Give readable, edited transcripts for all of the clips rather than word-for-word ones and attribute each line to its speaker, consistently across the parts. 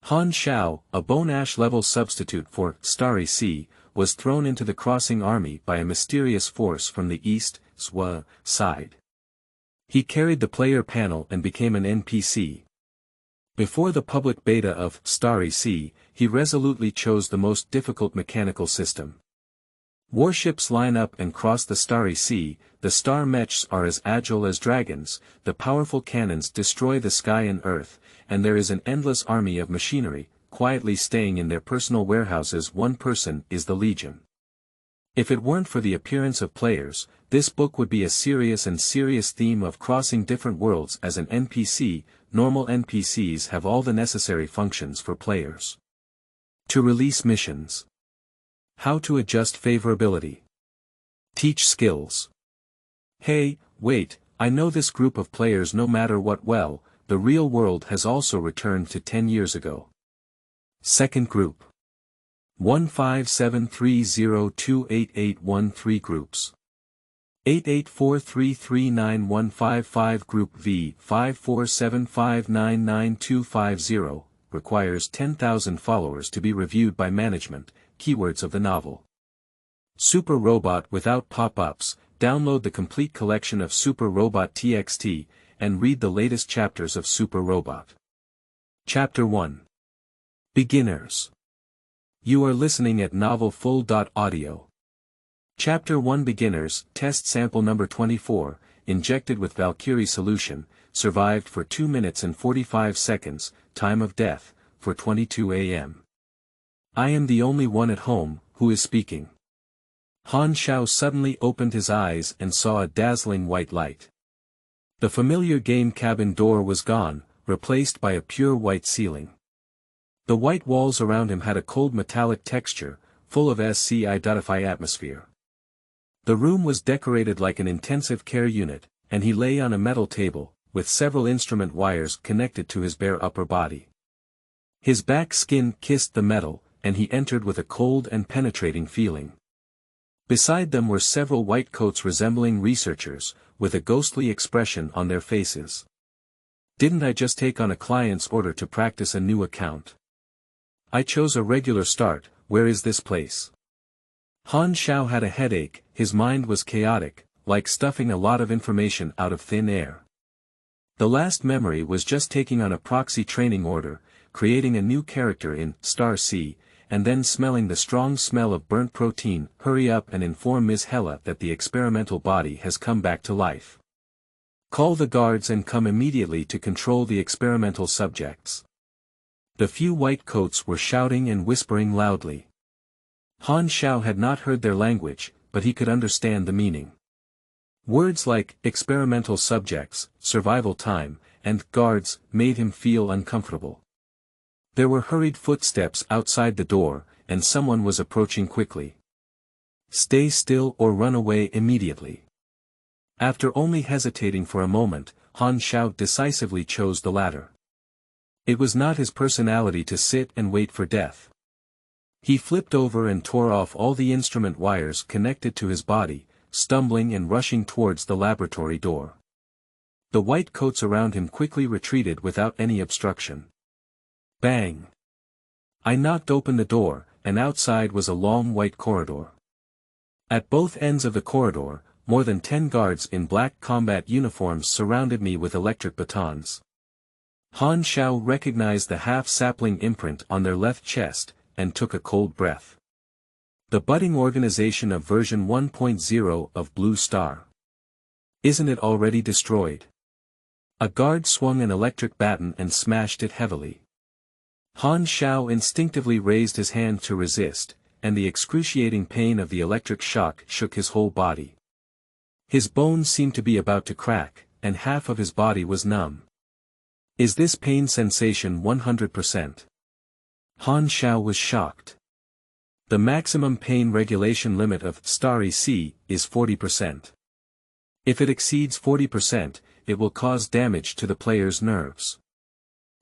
Speaker 1: Han Xiao, a bone ash-level substitute for Starry Sea, was thrown into the crossing army by a mysterious force from the east, side. He carried the player panel and became an NPC. Before the public beta of Starry Sea, he resolutely chose the most difficult mechanical system. Warships line up and cross the Starry Sea, the star mechs are as agile as dragons, the powerful cannons destroy the sky and earth, and there is an endless army of machinery, quietly staying in their personal warehouses. One person is the Legion. If it weren't for the appearance of players, this book would be a serious theme of crossing different worlds as an NPC. Normal NPCs have all the necessary functions for players. To release missions. How to adjust favorability. Teach skills. Hey, wait, I know this group of players no matter what. Well, the real world has also returned to 10 years ago. Second group. 15730288813 groups. 8843391155 Group V 547599250, requires 10,000 followers to be reviewed by management. Keywords of the novel. Super Robot without pop-ups. Download the complete collection of Super Robot TXT, and read the latest chapters of Super Robot. Chapter 1. Beginners. You are listening at novelfull.audio. Chapter 1 Beginners. Test sample number 24, injected with Valkyrie solution, survived for 2 minutes and 45 seconds, time of death, 4:22 a.m. I am the only one at home, who is speaking. Han Xiao suddenly opened his eyes and saw a dazzling white light. The familiar game cabin door was gone, replaced by a pure white ceiling. The white walls around him had a cold metallic texture, full of sci-fi atmosphere. The room was decorated like an intensive care unit, and he lay on a metal table, with several instrument wires connected to his bare upper body. His back skin kissed the metal, and he entered with a cold and penetrating feeling. Beside them were several white coats resembling researchers, with a ghostly expression on their faces. Didn't I just take on a client's order to practice a new account? I chose a regular start. Where is this place? Han Xiao had a headache. His mind was chaotic, like stuffing a lot of information out of thin air. The last memory was just taking on a proxy training order, creating a new character in Starry Sea, and then smelling the strong smell of burnt protein. Hurry up and inform Ms. Hella that the experimental body has come back to life. Call the guards and come immediately to control the experimental subjects. The few white coats were shouting and whispering loudly. Han Xiao had not heard their language, but he could understand the meaning. Words like experimental subjects, survival time, and guards made him feel uncomfortable. There were hurried footsteps outside the door, and someone was approaching quickly. Stay still or run away immediately. After only hesitating for a moment, Han Xiao decisively chose the latter. It was not his personality to sit and wait for death. He flipped over and tore off all the instrument wires connected to his body, stumbling and rushing towards the laboratory door. The white coats around him quickly retreated without any obstruction. Bang! I knocked open the door, and outside was a long white corridor. At both ends of the corridor, more than 10 guards in black combat uniforms surrounded me with electric batons. Han Xiao recognized the half-sapling imprint on their left chest, and took a cold breath. The budding organization of version 1.0 of Blue Star. Isn't it already destroyed? A guard swung an electric baton and smashed it heavily. Han Xiao instinctively raised his hand to resist, and the excruciating pain of the electric shock shook his whole body. His bones seemed to be about to crack, and half of his body was numb. Is this pain sensation 100%? Han Xiao was shocked. The maximum pain regulation limit of Starry Sea is 40%. If it exceeds 40%, it will cause damage to the player's nerves.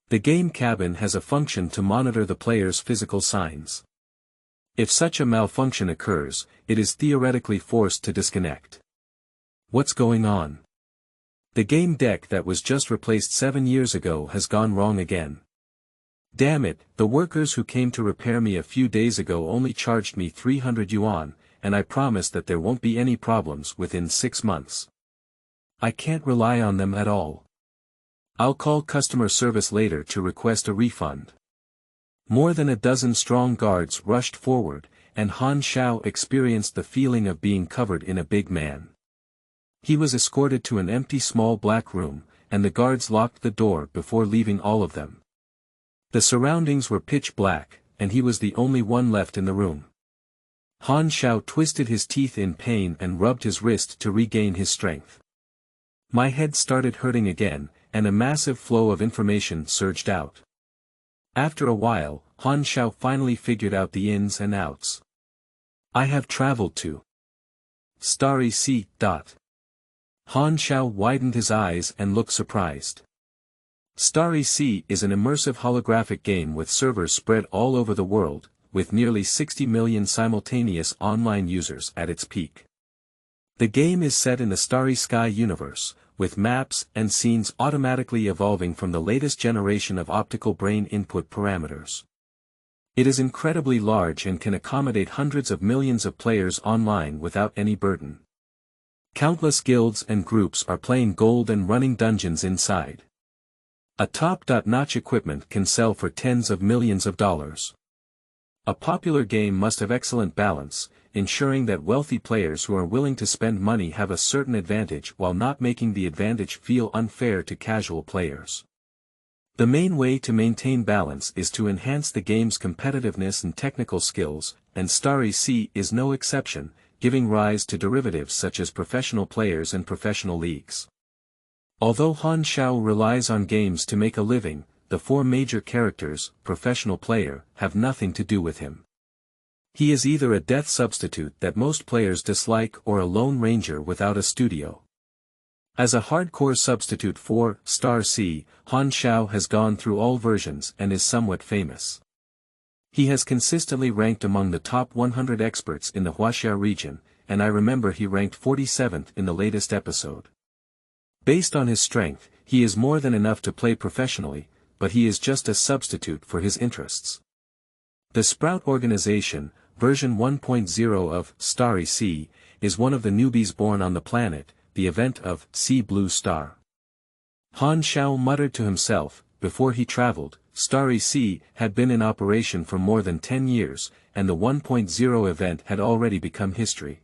Speaker 1: The game cabin has a function to monitor the player's physical signs. If such a malfunction occurs, it is theoretically forced to disconnect. What's going on? The game deck that was just replaced 7 years ago has gone wrong again. Damn it, the workers who came to repair me a few days ago only charged me 300 yuan, and I promised that there won't be any problems within 6 months. I can't rely on them at all. I'll call customer service later to request a refund. More than a dozen strong guards rushed forward, and Han Xiao experienced the feeling of being covered in a big man. He was escorted to an empty small black room, and the guards locked the door before leaving all of them. The surroundings were pitch black, and he was the only one left in the room. Han Xiao twisted his teeth in pain and rubbed his wrist to regain his strength. My head started hurting again, and a massive flow of information surged out. After a while, Han Xiao finally figured out the ins and outs. I have traveled to Starry Sea. Han Xiao widened his eyes and looked surprised. Starry Sea is an immersive holographic game with servers spread all over the world, with nearly 60 million simultaneous online users at its peak. The game is set in the Starry Sky universe, with maps and scenes automatically evolving from the latest generation of optical brain input parameters. It is incredibly large and can accommodate hundreds of millions of players online without any burden. Countless guilds and groups are playing gold and running dungeons inside. A top-notch equipment can sell for tens of millions of dollars. A popular game must have excellent balance, ensuring that wealthy players who are willing to spend money have a certain advantage while not making the advantage feel unfair to casual players. The main way to maintain balance is to enhance the game's competitiveness and technical skills, and Starry Sea is no exception, giving rise to derivatives such as professional players and professional leagues. Although Han Xiao relies on games to make a living, the four major characters, professional player, have nothing to do with him. He is either a death substitute that most players dislike or a lone ranger without a studio. As a hardcore substitute for Starry Sea, Han Xiao has gone through all versions and is somewhat famous. He has consistently ranked among the top 100 experts in the Huaxia region, and I remember he ranked 47th in the latest episode. Based on his strength, he is more than enough to play professionally, but he is just a substitute for his interests. The Sprout organization, version 1.0 of Starry Sea, is one of the newbies born on the planet, the event of Sea Blue Star. Han Xiao muttered to himself, before he traveled, Starry Sea had been in operation for more than 10 years, and the 1.0 event had already become history.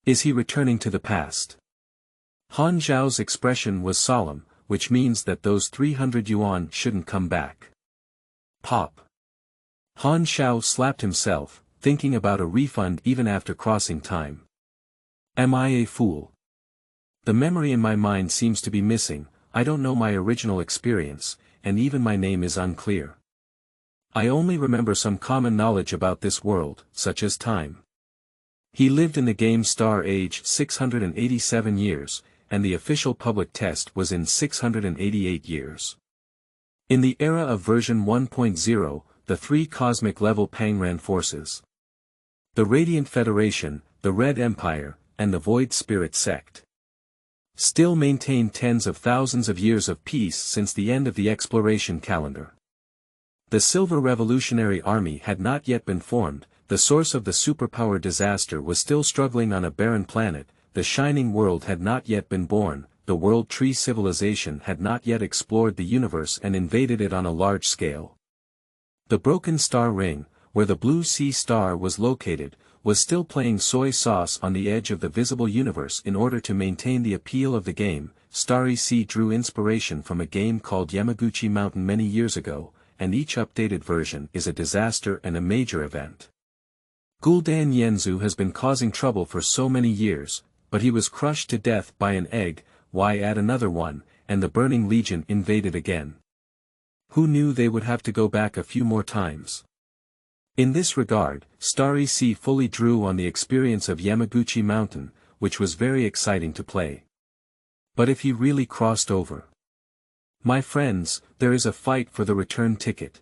Speaker 1: Is he returning to the past? Han Xiao's expression was solemn, which means that those 300 yuan shouldn't come back. Pop. Han Xiao slapped himself, thinking about a refund even after crossing time. Am I a fool? The memory in my mind seems to be missing, I don't know my original experience, and even my name is unclear. I only remember some common knowledge about this world, such as time. He lived in the game Star Age 687 years, and the official public test was in 688 years. In the era of version 1.0, the three cosmic-level Pangran forces, the Radiant Federation, the Red Empire, and the Void Spirit Sect, still maintain tens of thousands of years of peace since the end of the exploration calendar. The Silver Revolutionary Army had not yet been formed, the source of the superpower disaster was still struggling on a barren planet, the Shining World had not yet been born, the World Tree civilization had not yet explored the universe and invaded it on a large scale. The Broken Star Ring, where the Blue Sea Star was located, was still playing soy sauce on the edge of the visible universe. In order to maintain the appeal of the game, Starry Sea drew inspiration from a game called Yamaguchi Mountain many years ago, and each updated version is a disaster and a major event. Gul'dan Yanzu has been causing trouble for so many years, but he was crushed to death by an egg, why add another one, and the Burning Legion invaded again. Who knew they would have to go back a few more times? In this regard, Starry Sea fully drew on the experience of Yamaguchi Mountain, which was very exciting to play. But if he really crossed over? My friends, there is a fight for the return ticket.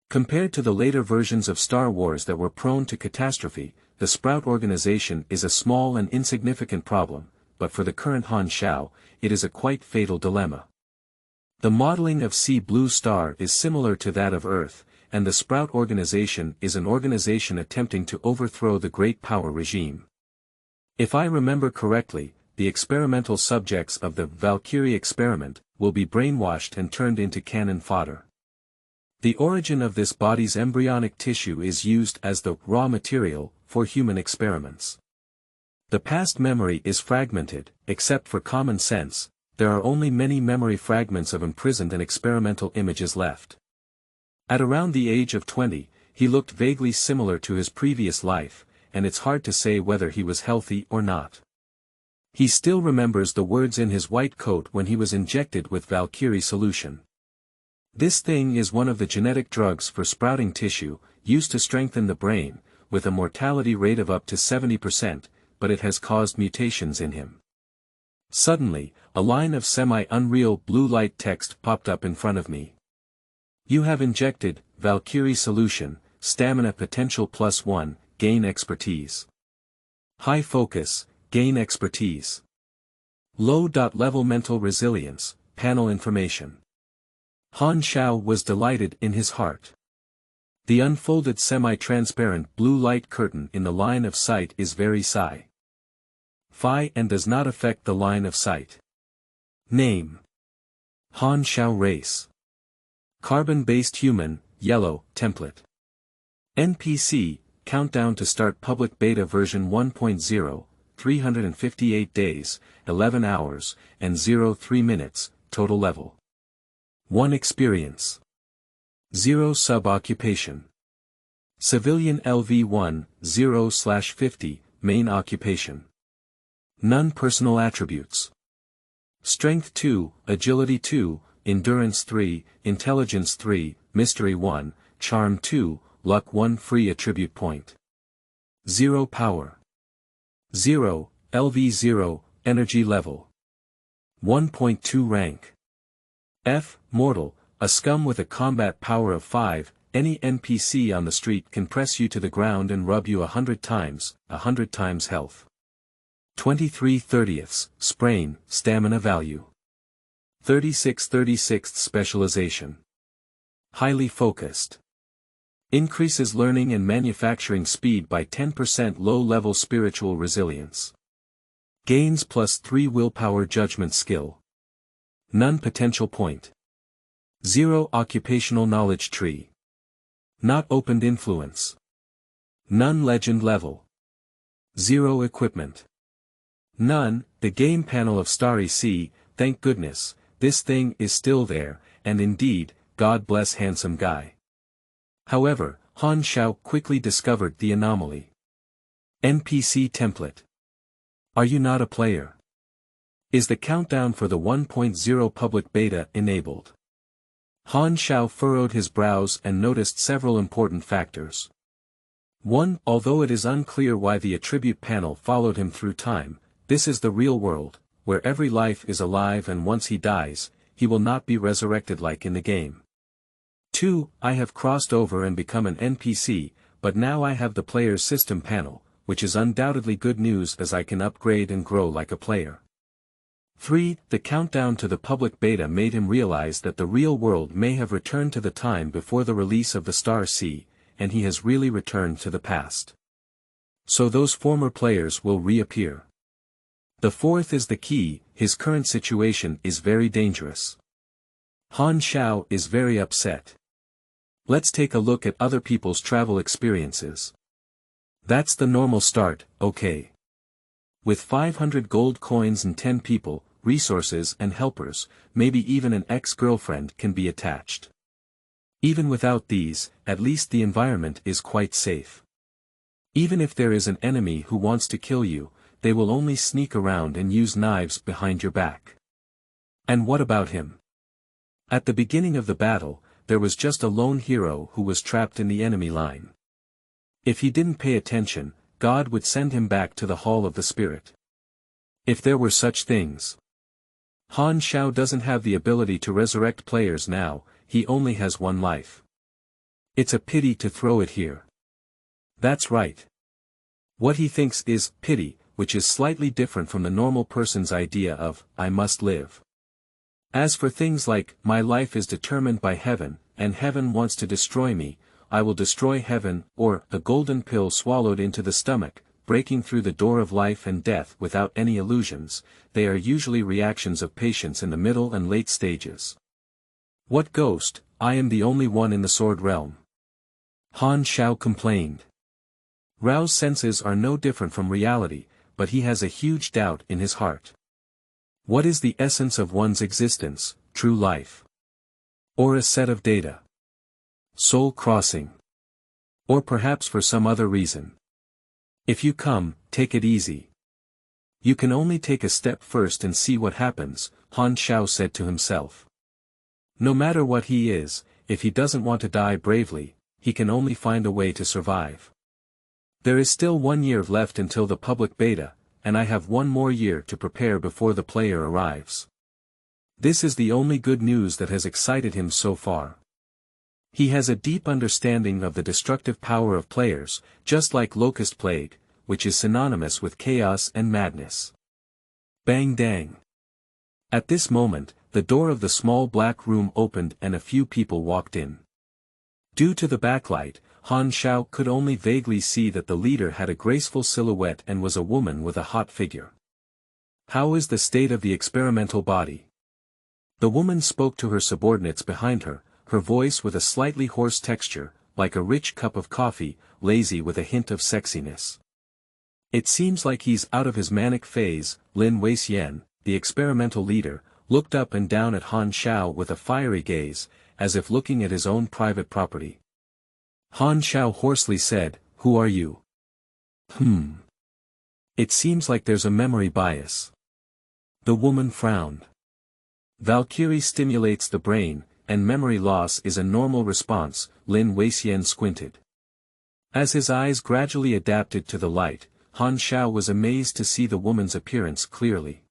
Speaker 1: Compared to the later versions of Star Wars that were prone to catastrophe, the Sprout organization is a small and insignificant problem, but for the current Han Xiao, it is a quite fatal dilemma. The modeling of Sea Blue Star is similar to that of Earth, and the Sprout organization is an organization attempting to overthrow the Great Power regime. If I remember correctly, the experimental subjects of the Valkyrie experiment will be brainwashed and turned into cannon fodder. The origin of this body's embryonic tissue is used as the raw material for human experiments. The past memory is fragmented, except for common sense. There are only many memory fragments of imprisoned and experimental images left. At around the age of 20, he looked vaguely similar to his previous life, and it's hard to say whether he was healthy or not. He still remembers the words in his white coat when he was injected with Valkyrie solution. This thing is one of the genetic drugs for sprouting tissue, used to strengthen the brain, with a mortality rate of up to 70%, but it has caused mutations in him. Suddenly, a line of semi-unreal blue light text popped up in front of me. You have injected Valkyrie solution, stamina potential +1, gain expertise. High focus, gain expertise. Low-level mental resilience, panel information. Han Xiao was delighted in his heart. The unfolded semi-transparent blue light curtain in the line of sight is very sci-fi and does not affect the line of sight. Name: Han Xiao race. Carbon-based human, yellow, template. NPC, countdown to start public beta version 1.0, 358 days, 11 hours, and 03 minutes, total level. 1 experience. 0 sub-occupation. Civilian LV1, 0/50, main occupation. None personal attributes. Strength 2, Agility 2, Endurance 3, Intelligence 3, Mystery 1, Charm 2, Luck 1 free attribute point. 0 power. 0, LV0, energy level. 1.2 rank. F, mortal, a scum with a combat power of 5, any NPC on the street can press you to the ground and rub you 100 times, 100 times health. 23/30ths, sprain, stamina value. 36/36 specialization. Highly focused. Increases learning and manufacturing speed by 10%. Low-level spiritual resilience. Gains +3 willpower judgment skill. None potential point. 0 occupational knowledge tree. Not opened influence. None legend level. 0 equipment. None, the game panel of Starry Sea. Thank goodness, this thing is still there, and indeed, God bless handsome guy. However, Han Xiao quickly discovered the anomaly. NPC template. Are you not a player? Is the countdown for the 1.0 public beta enabled? Han Xiao furrowed his brows and noticed several important factors. 1. Although it is unclear why the attribute panel followed him through time, this is the real world, where every life is alive and once he dies, he will not be resurrected like in the game. 2. I have crossed over and become an NPC, but now I have the player's system panel, which is undoubtedly good news as I can upgrade and grow like a player. 3. The countdown to the public beta made him realize that the real world may have returned to the time before the release of the Starry Sea, and he has really returned to the past. So those former players will reappear. The 4th is the key, his current situation is very dangerous. Han Xiao is very upset. Let's take a look at other people's travel experiences. That's the normal start, okay. With 500 gold coins and 10 people, resources and helpers, maybe even an ex-girlfriend can be attached. Even without these, at least the environment is quite safe. Even if there is an enemy who wants to kill you, they will only sneak around and use knives behind your back. And what about him? At the beginning of the battle, there was just a lone hero who was trapped in the enemy line. If he didn't pay attention, God would send him back to the Hall of the Spirit. If there were such things. Han Xiao doesn't have the ability to resurrect players now, he only has one life. It's a pity to throw it here. That's right. What he thinks is pity, which is slightly different from the normal person's idea of, I must live. As for things like, my life is determined by heaven, and heaven wants to destroy me, I will destroy heaven, or, a golden pill swallowed into the stomach, breaking through the door of life and death without any illusions, they are usually reactions of patience in the middle and late stages. What ghost, I am the only one in the sword realm. Han Xiao complained. Rao's senses are no different from reality, but he has a huge doubt in his heart. What is the essence of one's existence, true life? Or a set of data? Soul crossing? Or perhaps for some other reason? If you come, take it easy. You can only take a step first and see what happens, Han Xiao said to himself. No matter what he is, if he doesn't want to die bravely, he can only find a way to survive. There is still 1 year left until the public beta, and I have 1 more year to prepare before the player arrives. This is the only good news that has excited him so far. He has a deep understanding of the destructive power of players, just like Locust Plague, which is synonymous with chaos and madness. Bang dang. At this moment, the door of the small black room opened and a few people walked in. Due to the backlight, Han Xiao could only vaguely see that the leader had a graceful silhouette and was a woman with a hot figure. How is the state of the experimental body? The woman spoke to her subordinates behind her, her voice with a slightly hoarse texture, like a rich cup of coffee, lazy with a hint of sexiness. It seems like he's out of his manic phase. Lin Weixian, the experimental leader, looked up and down at Han Xiao with a fiery gaze, as if looking at his own private property. Han Xiao hoarsely said, "Who are you?" It seems like there's a memory bias. The woman frowned. Valkyrie stimulates the brain, and memory loss is a normal response, Lin Weixian squinted. As his eyes gradually adapted to the light, Han Xiao was amazed to see the woman's appearance clearly.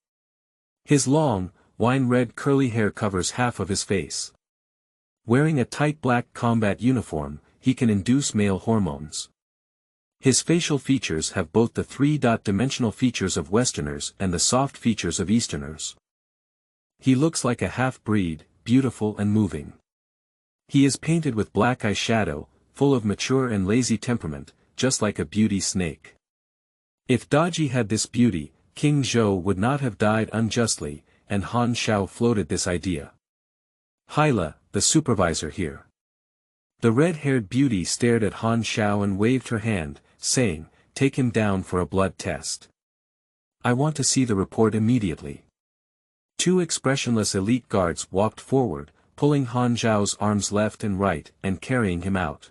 Speaker 1: His long, wine-red curly hair covers half of his face. Wearing a tight black combat uniform, he can induce male hormones. His facial features have both the three-dimensional features of Westerners and the soft features of Easterners. He looks like a half-breed, beautiful and moving. He is painted with black eyeshadow, full of mature and lazy temperament, just like a beauty snake. If Daji had this beauty, King Zhou would not have died unjustly, and Han Xiao floated this idea. Hyla, the supervisor here. The red-haired beauty stared at Han Xiao and waved her hand, saying, "Take him down for a blood test. I want to see the report immediately." 2 expressionless elite guards walked forward, pulling Han Xiao's arms left and right and carrying him out.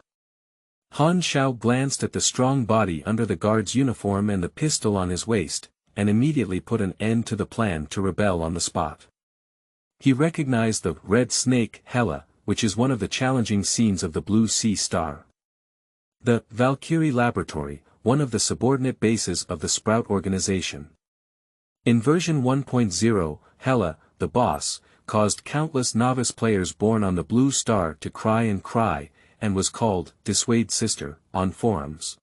Speaker 1: Han Xiao glanced at the strong body under the guard's uniform and the pistol on his waist, and immediately put an end to the plan to rebel on the spot. He recognized the Red Snake Hela, which is one of the challenging scenes of the Blue Sea Star. The Valkyrie Laboratory, one of the subordinate bases of the Sprout organization. In version 1.0, Hela, the boss, caused countless novice players born on the Blue Star to cry and cry, and was called Dissuade Sister on forums.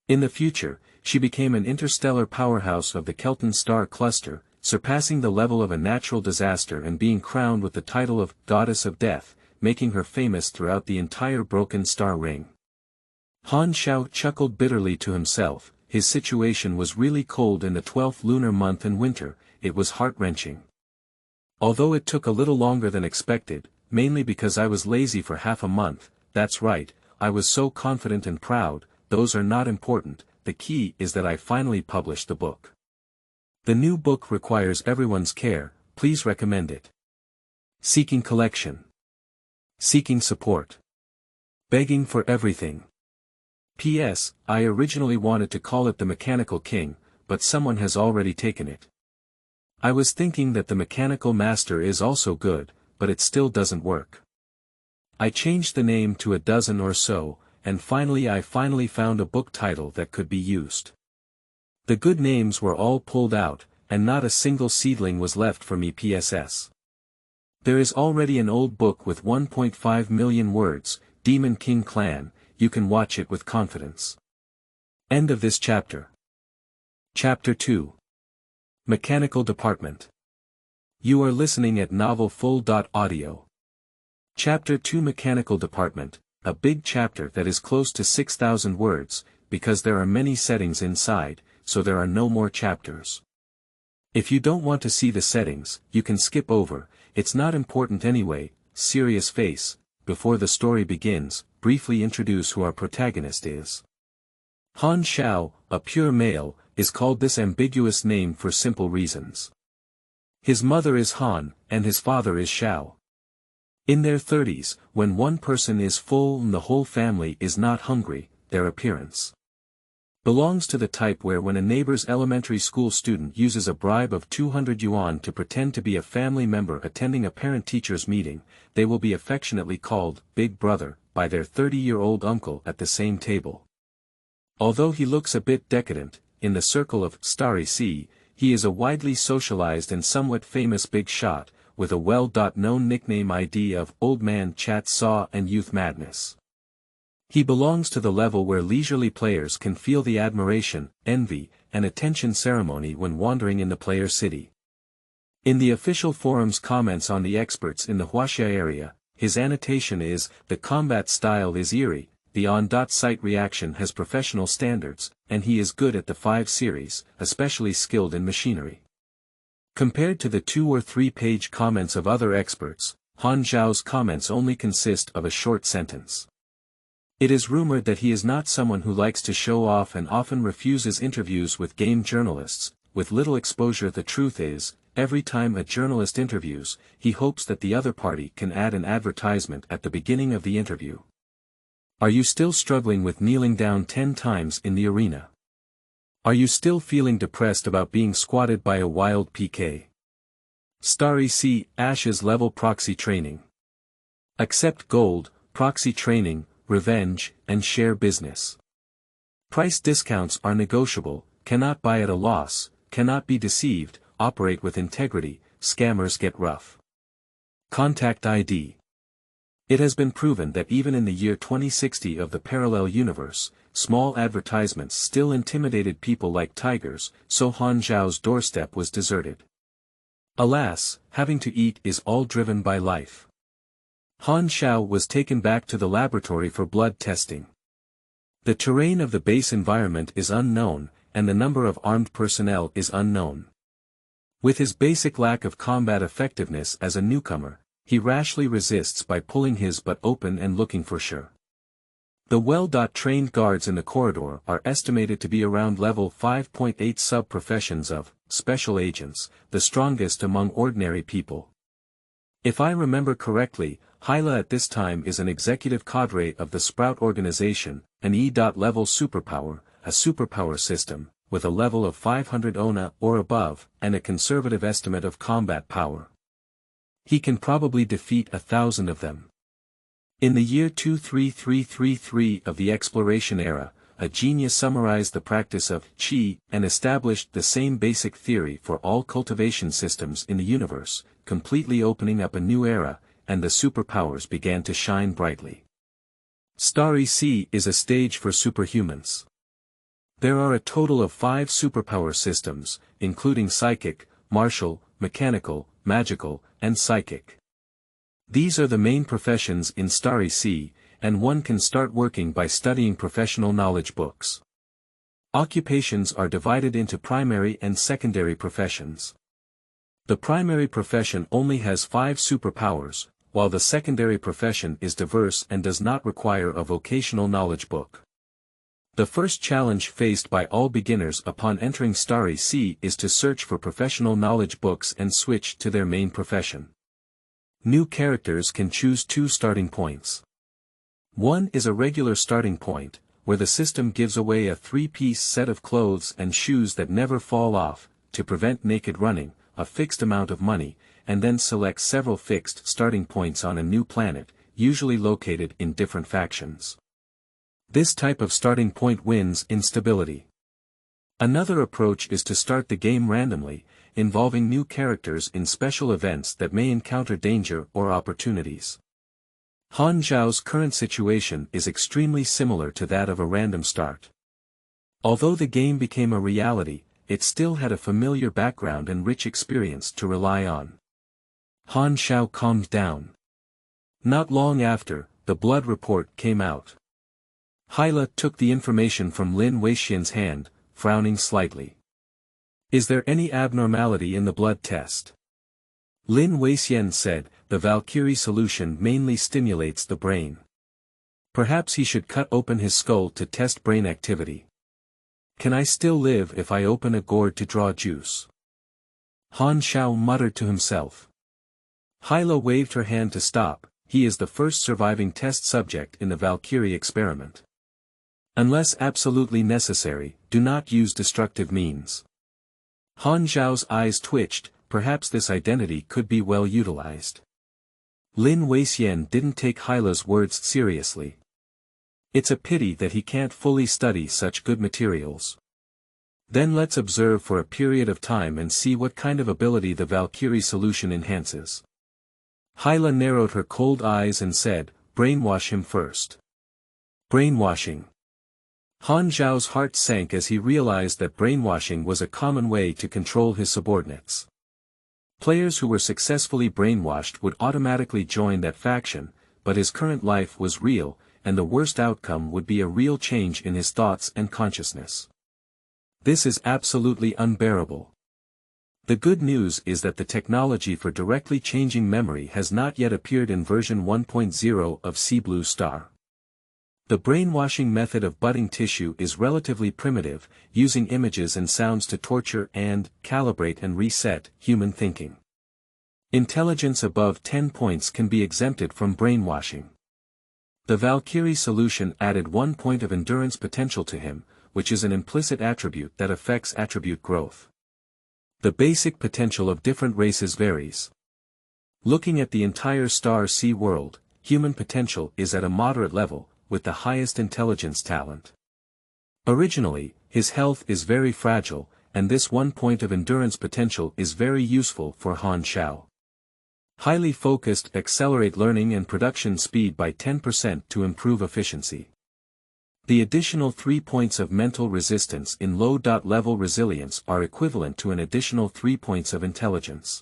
Speaker 1: In the future, she became an interstellar powerhouse of the Kelton star cluster, surpassing the level of a natural disaster and being crowned with the title of Goddess of Death, making her famous throughout the entire Broken Star Ring. Han Xiao chuckled bitterly to himself. His situation was really cold in the 12th lunar month and winter, it was heart-wrenching. Although it took a little longer than expected, mainly because I was lazy for half a month, that's right, I was so confident and proud, those are not important, the key is that I finally published the book. The new book requires everyone's care, please recommend it. Seeking collection. Seeking support. Begging for everything. P.S. I originally wanted to call it The Mechanical King, but someone has already taken it. I was thinking that The Mechanical Master is also good, but it still doesn't work. I changed the name to a dozen or so, and I finally found a book title that could be used. The good names were all pulled out, and not a single seedling was left for me PSS. There is already an old book with 1.5 million words, Demon King Clan, you can watch it with confidence. End of this chapter. Chapter 2. Mechanical Department. You are listening at Novel Full. Audio. Chapter 2 Mechanical Department, a big chapter that is close to 6,000 words, because there are many settings inside, so there are no more chapters. If you don't want to see the settings, you can skip over, it's not important anyway. Serious face. Before the story begins, briefly introduce who our protagonist is. Han Xiao, a pure male, is called this ambiguous name for simple reasons. His mother is Han, and his father is Xiao. In their 30s, when one person is full and the whole family is not hungry, their appearance belongs to the type where when a neighbor's elementary school student uses a bribe of 200 yuan to pretend to be a family member attending a parent-teachers meeting, they will be affectionately called Big Brother by their 30-year-old uncle at the same table. Although he looks a bit decadent, in the circle of Starry Sea, he is a widely socialized and somewhat famous big shot, with a well-known nickname ID of Old Man Chat Saw and Youth Madness. He belongs to the level where leisurely players can feel the admiration, envy, and attention ceremony when wandering in the player city. In the official forum's comments on the experts in the Huaxia area, his annotation is, "The combat style is eerie, the on-site reaction has professional standards, and he is good at the 5 series, especially skilled in machinery." Compared to the 2 or 3 page comments of other experts, Han Zhao's comments only consist of a short sentence. It is rumored that he is not someone who likes to show off and often refuses interviews with game journalists. With little exposure, the truth is, every time a journalist interviews, he hopes that the other party can add an advertisement at the beginning of the interview. Are you still struggling with kneeling down 10 times in the arena? Are you still feeling depressed about being squatted by a wild PK? Starry Sea, Ashes level proxy training. Accept gold, proxy training, revenge, and share business. Price discounts are negotiable, cannot buy at a loss, cannot be deceived, operate with integrity, scammers get rough. Contact ID. It has been proven that even in the year 2060 of the parallel universe, small advertisements still intimidated people like tigers, so Han Zhao's doorstep was deserted. Alas, having to eat is all driven by life. Han Xiao was taken back to the laboratory for blood testing. The terrain of the base environment is unknown, and the number of armed personnel is unknown. With his basic lack of combat effectiveness as a newcomer, he rashly resists by pulling his butt open and looking for sure. The well-trained guards in the corridor are estimated to be around level 5.8 sub-professions of special agents, the strongest among ordinary people. If I remember correctly, Hyla at this time is an executive cadre of the Sprout organization, an E.level superpower, a superpower system, with a level of 500 ONA or above, and a conservative estimate of combat power. He can probably defeat 1,000 of them. In the year 23333 of the exploration era, a genius summarized the practice of Qi and established the same basic theory for all cultivation systems in the universe, completely opening up a new era, and the superpowers began to shine brightly. Starry Sea is a stage for superhumans. There are a total of 5 superpower systems, including psychic, martial, mechanical, magical, and psychic. These are the main professions in Starry Sea, and one can start working by studying professional knowledge books. Occupations are divided into primary and secondary professions. The primary profession only has 5 superpowers, while the secondary profession is diverse and does not require a vocational knowledge book. The first challenge faced by all beginners upon entering Starry Sea is to search for professional knowledge books and switch to their main profession. New characters can choose 2 starting points. One is a regular starting point, where the system gives away a 3-piece set of clothes and shoes that never fall off, to prevent naked running, a fixed amount of money, and then selects several fixed starting points on a new planet, usually located in different factions. This type of starting point wins in stability. Another approach is to start the game randomly, involving new characters in special events that may encounter danger or opportunities. Han Zhao's current situation is extremely similar to that of a random start. Although the game became a reality, it still had a familiar background and rich experience to rely on. Han Xiao calmed down. Not long after, the blood report came out. Hyla took the information from Lin Weixian's hand, frowning slightly. Is there any abnormality in the blood test? Lin Weixian said, the Valkyrie solution mainly stimulates the brain. Perhaps he should cut open his skull to test brain activity. Can I still live if I open a gourd to draw juice? Han Xiao muttered to himself. Hyla waved her hand to stop. He is the first surviving test subject in the Valkyrie experiment. Unless absolutely necessary, do not use destructive means. Han Xiao's eyes twitched, perhaps this identity could be well utilized. Lin Weixian didn't take Hyla's words seriously. It's a pity that he can't fully study such good materials. Then let's observe for a period of time and see what kind of ability the Valkyrie solution enhances. Hyla narrowed her cold eyes and said, brainwash him first. Brainwashing. Han Zhao's heart sank as he realized that brainwashing was a common way to control his subordinates. Players who were successfully brainwashed would automatically join that faction, but his current life was real, and the worst outcome would be a real change in his thoughts and consciousness. This is absolutely unbearable. The good news is that the technology for directly changing memory has not yet appeared in version 1.0 of Sea Blue Star. The brainwashing method of budding tissue is relatively primitive, using images and sounds to torture and calibrate and reset human thinking. Intelligence above 10 points can be exempted from brainwashing. The Valkyrie solution added 1 point of endurance potential to him, which is an implicit attribute that affects attribute growth. The basic potential of different races varies. Looking at the entire Starry Sea world, human potential is at a moderate level, with the highest intelligence talent. Originally, his health is very fragile, and this 1 point of endurance potential is very useful for Han Xiao. Highly focused accelerate learning and production speed by 10% to improve efficiency. The additional 3 points of mental resistance in low-level resilience are equivalent to an additional 3 points of intelligence.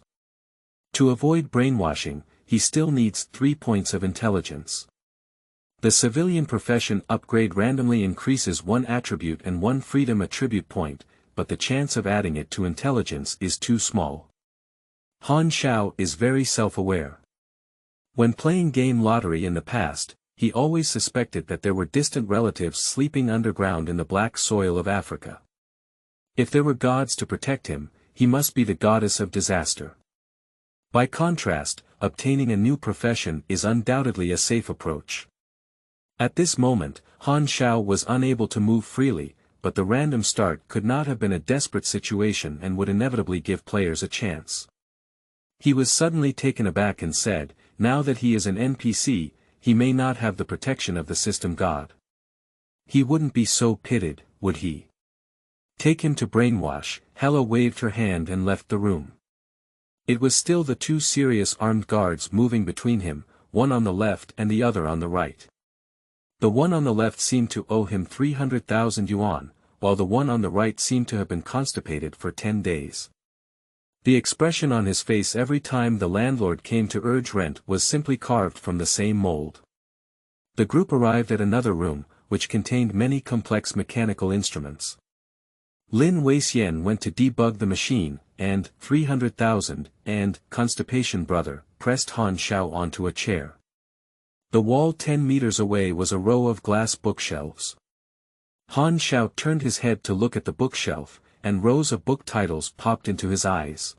Speaker 1: To avoid brainwashing, he still needs 3 points of intelligence. The civilian profession upgrade randomly increases 1 attribute and 1 freedom attribute point, but the chance of adding it to intelligence is too small. Han Xiao is very self-aware. When playing game lottery in the past, he always suspected that there were distant relatives sleeping underground in the black soil of Africa. If there were gods to protect him, he must be the goddess of disaster. By contrast, obtaining a new profession is undoubtedly a safe approach. At this moment, Han Xiao was unable to move freely, but the random start could not have been a desperate situation and would inevitably give players a chance. He was suddenly taken aback and said, now that he is an NPC, he may not have the protection of the system god. He wouldn't be so pitted, would he? Take him to brainwash. Hela waved her hand and left the room. It was still the 2 serious armed guards moving between him, one on the left and the other on the right. The one on the left seemed to owe him 300,000 yuan, while the one on the right seemed to have been constipated for 10 days. The expression on his face every time the landlord came to urge rent was simply carved from the same mold. The group arrived at another room, which contained many complex mechanical instruments. Lin Weixian went to debug the machine, and 300,000 and Constipation Brother pressed Han Xiao onto a chair. The wall 10 meters away was a row of glass bookshelves. Han Xiao turned his head to look at the bookshelf, and rows of book titles popped into his eyes.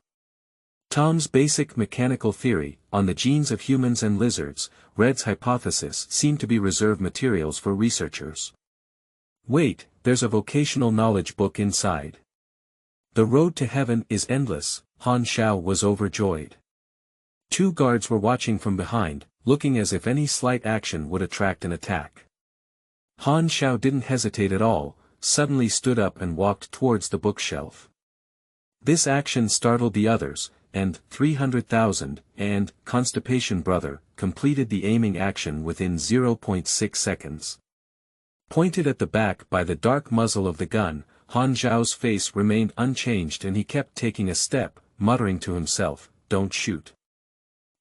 Speaker 1: Tom's Basic Mechanical Theory, on the Genes of Humans and Lizards, Red's Hypothesis seemed to be reserved materials for researchers. Wait, there's a vocational knowledge book inside. The road to heaven is endless. Han Xiao was overjoyed. 2 guards were watching from behind, looking as if any slight action would attract an attack. Han Xiao didn't hesitate at all, suddenly stood up and walked towards the bookshelf. This action startled the others, and 300,000 and Constipation Brother completed the aiming action within 0.6 seconds. Pointed at the back by the dark muzzle of the gun, Han Zhao's face remained unchanged and he kept taking a step, muttering to himself, "Don't shoot.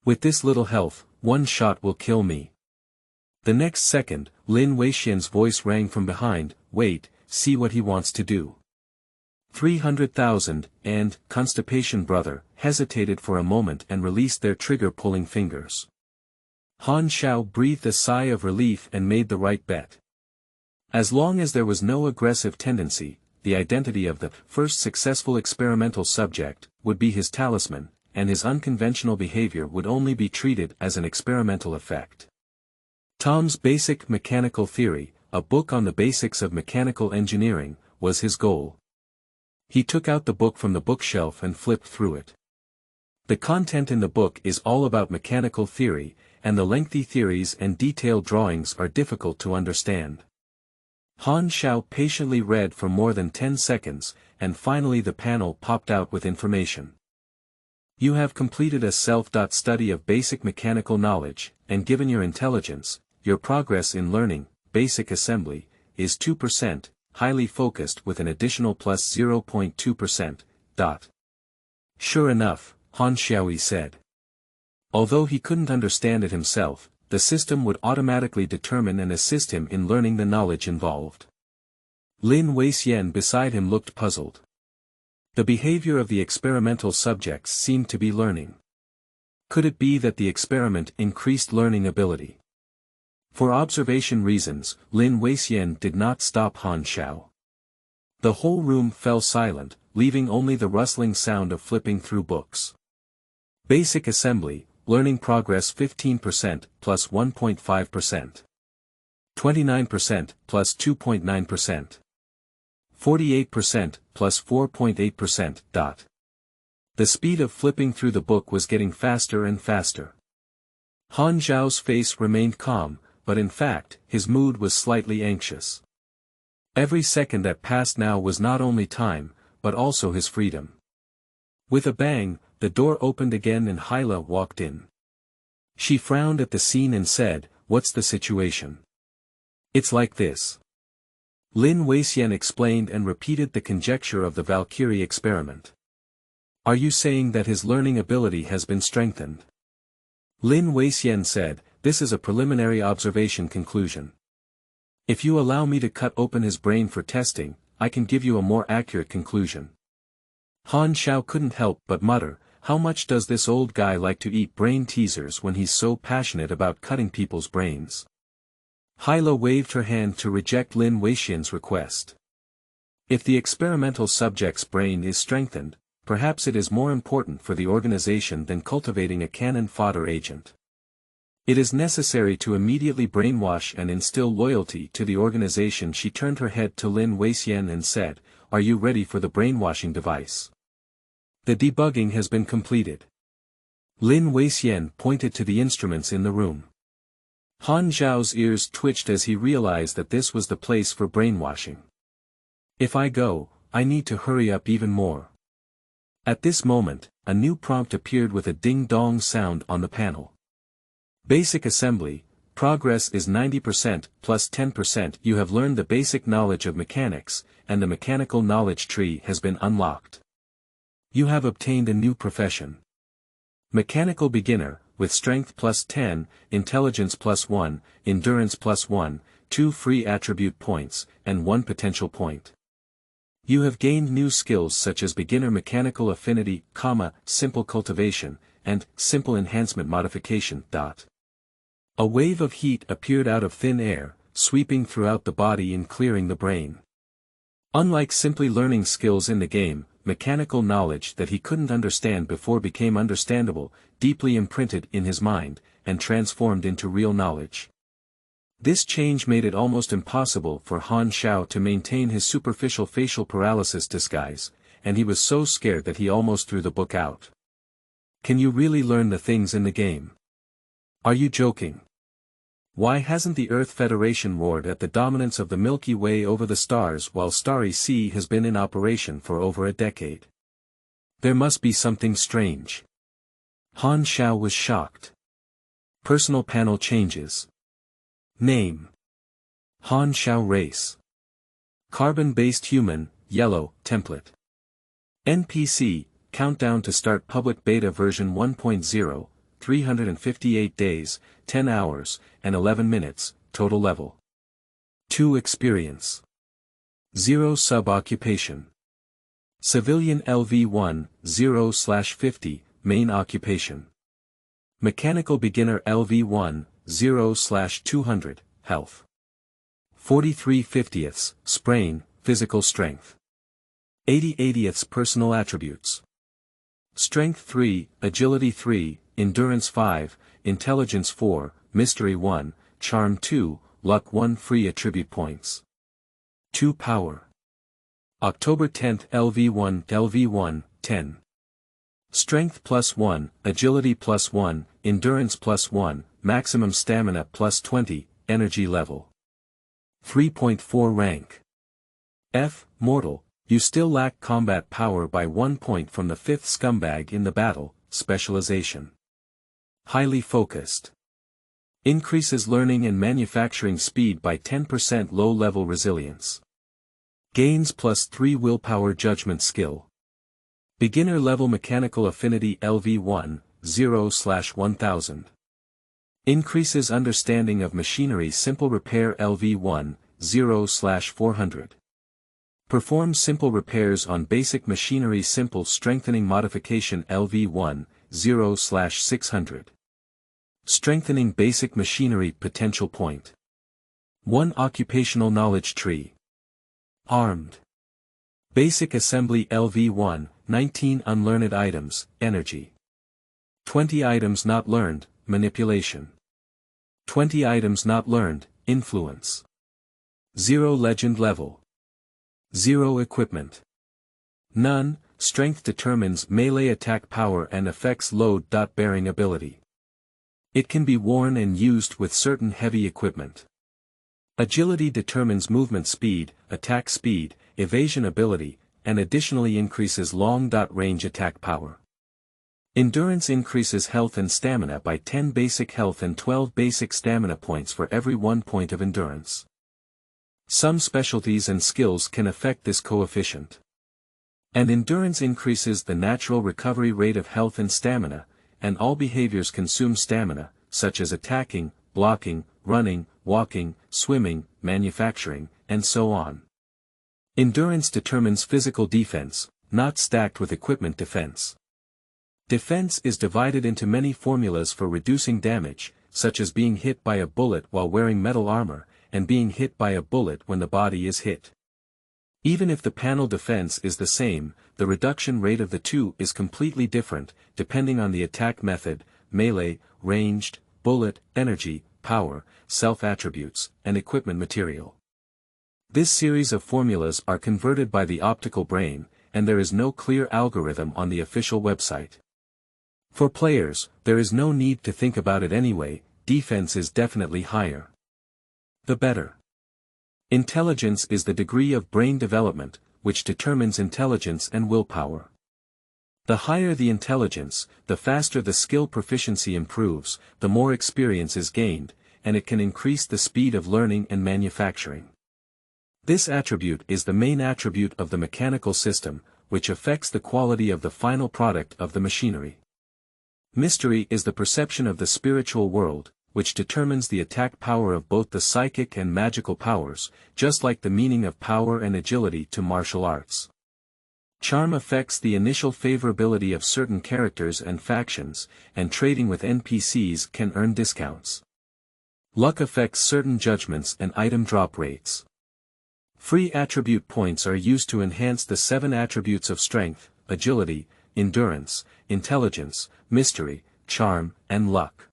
Speaker 1: With this little health, one shot will kill me. The next second, Lin Weixian's voice rang from behind, wait, see what he wants to do. 300,000, and, Constipation Brother, hesitated for a moment and released their trigger-pulling fingers. Han Xiao breathed a sigh of relief and made the right bet. As long as there was no aggressive tendency, the identity of the first successful experimental subject would be his talisman, and his unconventional behavior would only be treated as an experimental effect. Tom's Basic Mechanical Theory, a book on the basics of mechanical engineering, was his goal. He took out the book from the bookshelf and flipped through it. The content in the book is all about mechanical theory, and the lengthy theories and detailed drawings are difficult to understand. Han Xiao patiently read for more than 10 seconds, and finally the panel popped out with information. You have completed a self-study of basic mechanical knowledge, and given your intelligence, your progress in learning, basic assembly, is 2%, highly focused with an additional plus 0.2%. Sure enough, Han Xiaoyi said. Although he couldn't understand it himself, the system would automatically determine and assist him in learning the knowledge involved. Lin Weixian beside him looked puzzled. The behavior of the experimental subjects seemed to be learning. Could it be that the experiment increased learning ability? For observation reasons, Lin Weixian did not stop Han Xiao. The whole room fell silent, leaving only the rustling sound of flipping through books. Basic assembly, learning progress 15% plus 1.5%. 29% plus 2.9%. 48% plus 4.8%. The speed of flipping through the book was getting faster and faster. Han Xiao's face remained calm, but in fact, his mood was slightly anxious. Every second that passed now was not only time, but also his freedom. With a bang, the door opened again and Hyla walked in. She frowned at the scene and said, "What's the situation?" "It's like this." Lin Weixian explained and repeated the conjecture of the Valkyrie experiment. "Are you saying that his learning ability has been strengthened?" Lin Weixian said, "This is a preliminary observation conclusion. If you allow me to cut open his brain for testing, I can give you a more accurate conclusion." Han Xiao couldn't help but mutter, "How much does this old guy like to eat brain teasers when he's so passionate about cutting people's brains?" Hyla waved her hand to reject Lin Weixian's request. "If the experimental subject's brain is strengthened, perhaps it is more important for the organization than cultivating a cannon fodder agent. It is necessary to immediately brainwash and instill loyalty to the organization." She turned her head to Lin Weixian and said, "Are you ready for the brainwashing device?" "The debugging has been completed." Lin Weixian pointed to the instruments in the room. Han Zhao's ears twitched as he realized that this was the place for brainwashing. "If I go, I need to hurry up even more." At this moment, a new prompt appeared with a ding-dong sound on the panel. Basic assembly, progress is 90% plus 10%. You have learned the basic knowledge of mechanics, and the mechanical knowledge tree has been unlocked. You have obtained a new profession. Mechanical beginner, with strength plus 10, intelligence plus 1, endurance plus 1, 2 free attribute points, and 1 potential point. You have gained new skills such as beginner mechanical affinity, simple cultivation, and simple enhancement modification. A wave of heat appeared out of thin air, sweeping throughout the body and clearing the brain. Unlike simply learning skills in the game, mechanical knowledge that he couldn't understand before became understandable, deeply imprinted in his mind, and transformed into real knowledge. This change made it almost impossible for Han Xiao to maintain his superficial facial paralysis disguise, and he was so scared that he almost threw the book out. "Can you really learn the things in the game? Are you joking? Why hasn't the Earth Federation roared at the dominance of the Milky Way over the stars while Starry Sea has been in operation for over a decade? There must be something strange." Han Xiao was shocked. Personal panel changes. Name: Han Xiao. Race: carbon-based human, yellow, template. NPC, countdown to start public beta version 1.0, 358 days, 10 hours, and 11 minutes, total level. 2 experience. 0 sub-occupation. Civilian LV1, 0/50, main occupation. Mechanical beginner LV1, 0/200, health. 43/50, sprain, physical strength. 80/80 personal attributes. Strength 3, agility 3, endurance 5, intelligence 4, mystery 1, charm 2, luck 1 free attribute points. 2 power. October 10th LV1-10. Strength +1, agility +1, endurance +1, maximum stamina +20, energy level. 3.4 rank. F, mortal, you still lack combat power by 1 point from the 5th scumbag in the battle, specialization. Highly focused. Increases learning and manufacturing speed by 10%, low-level resilience. Gains +3 willpower judgment skill. Beginner level mechanical affinity LV1, 0/1000. Increases understanding of machinery simple repair LV1, 0/400. Performs simple repairs on basic machinery simple strengthening modification LV1, 0/600. Strengthening basic machinery potential point. 1 occupational knowledge tree. Armed. Basic assembly LV1, 19 unlearned items, energy. 20 items not learned, manipulation. 20 items not learned, influence. 0 legend level. 0 equipment. None, strength determines melee attack power and affects load. Bearing ability. It can be worn and used with certain heavy equipment. Agility determines movement speed, attack speed, evasion ability, and additionally increases long-range attack power. Endurance increases health and stamina by 10 basic health and 12 basic stamina points for every 1 point of endurance. Some specialties and skills can affect this coefficient. And endurance increases the natural recovery rate of health and stamina, and all behaviors consume stamina, such as attacking, blocking, running, walking, swimming, manufacturing, and so on. Endurance determines physical defense, not stacked with equipment defense. Defense is divided into many formulas for reducing damage, such as being hit by a bullet while wearing metal armor, and being hit by a bullet when the body is hit. Even if the panel defense is the same, the reduction rate of the two is completely different, depending on the attack method, melee, ranged, bullet, energy, power, self-attributes, and equipment material. This series of formulas are converted by the optical brain, and there is no clear algorithm on the official website. For players, there is no need to think about it anyway, defense is definitely higher. The better. Intelligence is the degree of brain development, which determines intelligence and willpower. The higher the intelligence, the faster the skill proficiency improves, the more experience is gained, and it can increase the speed of learning and manufacturing. This attribute is the main attribute of the mechanical system, which affects the quality of the final product of the machinery. Mystery is the perception of the spiritual world, which determines the attack power of both the psychic and magical powers, just like the meaning of power and agility to martial arts. Charm affects the initial favorability of certain characters and factions, and trading with NPCs can earn discounts. Luck affects certain judgments and item drop rates. Free attribute points are used to enhance the 7 attributes of strength, agility, endurance, intelligence, mystery, charm, and luck.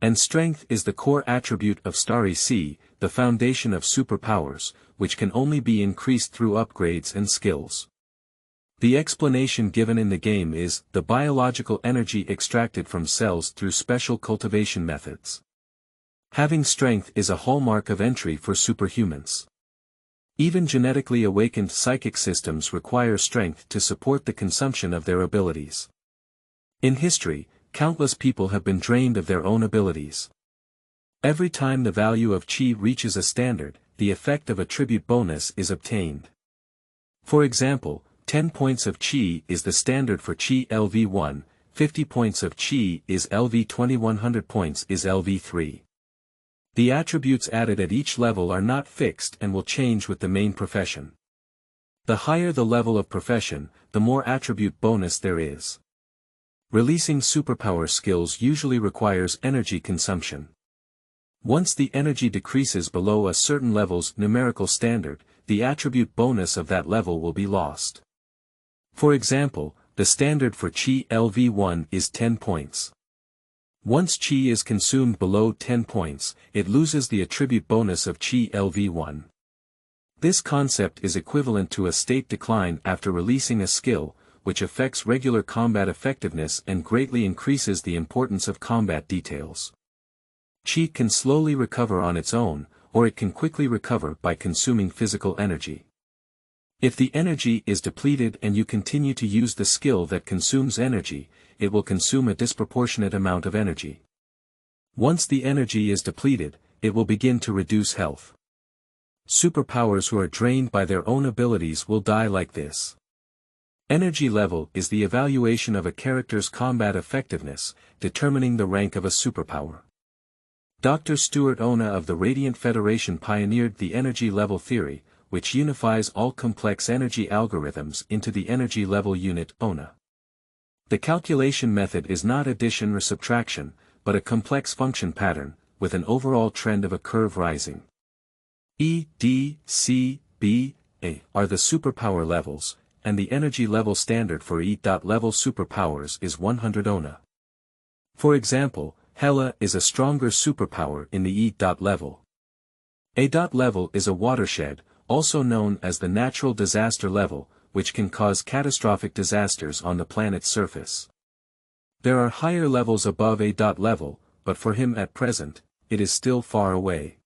Speaker 1: And strength is the core attribute of Starry Sea, the foundation of superpowers, which can only be increased through upgrades and skills. The explanation given in the game is the biological energy extracted from cells through special cultivation methods. Having strength is a hallmark of entry for superhumans. Even genetically awakened psychic systems require strength to support the consumption of their abilities. In history, countless people have been drained of their own abilities. Every time the value of chi reaches a standard, the effect of a tribute bonus is obtained. For example, 10 points of chi is the standard for chi LV1, 50 points of Qi is LV20, 100 points is LV3. The attributes added at each level are not fixed and will change with the main profession. The higher the level of profession, the more attribute bonus there is. Releasing superpower skills usually requires energy consumption. Once the energy decreases below a certain level's numerical standard, the attribute bonus of that level will be lost. For example, the standard for Qi LV1 is 10 points. Once Qi is consumed below 10 points, it loses the attribute bonus of Qi LV1. This concept is equivalent to a state decline after releasing a skill, which affects regular combat effectiveness and greatly increases the importance of combat details. Qi can slowly recover on its own, or it can quickly recover by consuming physical energy. If the energy is depleted and you continue to use the skill that consumes energy, it will consume a disproportionate amount of energy. Once the energy is depleted, it will begin to reduce health. Superpowers who are drained by their own abilities will die like this. Energy level is the evaluation of a character's combat effectiveness, determining the rank of a superpower. Dr. Stuart Ona of the Radiant Federation pioneered the energy level theory, which unifies all complex energy algorithms into the energy level unit Ona. The calculation method is not addition or subtraction, but a complex function pattern, with an overall trend of a curve rising. E, D, C, B, A are the superpower levels, and the energy level standard for E.level superpowers is 100 Ona. For example, Hela is a stronger superpower in the E.level. A.level is a watershed, also known as the natural disaster level, which can cause catastrophic disasters on the planet's surface. There are higher levels above A.level, but for him at present, it is still far away.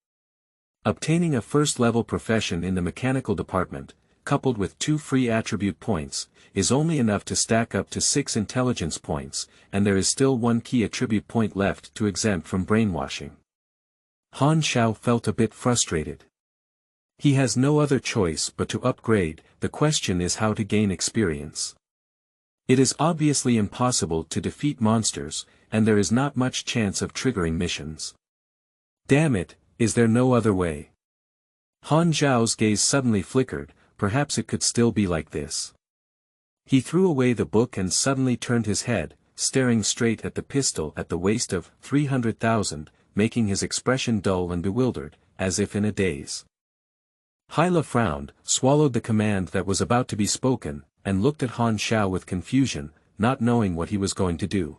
Speaker 1: Obtaining a first-level profession in the mechanical department, coupled with 2 free attribute points, is only enough to stack up to 6 intelligence points, and there is still 1 key attribute point left to exempt from brainwashing. Han Xiao felt a bit frustrated. He has no other choice but to upgrade, the question is how to gain experience. It is obviously impossible to defeat monsters, and there is not much chance of triggering missions. Damn it, is there no other way? Han Xiao's gaze suddenly flickered, perhaps it could still be like this. He threw away the book and suddenly turned his head, staring straight at the pistol at the waist of 300,000, making his expression dull and bewildered, as if in a daze. Hyla frowned, swallowed the command that was about to be spoken, and looked at Han Xiao with confusion, not knowing what he was going to do.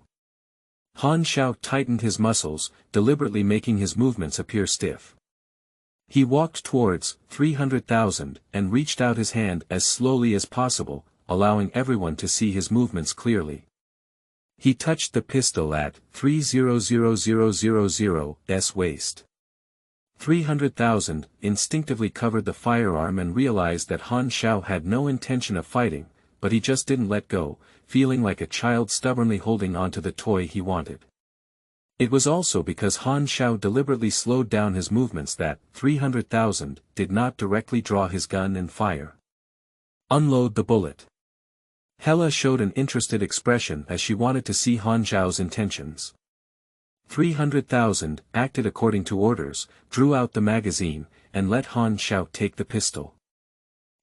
Speaker 1: Han Xiao tightened his muscles, deliberately making his movements appear stiff. He walked towards 300,000 and reached out his hand as slowly as possible, allowing everyone to see his movements clearly. He touched the pistol at 300,000's waist. 300,000 instinctively covered the firearm and realized that Han Xiao had no intention of fighting, but he just didn't let go, feeling like a child stubbornly holding onto the toy he wanted. It was also because Han Xiao deliberately slowed down his movements that 300,000 did not directly draw his gun and fire. Unload the bullet. Hela showed an interested expression as she wanted to see Han Xiao's intentions. 300,000 acted according to orders, drew out the magazine, and let Han Xiao take the pistol.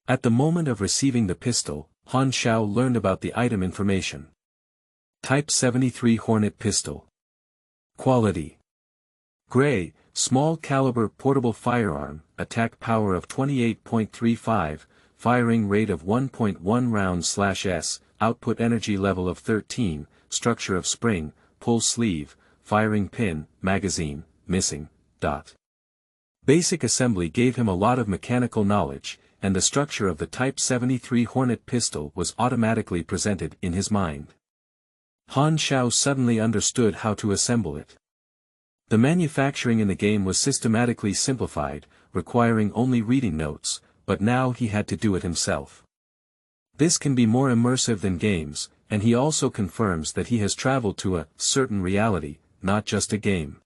Speaker 1: At the moment of receiving the pistol, Han Xiao learned about the item information. Type 73 Hornet Pistol. Quality: Gray, small caliber portable firearm, attack power of 28.35, firing rate of 1.1 rounds/s, output energy level of 13, structure of spring, pull sleeve, firing pin, magazine, missing, dot. Basic assembly gave him a lot of mechanical knowledge, and the structure of the Type 73 Hornet pistol was automatically presented in his mind. Han Xiao suddenly understood how to assemble it. The manufacturing in the game was systematically simplified, requiring only reading notes, but now he had to do it himself. This can be more immersive than games, and he also confirms that he has traveled to a certain reality, not just a game.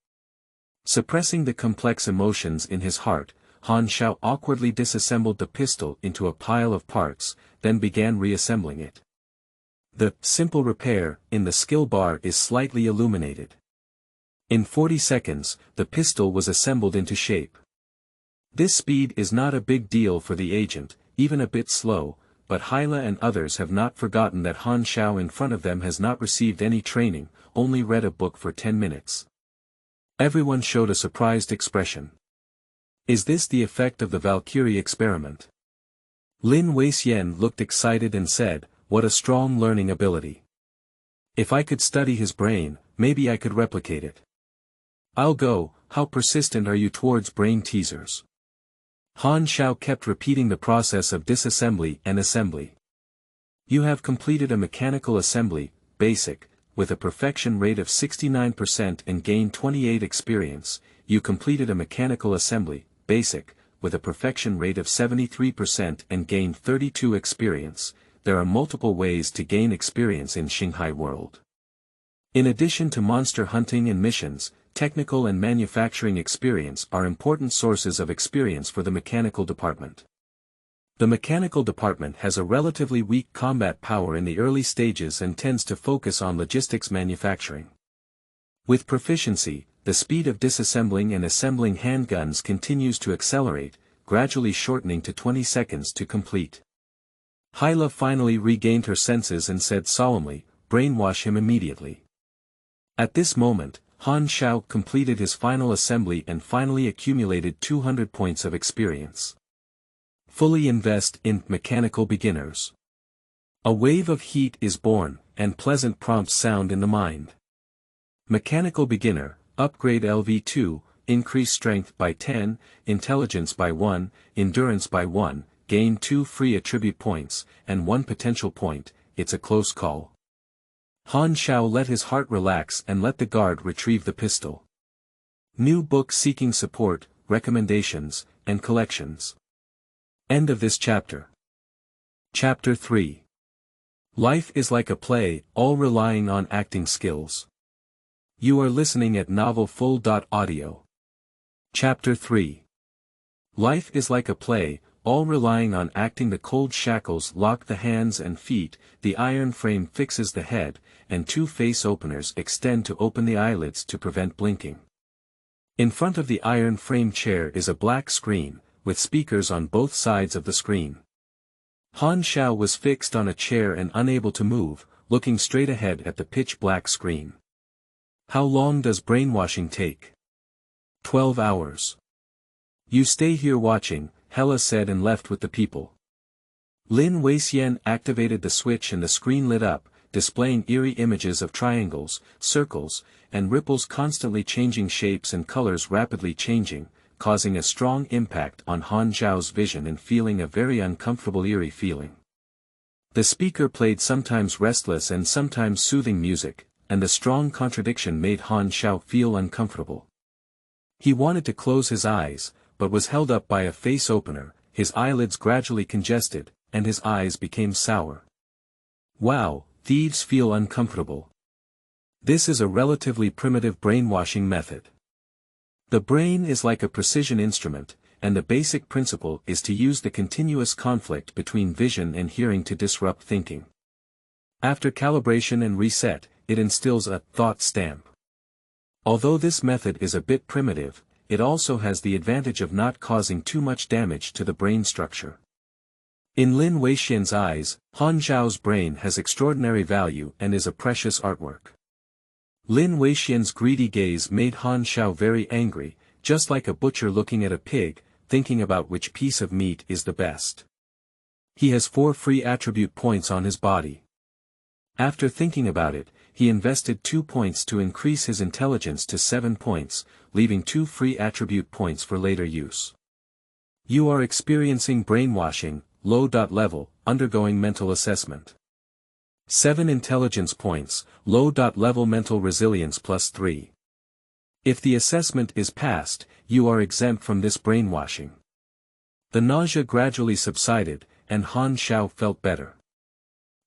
Speaker 1: Suppressing the complex emotions in his heart, Han Xiao awkwardly disassembled the pistol into a pile of parts, then began reassembling it. The simple repair in the skill bar is slightly illuminated. In 40 seconds, the pistol was assembled into shape. This speed is not a big deal for the agent, even a bit slow, but Hyla and others have not forgotten that Han Xiao in front of them has not received any training, only read a book for 10 minutes. Everyone showed a surprised expression. Is this the effect of the Valkyrie experiment? Lin Weixian looked excited and said, "What a strong learning ability. If I could study his brain, maybe I could replicate it." "I'll go, how persistent are you towards brain teasers?" Han Xiao kept repeating the process of disassembly and assembly. You have completed a mechanical assembly, basic, with a perfection rate of 69% and gained 28 experience. You completed a mechanical assembly, basic, with a perfection rate of 73% and gained 32 experience. There are multiple ways to gain experience in Shanghai World. In addition to monster hunting and missions, technical and manufacturing experience are important sources of experience for the mechanical department. The mechanical department has a relatively weak combat power in the early stages and tends to focus on logistics manufacturing. With proficiency, the speed of disassembling and assembling handguns continues to accelerate, gradually shortening to 20 seconds to complete. Hyla finally regained her senses and said solemnly, "Brainwash him immediately." At this moment, Han Xiao completed his final assembly and finally accumulated 200 points of experience. Fully invest in mechanical beginners. A wave of heat is born, and pleasant prompts sound in the mind. Mechanical beginner, upgrade LV2, increase strength by 10, intelligence by 1, endurance by 1, gain 2 free attribute points, and 1 potential point. It's a close call. Han Xiao let his heart relax and let the guard retrieve the pistol. New book seeking support, recommendations, and collections. End of this chapter. Chapter 3. Life is like a play, all relying on acting skills. You are listening at novelfull.audio. Chapter 3. Life is like a play, all relying on acting. The cold shackles lock the hands and feet, the iron frame fixes the head, and 2 face openers extend to open the eyelids to prevent blinking. In front of the iron frame chair is a black screen, with speakers on both sides of the screen. Han Xiao was fixed on a chair and unable to move, looking straight ahead at the pitch-black screen. How long does brainwashing take? 12 hours. You stay here watching, Hella said and left with the people. Lin Weixian activated the switch and the screen lit up, displaying eerie images of triangles, circles, and ripples constantly changing shapes and colors rapidly changing, causing a strong impact on Han Xiao's vision and feeling a very uncomfortable eerie feeling. The speaker played sometimes restless and sometimes soothing music, and the strong contradiction made Han Xiao feel uncomfortable. He wanted to close his eyes, but was held up by a face opener, his eyelids gradually congested, and his eyes became sour. Wow, thieves feel uncomfortable. This is a relatively primitive brainwashing method. The brain is like a precision instrument, and the basic principle is to use the continuous conflict between vision and hearing to disrupt thinking. After calibration and reset, it instills a thought stamp. Although this method is a bit primitive, it also has the advantage of not causing too much damage to the brain structure. In Lin Weixian's eyes, Han Xiao's brain has extraordinary value and is a precious artwork. Lin Weixian's greedy gaze made Han Xiao very angry, just like a butcher looking at a pig, thinking about which piece of meat is the best. He has 4 free attribute points on his body. After thinking about it, he invested 2 points to increase his intelligence to 7 points, leaving 2 free attribute points for later use. You are experiencing brainwashing, low level, undergoing mental assessment. 7 intelligence points, low level mental resilience +3. If the assessment is passed, you are exempt from this brainwashing. The nausea gradually subsided, and Han Xiao felt better.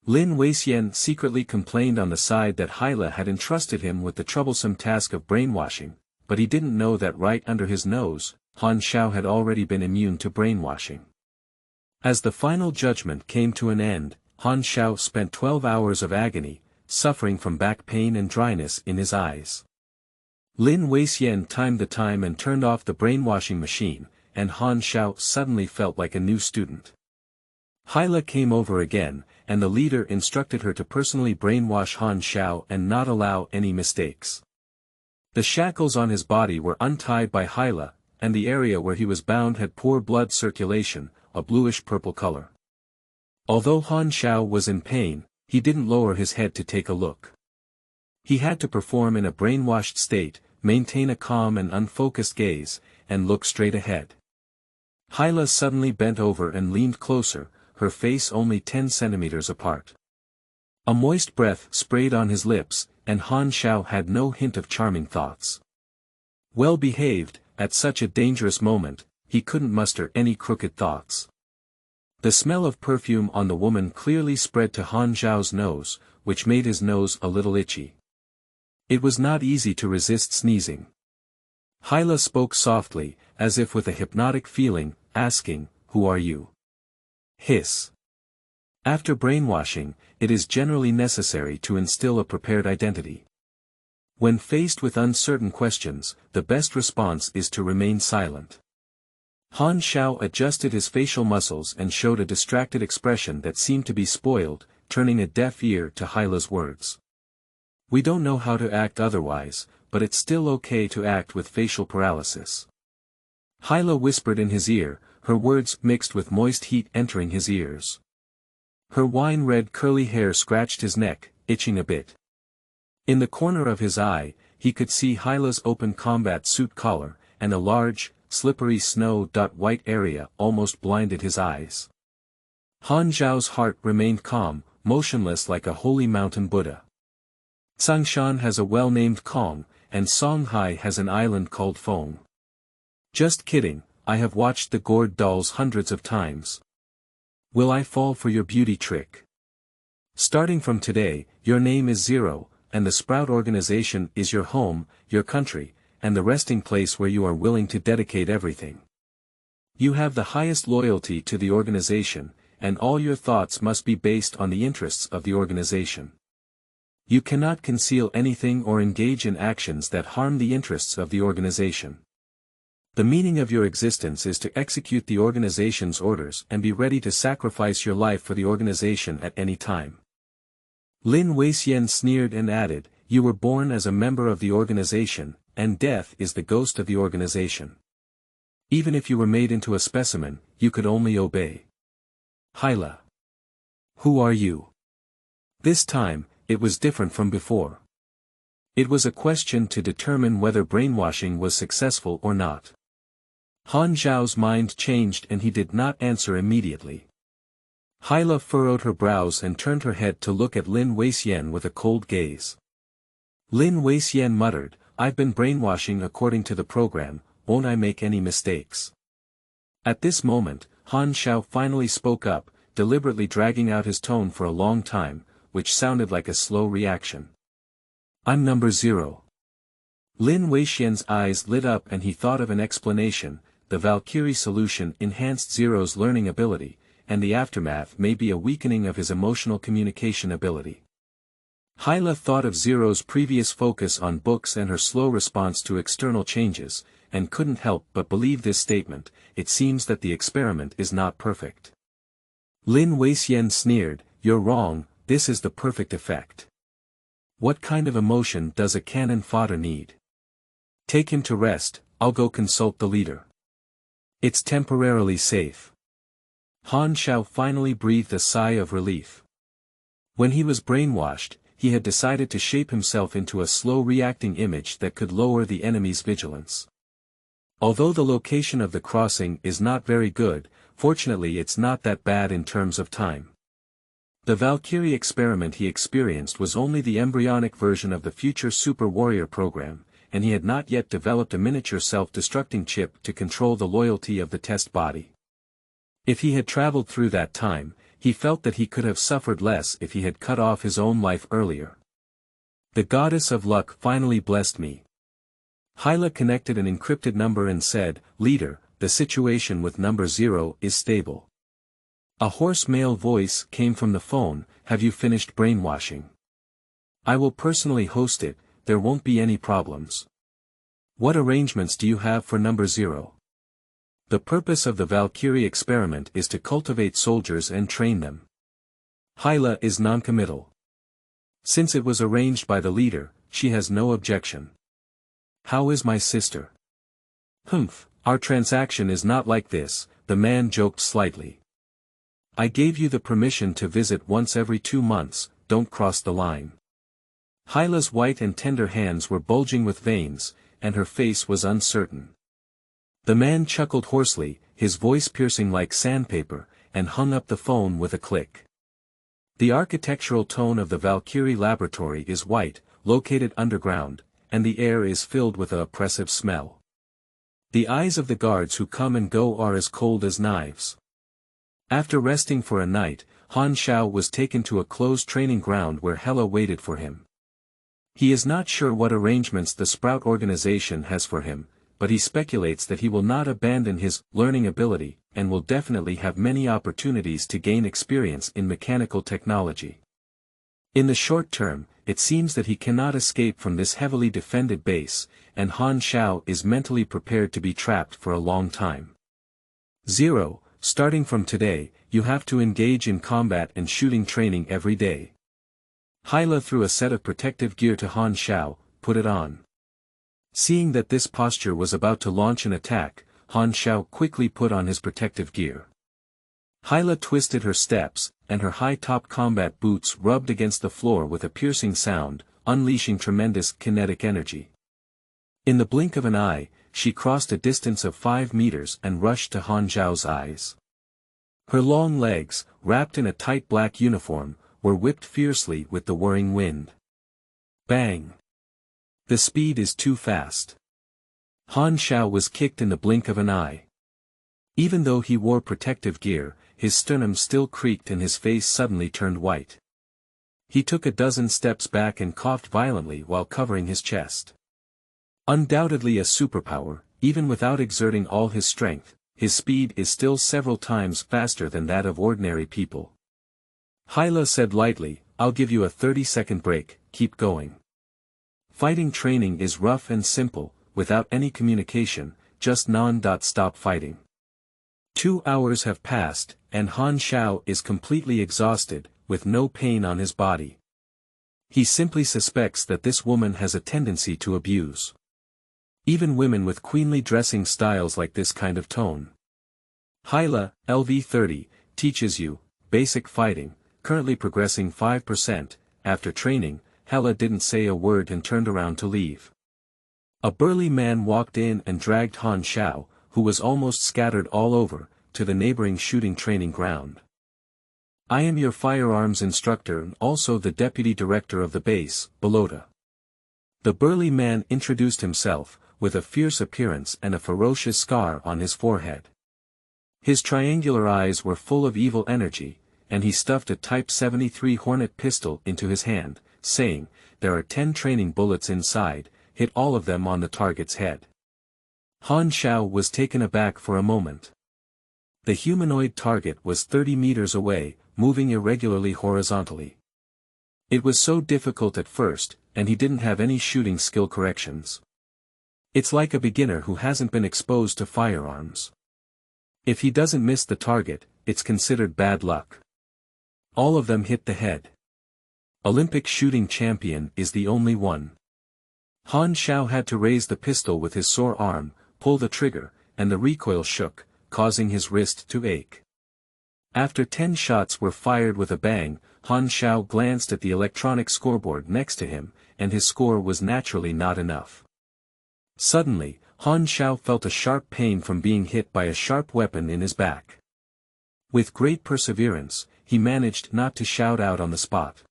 Speaker 1: Lin Weixian secretly complained on the side that Hyla had entrusted him with the troublesome task of brainwashing, but he didn't know that right under his nose, Han Xiao had already been immune to brainwashing. As the final judgment came to an end, Han Xiao spent 12 hours of agony, suffering from back pain and dryness in his eyes. Lin Weixian timed the time and turned off the brainwashing machine, and Han Xiao suddenly felt like a new student. Hyla came over again, and the leader instructed her to personally brainwash Han Xiao and not allow any mistakes. The shackles on his body were untied by Hyla, and the area where he was bound had poor blood circulation, a bluish-purple color. Although Han Xiao was in pain, he didn't lower his head to take a look. He had to perform in a brainwashed state, maintain a calm and unfocused gaze, and look straight ahead. Hyla suddenly bent over and leaned closer, her face only 10 centimeters apart. A moist breath sprayed on his lips, and Han Xiao had no hint of charming thoughts. Well behaved, at such a dangerous moment, he couldn't muster any crooked thoughts. The smell of perfume on the woman clearly spread to Han Xiao's nose, which made his nose a little itchy. It was not easy to resist sneezing. Hyla spoke softly, as if with a hypnotic feeling, asking, "Who are you?" Hiss. After brainwashing, it is generally necessary to instill a prepared identity. When faced with uncertain questions, the best response is to remain silent. Han Xiao adjusted his facial muscles and showed a distracted expression that seemed to be spoiled, turning a deaf ear to Hyla's words. "We don't know how to act otherwise, but it's still okay to act with facial paralysis." Hyla whispered in his ear, her words mixed with moist heat entering his ears. Her wine-red curly hair scratched his neck, itching a bit. In the corner of his eye, he could see Hyla's open combat suit collar, and a large, slippery snow-white area almost blinded his eyes. Han Zhao's heart remained calm, motionless like a holy mountain Buddha. Tsangshan has a well-named Kong, and Songhai has an island called Feng. Just kidding, I have watched the gourd dolls hundreds of times. Will I fall for your beauty trick? Starting from today, your name is Zero, and the Sprout organization is your home, your country, and the resting place where you are willing to dedicate everything. You have the highest loyalty to the organization, and all your thoughts must be based on the interests of the organization. You cannot conceal anything or engage in actions that harm the interests of the organization. The meaning of your existence is to execute the organization's orders and be ready to sacrifice your life for the organization at any time. Lin Weixian sneered and added, "You were born as a member of the organization, and death is the ghost of the organization. Even if you were made into a specimen, you could only obey." Hyla. Who are you? This time, it was different from before. It was a question to determine whether brainwashing was successful or not. Han Zhao's mind changed and he did not answer immediately. Hyla furrowed her brows and turned her head to look at Lin Weixian with a cold gaze. Lin Weixian muttered, "I've been brainwashing according to the program, won't I make any mistakes?" At this moment, Han Xiao finally spoke up, deliberately dragging out his tone for a long time, which sounded like a slow reaction. "I'm number 0. Lin Weixian's eyes lit up and he thought of an explanation. The Valkyrie solution enhanced Zero's learning ability, and the aftermath may be a weakening of his emotional communication ability. Hyla thought of Zero's previous focus on books and her slow response to external changes, and couldn't help but believe this statement. It seems that the experiment is not perfect. Lin Weixian sneered, "You're wrong, this is the perfect effect. What kind of emotion does a cannon fodder need? Take him to rest, I'll go consult the leader. It's temporarily safe." Han Xiao finally breathed a sigh of relief. When he was brainwashed, he had decided to shape himself into a slow-reacting image that could lower the enemy's vigilance. Although the location of the crossing is not very good, fortunately it's not that bad in terms of time. The Valkyrie experiment he experienced was only the embryonic version of the future Super Warrior program, and he had not yet developed a miniature self-destructing chip to control the loyalty of the test body. If he had traveled through that time, he felt that he could have suffered less if he had cut off his own life earlier. The goddess of luck finally blessed me. Hyla connected an encrypted number and said, "Leader, the situation with number 0 is stable. A hoarse male voice came from the phone. Have you finished brainwashing? I will personally host it, there won't be any problems. What arrangements do you have for number 0? The purpose of the Valkyrie experiment is to cultivate soldiers and train them. Hyla is noncommittal. Since it was arranged by the leader, she has no objection. How is my sister? Humph, our transaction is not like this, the man joked slightly. I gave you the permission to visit once every 2 months, don't cross the line. Hyla's white and tender hands were bulging with veins, and her face was uncertain. The man chuckled hoarsely, his voice piercing like sandpaper, and hung up the phone with a click. The architectural tone of the Valkyrie laboratory is white, located underground, and the air is filled with an oppressive smell. The eyes of the guards who come and go are as cold as knives. After resting for a night, Han Xiao was taken to a closed training ground where Hela waited for him. He is not sure what arrangements the Sprout organization has for him, but he speculates that he will not abandon his learning ability, and will definitely have many opportunities to gain experience in mechanical technology. In the short term, it seems that he cannot escape from this heavily defended base, and Han Xiao is mentally prepared to be trapped for a long time. 0. Starting from today, you have to engage in combat and shooting training every day. Hyla threw a set of protective gear to Han Xiao, put it on. Seeing that this posture was about to launch an attack, Han Xiao quickly put on his protective gear. Hyla twisted her steps, and her high-top combat boots rubbed against the floor with a piercing sound, unleashing tremendous kinetic energy. In the blink of an eye, she crossed a distance of 5 meters and rushed to Han Xiao's eyes. Her long legs, wrapped in a tight black uniform, were whipped fiercely with the whirring wind. Bang! The speed is too fast. Han Xiao was kicked in the blink of an eye. Even though he wore protective gear, his sternum still creaked and his face suddenly turned white. He took a dozen steps back and coughed violently while covering his chest. Undoubtedly a superpower, even without exerting all his strength, his speed is still several times faster than that of ordinary people. Hyla said lightly, I'll give you a 30-second break, keep going. Fighting training is rough and simple, without any communication, just non-stop fighting. 2 hours have passed, and Han Xiao is completely exhausted, with no pain on his body. He simply suspects that this woman has a tendency to abuse. Even women with queenly dressing styles like this kind of tone. Hyla, LV30, teaches you, basic fighting, currently progressing 5%, after training, Hela didn't say a word and turned around to leave. A burly man walked in and dragged Han Xiao, who was almost scattered all over, to the neighboring shooting training ground. I am your firearms instructor and also the deputy director of the base, Belota. The burly man introduced himself, with a fierce appearance and a ferocious scar on his forehead. His triangular eyes were full of evil energy, and he stuffed a Type 73 Hornet pistol into his hand, saying, there are 10 training bullets inside, hit all of them on the target's head. Han Xiao was taken aback for a moment. The humanoid target was 30 meters away, moving irregularly horizontally. It was so difficult at first, and he didn't have any shooting skill corrections. It's like a beginner who hasn't been exposed to firearms. If he doesn't miss the target, it's considered bad luck. All of them hit the head. Olympic shooting champion is the only one. Han Xiao had to raise the pistol with his sore arm, pull the trigger, and the recoil shook, causing his wrist to ache. After 10 shots were fired with a bang, Han Xiao glanced at the electronic scoreboard next to him, and his score was naturally not enough. Suddenly, Han Xiao felt a sharp pain from being hit by a sharp weapon in his back. With great perseverance, he managed not to shout out on the spot.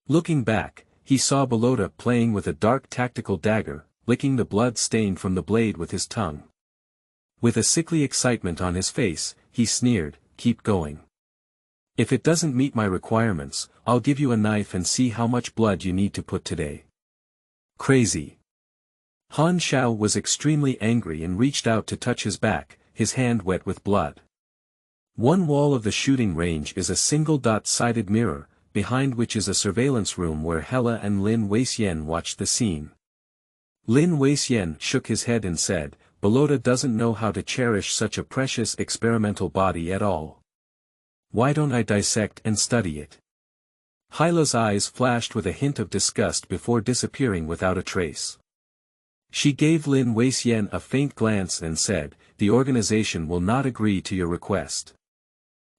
Speaker 1: Looking back, he saw Belota playing with a dark tactical dagger, licking the blood stain from the blade with his tongue. With a sickly excitement on his face, he sneered, keep going. If it doesn't meet my requirements, I'll give you a knife and see how much blood you need to put today. Crazy. Han Xiao was extremely angry and reached out to touch his back, his hand wet with blood. One wall of the shooting range is a single dot-sided mirror, behind which is a surveillance room where Hela and Lin Weixian watched the scene. Lin Weixian shook his head and said, "Belota doesn't know how to cherish such a precious experimental body at all. Why don't I dissect and study it?" Hyla's eyes flashed with a hint of disgust before disappearing without a trace. She gave Lin Weixian a faint glance and said, "The organization will not agree to your request."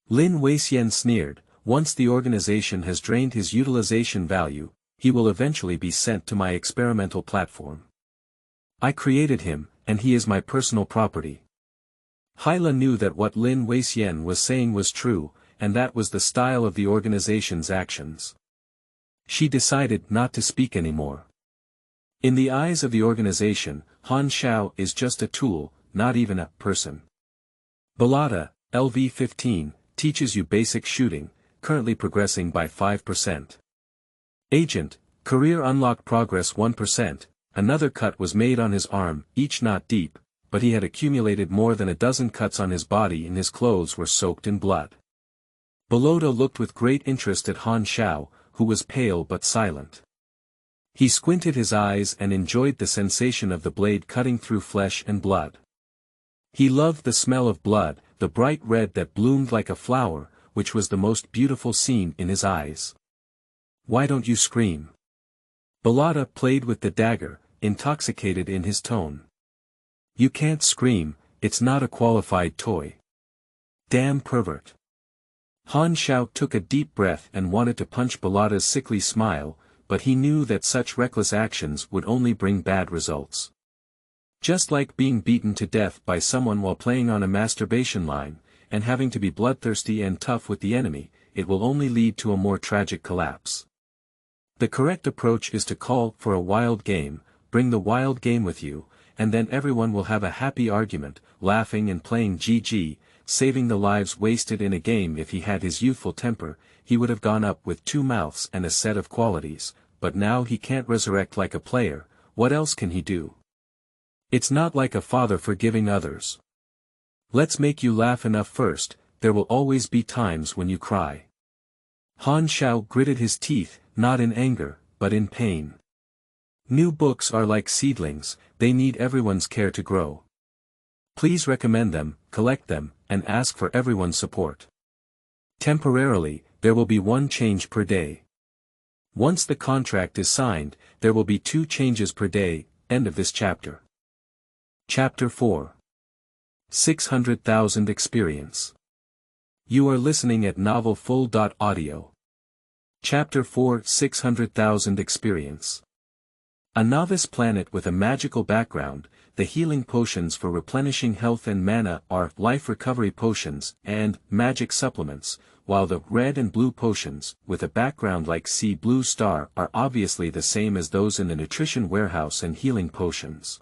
Speaker 1: Lin Weixian sneered, "Once the organization has drained his utilization value, he will eventually be sent to my experimental platform. I created him, and he is my personal property." Hyla knew that what Lin Weixian was saying was true, and that was the style of the organization's actions. She decided not to speak anymore. In the eyes of the organization, Han Xiao is just a tool, not even a person. Belota, LV-15, teaches you basic shooting, currently progressing by 5%. Agent, career unlock progress 1%, another cut was made on his arm, each not deep, but he had accumulated more than a dozen cuts on his body and his clothes were soaked in blood. Belota looked with great interest at Han Xiao, who was pale but silent. He squinted his eyes and enjoyed the sensation of the blade cutting through flesh and blood. He loved the smell of blood, the bright red that bloomed like a flower, which was the most beautiful scene in his eyes. "Why don't you scream?" Belota played with the dagger, intoxicated in his tone. "You can't scream, it's not a qualified toy. Damn pervert." Han Xiao took a deep breath and wanted to punch Belota's sickly smile, but he knew that such reckless actions would only bring bad results. Just like being beaten to death by someone while playing on a masturbation line, and having to be bloodthirsty and tough with the enemy, it will only lead to a more tragic collapse. The correct approach is to call for a wild game, bring the wild game with you, and then everyone will have a happy argument, laughing and playing GG, saving the lives wasted in a game. If he had his youthful temper, he would have gone up with 2 mouths and a set of qualities, but now he can't resurrect like a player. What else can he do? It's not like a father forgiving others. Let's make you laugh enough first, there will always be times when you cry. Han Xiao gritted his teeth, not in anger, but in pain. New books are like seedlings, they need everyone's care to grow. Please recommend them, collect them, and ask for everyone's support. Temporarily, there will be 1 change per day. Once the contract is signed, there will be 2 changes per day. End of this chapter. Chapter 4. 600,000 Experience. You are listening at novelfull.audio. Chapter 4, 600,000 Experience. A novice planet with a magical background, the healing potions for replenishing health and mana are life recovery potions and magic supplements, while the red and blue potions, with a background like Sea Blue Star, are obviously the same as those in the nutrition warehouse and healing potions.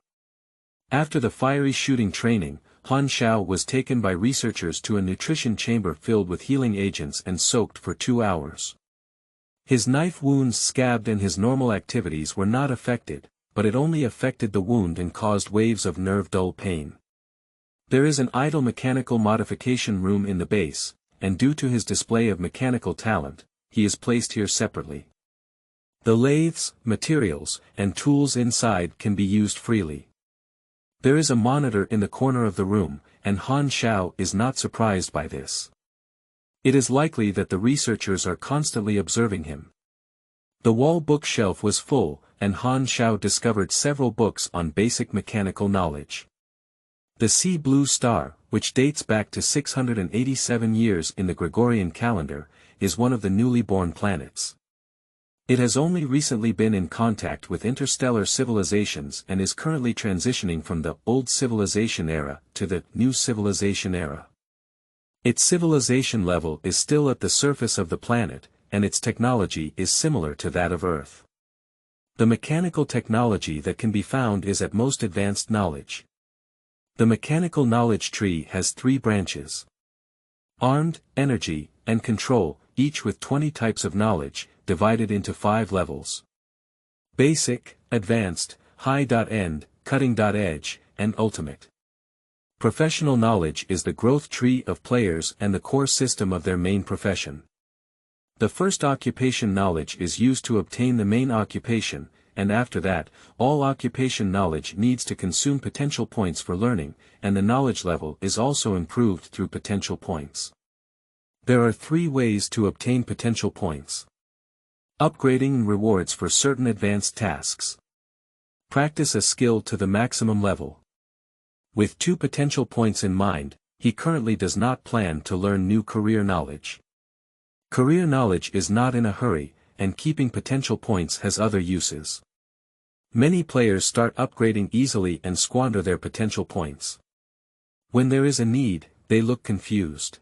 Speaker 1: After the fiery shooting training, Han Xiao was taken by researchers to a nutrition chamber filled with healing agents and soaked for 2 hours. His knife wounds scabbed and his normal activities were not affected, but it only affected the wound and caused waves of nerve-dull pain. There is an idle mechanical modification room in the base, and due to his display of mechanical talent, he is placed here separately. The lathes, materials, and tools inside can be used freely. There is a monitor in the corner of the room, and Han Xiao is not surprised by this. It is likely that the researchers are constantly observing him. The wall bookshelf was full, and Han Xiao discovered several books on basic mechanical knowledge. The Sea Blue Star, which dates back to 687 years in the Gregorian calendar, is one of the newly born planets. It has only recently been in contact with interstellar civilizations and is currently transitioning from the Old Civilization era to the New Civilization era. Its civilization level is still at the surface of the planet, and its technology is similar to that of Earth. The mechanical technology that can be found is at most advanced knowledge. The mechanical knowledge tree has 3 branches. Armed, energy, and control, each with 20 types of knowledge, divided into 5 levels. Basic, advanced, high-end, cutting-edge, and ultimate. Professional knowledge is the growth tree of players and the core system of their main profession. The first occupation knowledge is used to obtain the main occupation, and after that, all occupation knowledge needs to consume potential points for learning, and the knowledge level is also improved through potential points. There are 3 ways to obtain potential points. Upgrading and rewards for certain advanced tasks. Practice a skill to the maximum level. With 2 potential points in mind, he currently does not plan to learn new career knowledge. Career knowledge is not in a hurry, and keeping potential points has other uses. Many players start upgrading easily and squander their potential points. When there is a need, they look confused.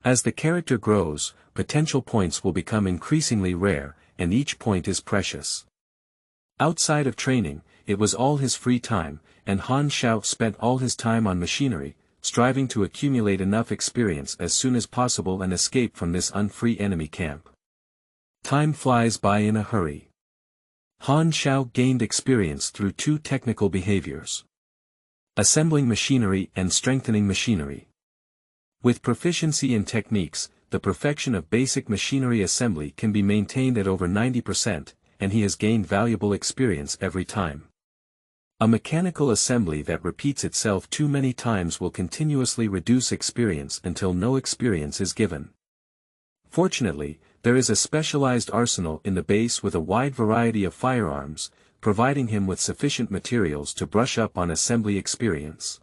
Speaker 1: As the character grows, potential points will become increasingly rare, and each point is precious. Outside of training, it was all his free time, and Han Xiao spent all his time on machinery, striving to accumulate enough experience as soon as possible and escape from this unfree enemy camp. Time flies by in a hurry. Han Xiao gained experience through 2 technical behaviors: assembling machinery and strengthening machinery. With proficiency in techniques, the perfection of basic machinery assembly can be maintained at over 90%, and he has gained valuable experience every time. A mechanical assembly that repeats itself too many times will continuously reduce experience until no experience is given. Fortunately, there is a specialized arsenal in the base with a wide variety of firearms, providing him with sufficient materials to brush up on assembly experience.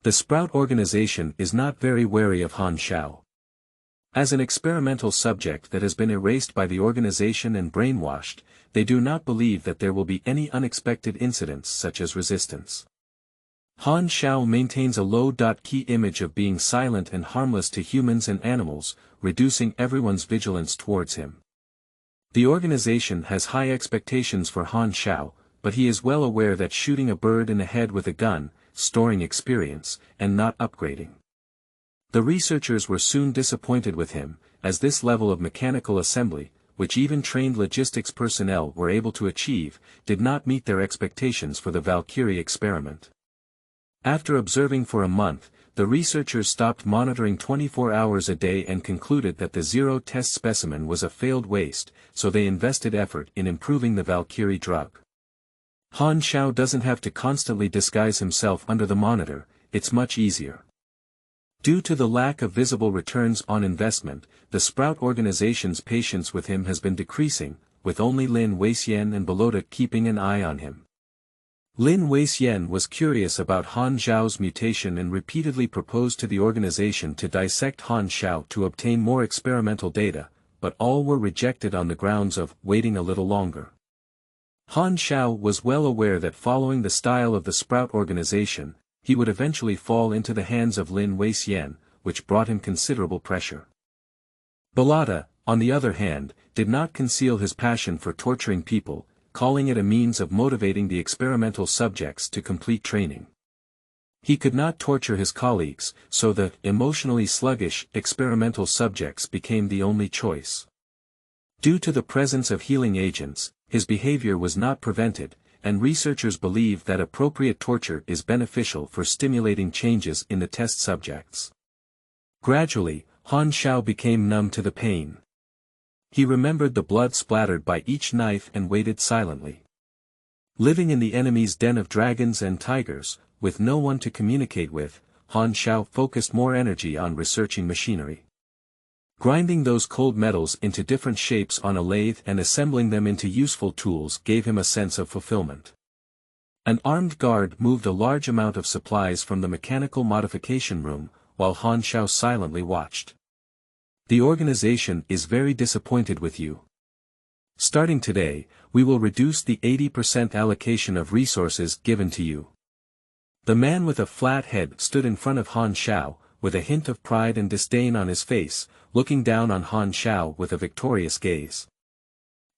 Speaker 1: The Sprout organization is not very wary of Han Xiao. As an experimental subject that has been erased by the organization and brainwashed, they do not believe that there will be any unexpected incidents such as resistance. Han Xiao maintains a low-key image of being silent and harmless to humans and animals, reducing everyone's vigilance towards him. The organization has high expectations for Han Xiao, but he is well aware that shooting a bird in the head with a gun, storing experience, and not upgrading. The researchers were soon disappointed with him, as this level of mechanical assembly, which even trained logistics personnel were able to achieve, did not meet their expectations for the Valkyrie experiment. After observing for a month, the researchers stopped monitoring 24 hours a day and concluded that the zero test specimen was a failed waste, so they invested effort in improving the Valkyrie drug. Han Xiao doesn't have to constantly disguise himself under the monitor, it's much easier. Due to the lack of visible returns on investment, the Sprout organization's patience with him has been decreasing, with only Lin Weixian and Belota keeping an eye on him. Lin Weixian was curious about Han Xiao's mutation and repeatedly proposed to the organization to dissect Han Xiao to obtain more experimental data, but all were rejected on the grounds of waiting a little longer. Han Xiao was well aware that following the style of the Sprout organization, he would eventually fall into the hands of Lin Weixian, which brought him considerable pressure. Belota, on the other hand, did not conceal his passion for torturing people, calling it a means of motivating the experimental subjects to complete training. He could not torture his colleagues, so the emotionally sluggish experimental subjects became the only choice. Due to the presence of healing agents, his behavior was not prevented, and researchers believe that appropriate torture is beneficial for stimulating changes in the test subjects. Gradually, Han Xiao became numb to the pain. He remembered the blood splattered by each knife and waited silently. Living in the enemy's den of dragons and tigers, with no one to communicate with, Han Xiao focused more energy on researching machinery. Grinding those cold metals into different shapes on a lathe and assembling them into useful tools gave him a sense of fulfillment. An armed guard moved a large amount of supplies from the mechanical modification room, while Han Xiao silently watched. The organization is very disappointed with you. Starting today, we will reduce the 80% allocation of resources given to you. The man with a flat head stood in front of Han Xiao, with a hint of pride and disdain on his face, looking down on Han Xiao with a victorious gaze.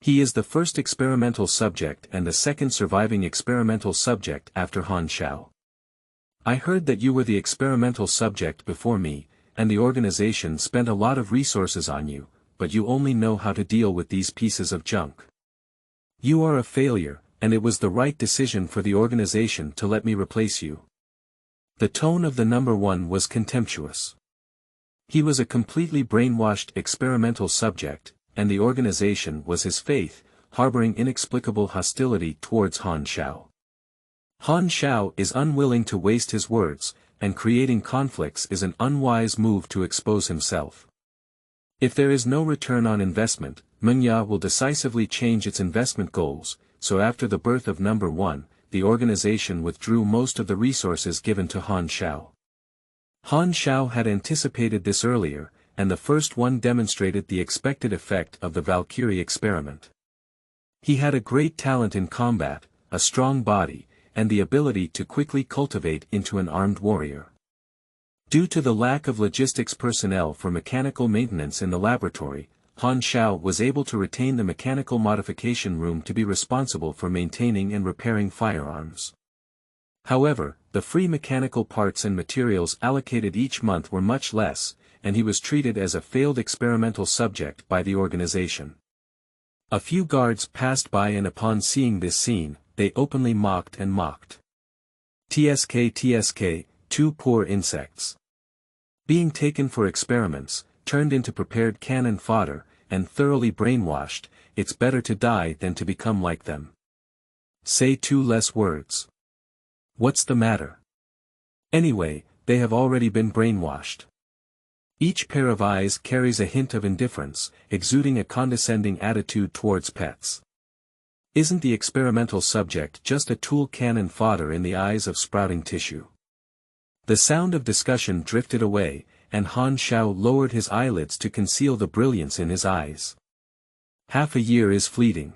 Speaker 1: He is the first experimental subject and the second surviving experimental subject after Han Xiao. I heard that you were the experimental subject before me, and the organization spent a lot of resources on you, but you only know how to deal with these pieces of junk. You are a failure, and it was the right decision for the organization to let me replace you. The tone of the number one was contemptuous. He was a completely brainwashed experimental subject, and the organization was his faith, harboring inexplicable hostility towards Han Xiao. Han Xiao is unwilling to waste his words, and creating conflicts is an unwise move to expose himself. If there is no return on investment, Mengya will decisively change its investment goals, so after the birth of number one, the organization withdrew most of the resources given to Han Xiao. Han Xiao had anticipated this earlier, and the first one demonstrated the expected effect of the Valkyrie experiment. He had a great talent in combat, a strong body, and the ability to quickly cultivate into an armed warrior. Due to the lack of logistics personnel for mechanical maintenance in the laboratory, Han Xiao was able to retain the mechanical modification room to be responsible for maintaining and repairing firearms. However, the free mechanical parts and materials allocated each month were much less, and he was treated as a failed experimental subject by the organization. A few guards passed by, and upon seeing this scene, they openly mocked and mocked. TSK, two poor insects. Being taken for experiments, turned into prepared cannon fodder, and thoroughly brainwashed, it's better to die than to become like them. Say two less words. What's the matter? Anyway, they have already been brainwashed. Each pair of eyes carries a hint of indifference, exuding a condescending attitude towards pets. Isn't the experimental subject just a tool cannon fodder in the eyes of sprouting tissue? The sound of discussion drifted away, and Han Xiao lowered his eyelids to conceal the brilliance in his eyes. Half a year is fleeting.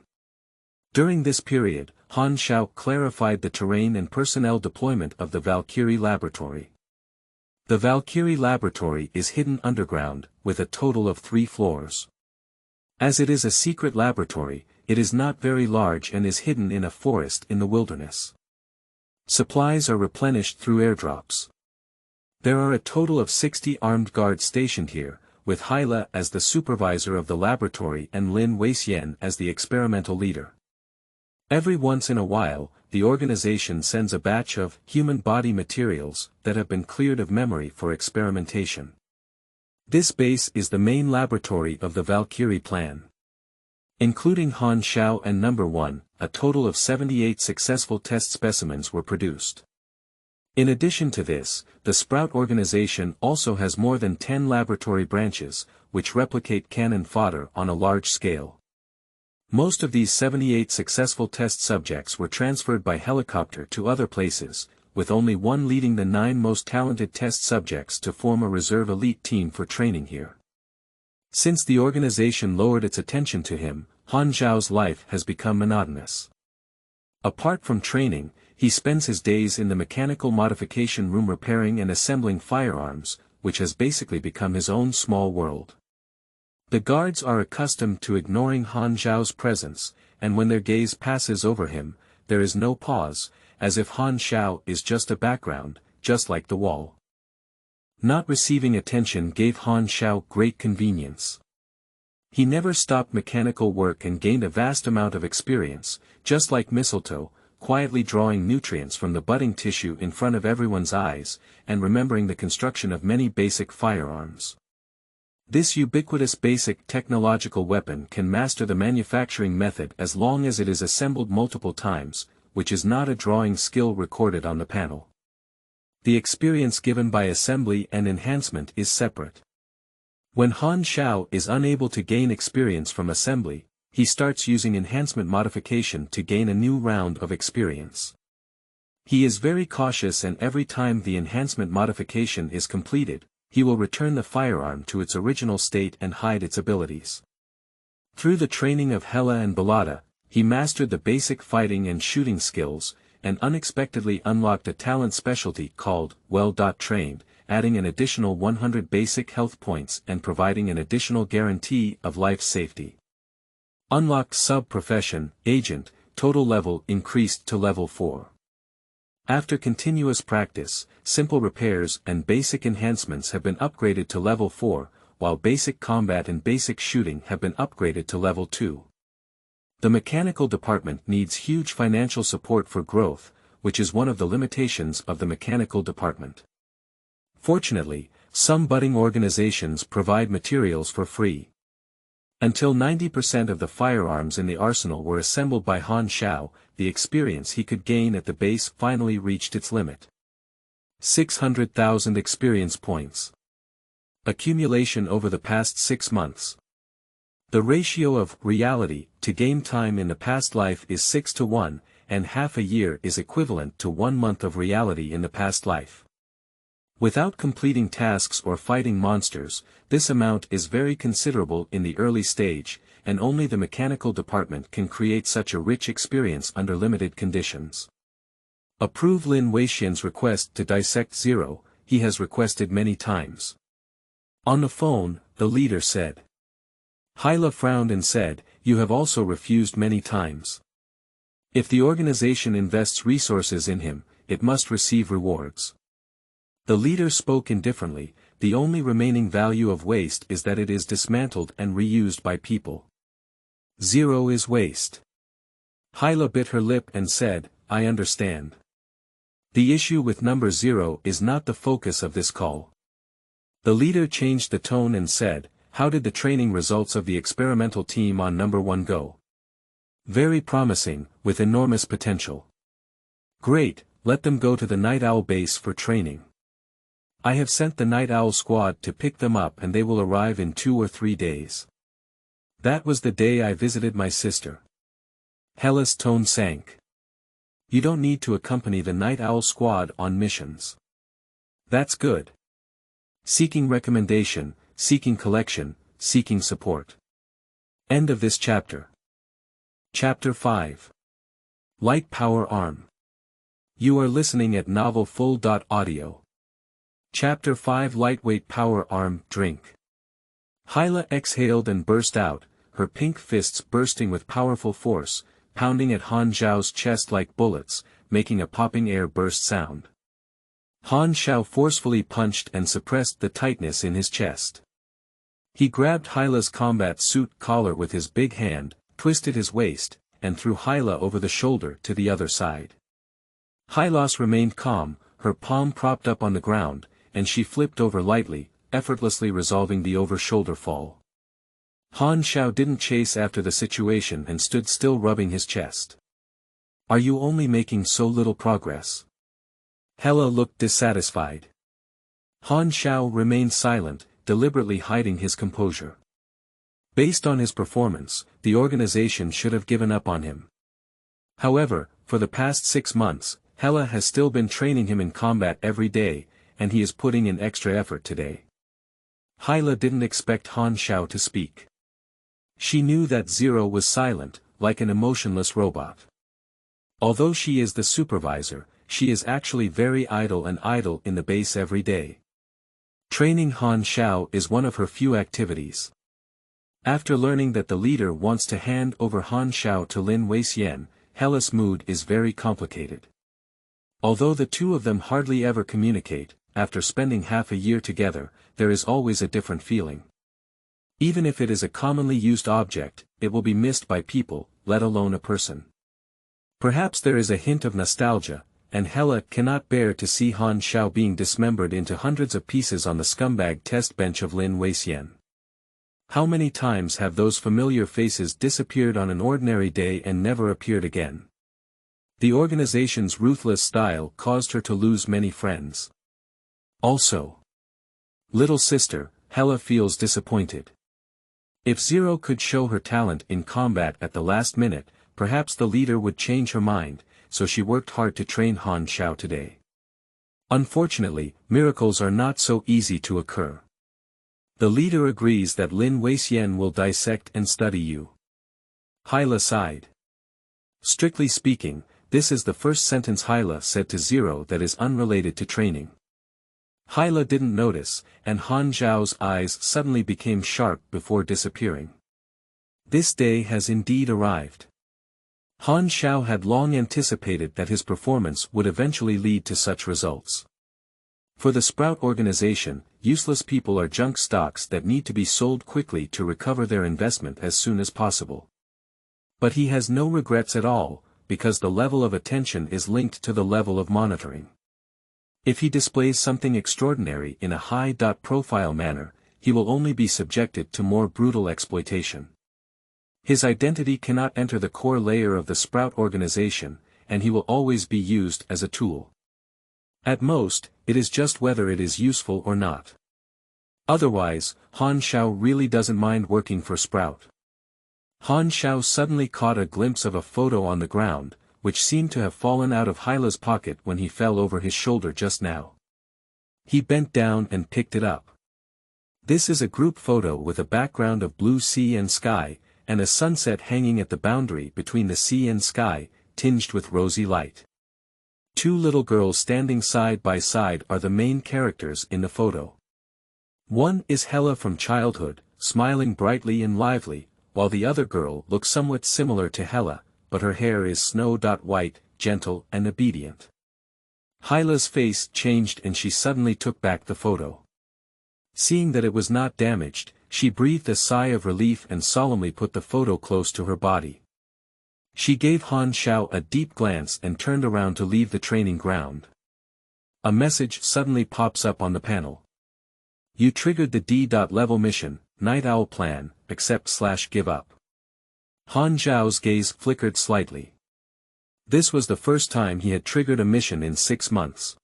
Speaker 1: During this period, Han Xiao clarified the terrain and personnel deployment of the Valkyrie laboratory. The Valkyrie laboratory is hidden underground, with a total of 3 floors. As it is a secret laboratory, it is not very large and is hidden in a forest in the wilderness. Supplies are replenished through airdrops. There are a total of 60 armed guards stationed here, with Hyla as the supervisor of the laboratory and Lin Weixian as the experimental leader. Every once in a while, the organization sends a batch of human body materials that have been cleared of memory for experimentation. This base is the main laboratory of the Valkyrie plan. Including Han Xiao and number one, a total of 78 successful test specimens were produced. In addition to this, the Sprout organization also has more than 10 laboratory branches, which replicate cannon fodder on a large scale. Most of these 78 successful test subjects were transferred by helicopter to other places, with only one leading the 9 most talented test subjects to form a reserve elite team for training here. Since the organization lowered its attention to him, Han Xiao's life has become monotonous. Apart from training, he spends his days in the mechanical modification room repairing and assembling firearms, which has basically become his own small world. The guards are accustomed to ignoring Han Xiao's presence, and when their gaze passes over him, there is no pause, as if Han Xiao is just a background, just like the wall. Not receiving attention gave Han Xiao great convenience. He never stopped mechanical work and gained a vast amount of experience, just like mistletoe, quietly drawing nutrients from the budding tissue in front of everyone's eyes, and remembering the construction of many basic firearms. This ubiquitous basic technological weapon can master the manufacturing method as long as it is assembled multiple times, which is not a drawing skill recorded on the panel. The experience given by assembly and enhancement is separate. When Han Xiao is unable to gain experience from assembly, he starts using enhancement modification to gain a new round of experience. He is very cautious, and every time the enhancement modification is completed, he will return the firearm to its original state and hide its abilities. Through the training of Hela and Balada, he mastered the basic fighting and shooting skills, and unexpectedly unlocked a talent specialty called well-trained, adding an additional 100 basic health points and providing an additional guarantee of life safety. Unlocked sub-profession, agent, total level increased to level 4. After continuous practice, simple repairs and basic enhancements have been upgraded to level 4, while basic combat and basic shooting have been upgraded to level 2. The mechanical department needs huge financial support for growth, which is one of the limitations of the mechanical department. Fortunately, some budding organizations provide materials for free. Until 90% of the firearms in the arsenal were assembled by Han Xiao, the experience he could gain at the base finally reached its limit. 600,000 experience points. Accumulation over the past 6 months. The ratio of reality to game time in the past life is 6 to 1, and half a year is equivalent to 1 month of reality in the past life. Without completing tasks or fighting monsters, this amount is very considerable in the early stage, and only the mechanical department can create such a rich experience under limited conditions. Approve Lin Weixian's request to dissect Zero, he has requested many times. On the phone, the leader said. Hyla frowned and said, you have also refused many times. If the organization invests resources in him, it must receive rewards. The leader spoke indifferently, the only remaining value of waste is that it is dismantled and reused by people. Zero is waste. Hyla bit her lip and said, I understand. The issue with number 0 is not the focus of this call. The leader changed the tone and said, how did the training results of the experimental team on number 1 go? Very promising, with enormous potential. Great, let them go to the Night Owl base for training. I have sent the Night Owl squad to pick them up and they will arrive in 2 or 3 days. That was the day I visited my sister. Hela's tone sank. You don't need to accompany the Night Owl squad on missions. That's good. Seeking recommendation, seeking collection, seeking support. End of this chapter. Chapter 5. Light Power Arm. You are listening at novelfull.audio. Chapter 5 Lightweight Power Arm, Drink. Hyla exhaled and burst out, her pink fists bursting with powerful force, pounding at Han Xiao's chest like bullets, making a popping air burst sound. Han Xiao forcefully punched and suppressed the tightness in his chest. He grabbed Hyla's combat suit collar with his big hand, twisted his waist, and threw Hyla over the shoulder to the other side. Hylas remained calm, her palm propped up on the ground, and she flipped over lightly, effortlessly resolving the over-shoulder fall. Han Xiao didn't chase after the situation and stood still rubbing his chest. Are you only making so little progress? Hela looked dissatisfied. Han Xiao remained silent, deliberately hiding his composure. Based on his performance, the organization should have given up on him. However, for the past 6 months, Hela has still been training him in combat every day, and he is putting in extra effort today. Hyla didn't expect Han Xiao to speak. She knew that Zero was silent, like an emotionless robot. Although she is the supervisor, she is actually very idle in the base every day. Training Han Xiao is one of her few activities. After learning that the leader wants to hand over Han Xiao to Lin Weixian, Hela's mood is very complicated. Although the two of them hardly ever communicate, after spending half a year together, there is always a different feeling. Even if it is a commonly used object, it will be missed by people, let alone a person. Perhaps there is a hint of nostalgia, and Hela cannot bear to see Han Xiao being dismembered into hundreds of pieces on the scumbag test bench of Lin Weixian. How many times have those familiar faces disappeared on an ordinary day and never appeared again? The organization's ruthless style caused her to lose many friends. Also, little sister, Hela feels disappointed. If Zero could show her talent in combat at the last minute, perhaps the leader would change her mind, so she worked hard to train Han Xiao today. Unfortunately, miracles are not so easy to occur. The leader agrees that Lin Weixian will dissect and study you. Hyla sighed. Strictly speaking, this is the first sentence Hyla said to Zero that is unrelated to training. Hyla didn't notice, and Han Xiao's eyes suddenly became sharp before disappearing. This day has indeed arrived. Han Xiao had long anticipated that his performance would eventually lead to such results. For the Sprout organization, useless people are junk stocks that need to be sold quickly to recover their investment as soon as possible. But he has no regrets at all, because the level of attention is linked to the level of monitoring. If he displays something extraordinary in a high-profile manner, he will only be subjected to more brutal exploitation. His identity cannot enter the core layer of the Sprout organization, and he will always be used as a tool. At most, it is just whether it is useful or not. Otherwise, Han Xiao really doesn't mind working for Sprout. Han Xiao suddenly caught a glimpse of a photo on the ground, which seemed to have fallen out of Hyla's pocket when he fell over his shoulder just now. He bent down and picked it up. This is a group photo with a background of blue sea and sky, and a sunset hanging at the boundary between the sea and sky, tinged with rosy light. Two little girls standing side by side are the main characters in the photo. One is Hela from childhood, smiling brightly and lively, while the other girl looks somewhat similar to Hela, but her hair is snow-white, gentle and obedient. Hyla's face changed and she suddenly took back the photo. Seeing that it was not damaged, she breathed a sigh of relief and solemnly put the photo close to her body. She gave Han Xiao a deep glance and turned around to leave the training ground. A message suddenly pops up on the panel. You triggered the D.level mission, Night Owl Plan, accept/give up. Han Xiao's gaze flickered slightly. This was the first time he had triggered a mission in 6 months.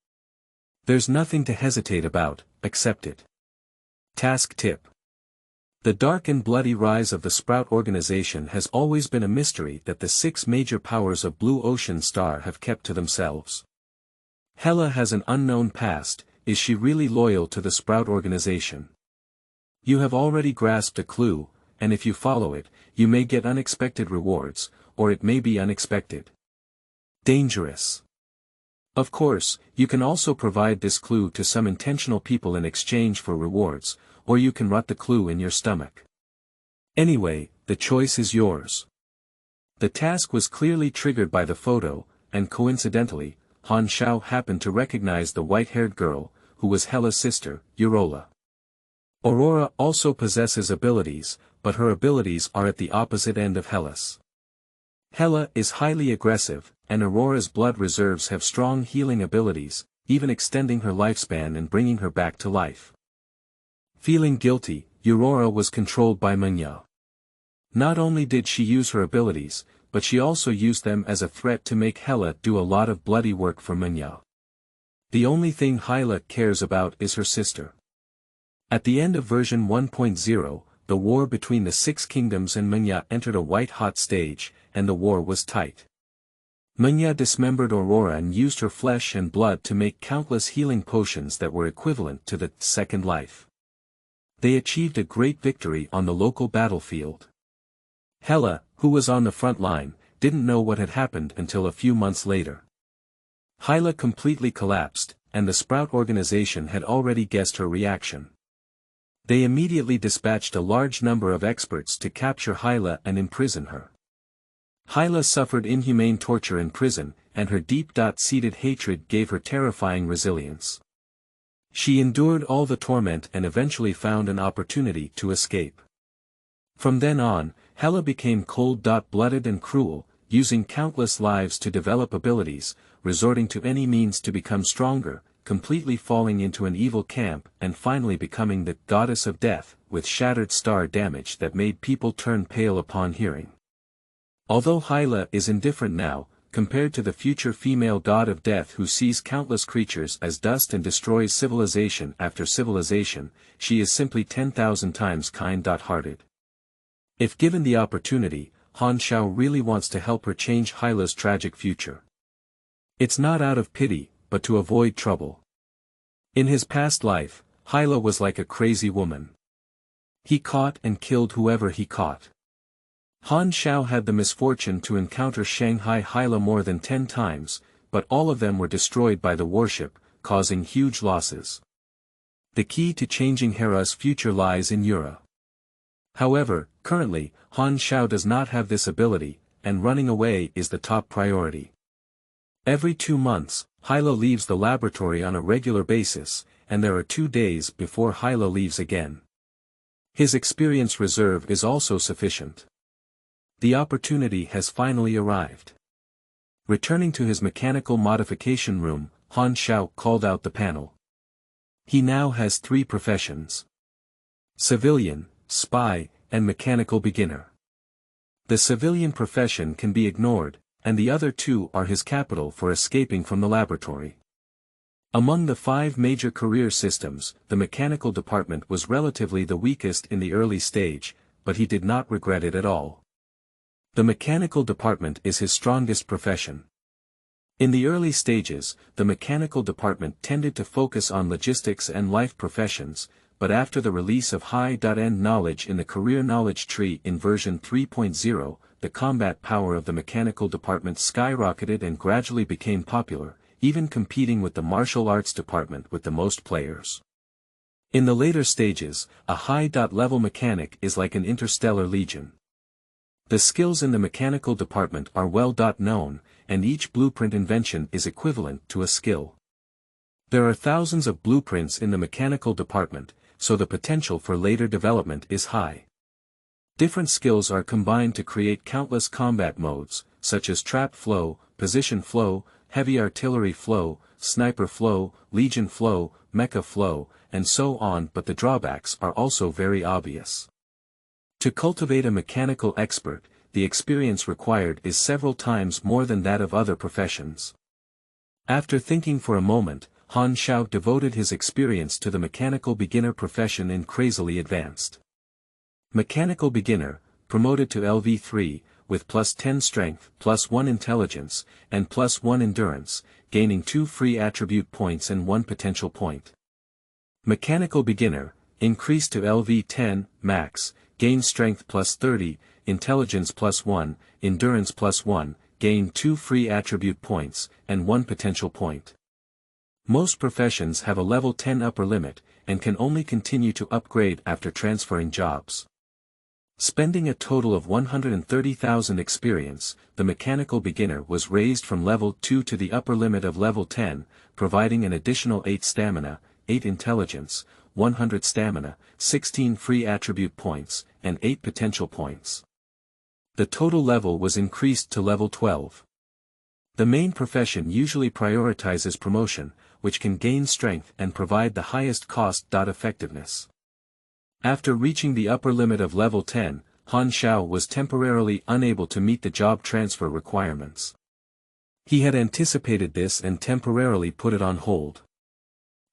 Speaker 1: There's nothing to hesitate about, accept it. Task tip. The dark and bloody rise of the Sprout organization has always been a mystery that the 6 major powers of Blue Ocean Star have kept to themselves. Hela has an unknown past. Is she really loyal to the Sprout organization? You have already grasped a clue, and if you follow it, you may get unexpected rewards, or it may be unexpected. Dangerous. Of course, you can also provide this clue to some intentional people in exchange for rewards, or you can rot the clue in your stomach. Anyway, the choice is yours. The task was clearly triggered by the photo, and coincidentally, Han Xiao happened to recognize the white-haired girl, who was Hela's sister, Aurora. Aurora also possesses abilities, but her abilities are at the opposite end of Hela's. Hela is highly aggressive, and Aurora's blood reserves have strong healing abilities, even extending her lifespan and bringing her back to life. Feeling guilty, Aurora was controlled by Mengya. Not only did she use her abilities, but she also used them as a threat to make Hela do a lot of bloody work for Mengya. The only thing Hyla cares about is her sister. At the end of version 1.0, the war between the 6 kingdoms and Mengya entered a white-hot stage, and the war was tight. Mengya dismembered Aurora and used her flesh and blood to make countless healing potions that were equivalent to the second life. They achieved a great victory on the local battlefield. Hela, who was on the front line, didn't know what had happened until a few months later. Hyla completely collapsed, and the Sprout organization had already guessed her reaction. They immediately dispatched a large number of experts to capture Hyla and imprison her. Hyla suffered inhumane torture in prison, and her deep-seated hatred gave her terrifying resilience. She endured all the torment and eventually found an opportunity to escape. From then on, Hela became cold-blooded and cruel, using countless lives to develop abilities, resorting to any means to become stronger, completely falling into an evil camp and finally becoming the goddess of death, with shattered star damage that made people turn pale upon hearing. Although Hyla is indifferent now, compared to the future female god of death who sees countless creatures as dust and destroys civilization after civilization, she is simply 10,000 times kind-hearted. If given the opportunity, Han Xiao really wants to help her change Hyla's tragic future. It's not out of pity, but to avoid trouble. In his past life, Hyla was like a crazy woman. He caught and killed whoever he caught. Han Xiao had the misfortune to encounter Shanghai Hyla more than 10 times, but all of them were destroyed by the warship, causing huge losses. The key to changing Hera's future lies in Yura. However, currently, Han Xiao does not have this ability, and running away is the top priority. Every 2 months, Hyla leaves the laboratory on a regular basis, and there are 2 days before Hyla leaves again. His experience reserve is also sufficient. The opportunity has finally arrived. Returning to his mechanical modification room, Han Xiao called out the panel. He now has 3 professions: civilian, spy, and mechanical beginner. The civilian profession can be ignored, and the other 2 are his capital for escaping from the laboratory. Among the 5 major career systems, the mechanical department was relatively the weakest in the early stage, but he did not regret it at all. The mechanical department is his strongest profession. In the early stages, the mechanical department tended to focus on logistics and life professions, but after the release of high-end knowledge in the career knowledge tree in version 3.0, the combat power of the mechanical department skyrocketed and gradually became popular, even competing with the martial arts department with the most players. In the later stages, a high-level mechanic is like an interstellar legion. The skills in the mechanical department are well known, and each blueprint invention is equivalent to a skill. There are thousands of blueprints in the mechanical department, so the potential for later development is high. Different skills are combined to create countless combat modes, such as trap flow, position flow, heavy artillery flow, sniper flow, legion flow, mecha flow, and so on, but the drawbacks are also very obvious. To cultivate a mechanical expert, the experience required is several times more than that of other professions. After thinking for a moment, Han Xiao devoted his experience to the mechanical beginner profession in Crazily Advanced. Mechanical beginner, promoted to LV3, with +10 strength, +1 intelligence, and +1 endurance, gaining 2 free attribute points and 1 potential point. Mechanical beginner, increased to LV10, max, gain strength +30, intelligence +1, endurance +1, gain 2 free attribute points, and 1 potential point. Most professions have a level 10 upper limit, and can only continue to upgrade after transferring jobs. Spending a total of 130,000 experience, the mechanical beginner was raised from level 2 to the upper limit of level 10, providing an additional 8 stamina, 8 intelligence, 100 stamina, 16 free attribute points, and 8 potential points. The total level was increased to level 12. The main profession usually prioritizes promotion, which can gain strength and provide the highest cost-effectiveness. After reaching the upper limit of level 10, Han Xiao was temporarily unable to meet the job transfer requirements. He had anticipated this and temporarily put it on hold.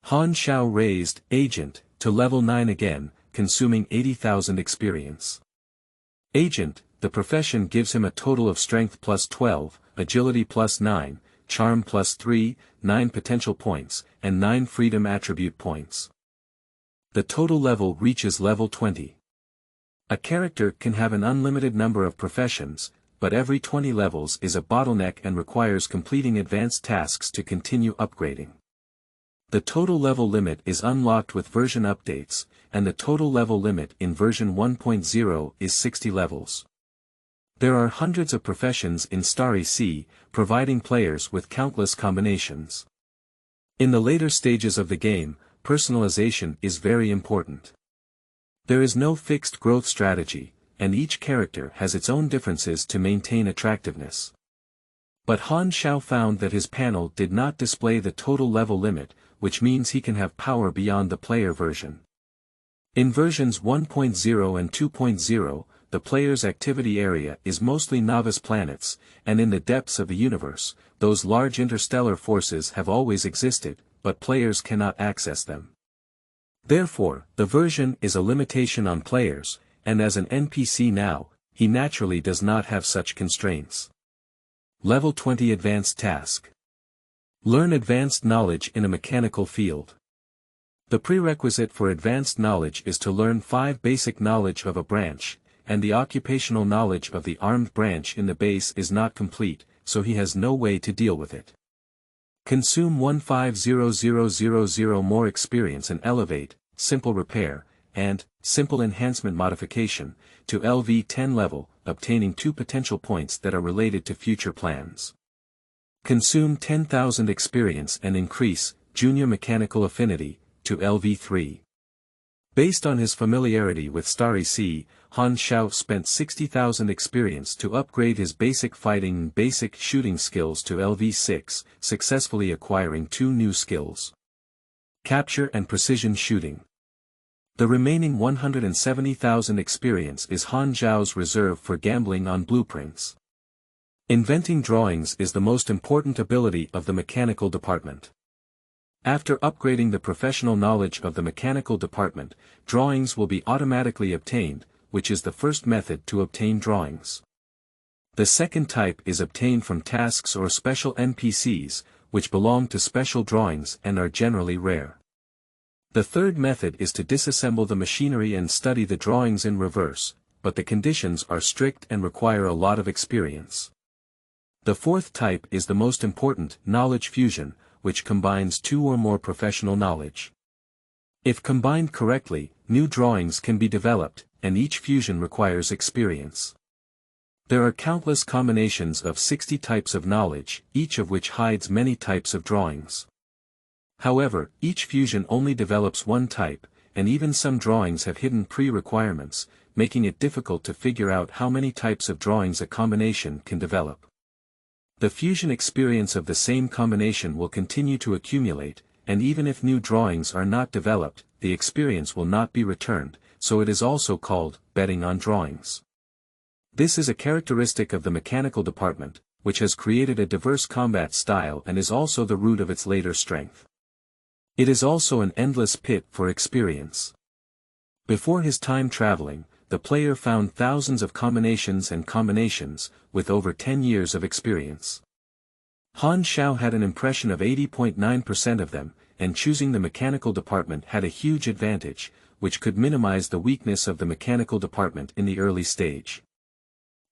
Speaker 1: Han Xiao raised Agent to level 9 again, consuming 80,000 experience. Agent, the profession, gives him a total of strength +12, agility +9, charm +3, 9 potential points, and 9 freedom attribute points. The total level reaches level 20. A character can have an unlimited number of professions, but every 20 levels is a bottleneck and requires completing advanced tasks to continue upgrading. The total level limit is unlocked with version updates, and the total level limit in version 1.0 is 60 levels. There are hundreds of professions in Starry Sea, providing players with countless combinations. In the later stages of the game, personalization is very important. There is no fixed growth strategy, and each character has its own differences to maintain attractiveness. But Han Xiao found that his panel did not display the total level limit, which means he can have power beyond the player version. In versions 1.0 and 2.0, the player's activity area is mostly novice planets, and in the depths of the universe, those large interstellar forces have always existed, but players cannot access them. Therefore, the version is a limitation on players, and as an NPC now, he naturally does not have such constraints. Level 20 Advanced Task. Learn advanced knowledge in a mechanical field. The prerequisite for advanced knowledge is to learn 5 basic knowledge of a branch, and the occupational knowledge of the armed branch in the base is not complete, so he has no way to deal with it. Consume 150000 more experience and elevate, simple repair, and simple enhancement modification, to LV10 level, obtaining 2 potential points that are related to future plans. Consume 10,000 experience and increase, junior mechanical affinity, to LV3. Based on his familiarity with Starry Sea, Xiao spent 60,000 experience to upgrade his basic fighting and basic shooting skills to LV6, successfully acquiring 2 new skills: capture and precision shooting. The remaining 170,000 experience is Xiao's reserve for gambling on blueprints. Inventing drawings is the most important ability of the mechanical department. After upgrading the professional knowledge of the mechanical department, drawings will be automatically obtained, which is the first method to obtain drawings. The second type is obtained from tasks or special NPCs, which belong to special drawings and are generally rare. The third method is to disassemble the machinery and study the drawings in reverse, but the conditions are strict and require a lot of experience. The fourth type is the most important, knowledge fusion, which combines 2 or more professional knowledge. If combined correctly, new drawings can be developed, and each fusion requires experience. There are countless combinations of 60 types of knowledge, each of which hides many types of drawings. However, each fusion only develops one type, and even some drawings have hidden pre-requirements, making it difficult to figure out how many types of drawings a combination can develop. The fusion experience of the same combination will continue to accumulate, and even if new drawings are not developed, the experience will not be returned, so it is also called betting on drawings. This is a characteristic of the mechanical department, which has created a diverse combat style and is also the root of its later strength. It is also an endless pit for experience. Before his time traveling, the player found thousands of combinations and combinations, with over 10 years of experience. Xiao had an impression of 80.9% of them, and choosing the mechanical department had a huge advantage, which could minimize the weakness of the mechanical department in the early stage.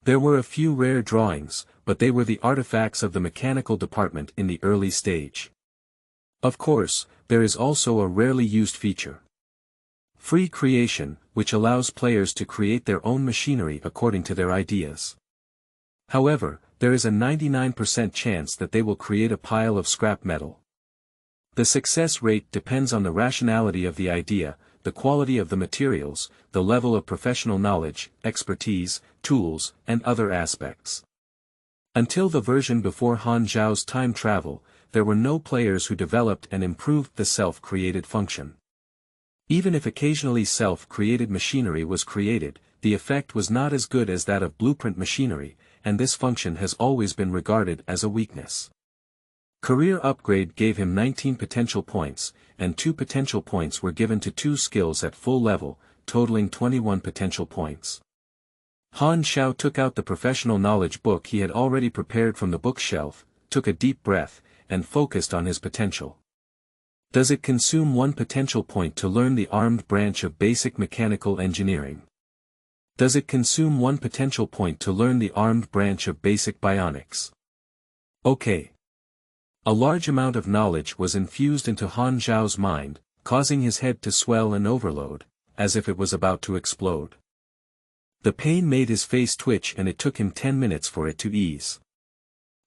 Speaker 1: There were a few rare drawings, but they were the artifacts of the mechanical department in the early stage. Of course, there is also a rarely used feature: free creation, which allows players to create their own machinery according to their ideas. However, there is a 99% chance that they will create a pile of scrap metal. The success rate depends on the rationality of the idea, the quality of the materials, the level of professional knowledge, expertise, tools, and other aspects. Until the version before Xiao's time travel, there were no players who developed and improved the self-created function. Even if occasionally self-created machinery was created, the effect was not as good as that of blueprint machinery, and this function has always been regarded as a weakness. Career upgrade gave him 19 potential points, and 2 potential points were given to 2 skills at full level, totaling 21 potential points. Xiao took out the professional knowledge book he had already prepared from the bookshelf, took a deep breath, and focused on his potential. Does it consume 1 potential point to learn the armed branch of basic mechanical engineering? Does it consume 1 potential point to learn the armed branch of basic bionics? Okay. A large amount of knowledge was infused into Xiao's mind, causing his head to swell and overload, as if it was about to explode. The pain made his face twitch and it took him 10 minutes for it to ease.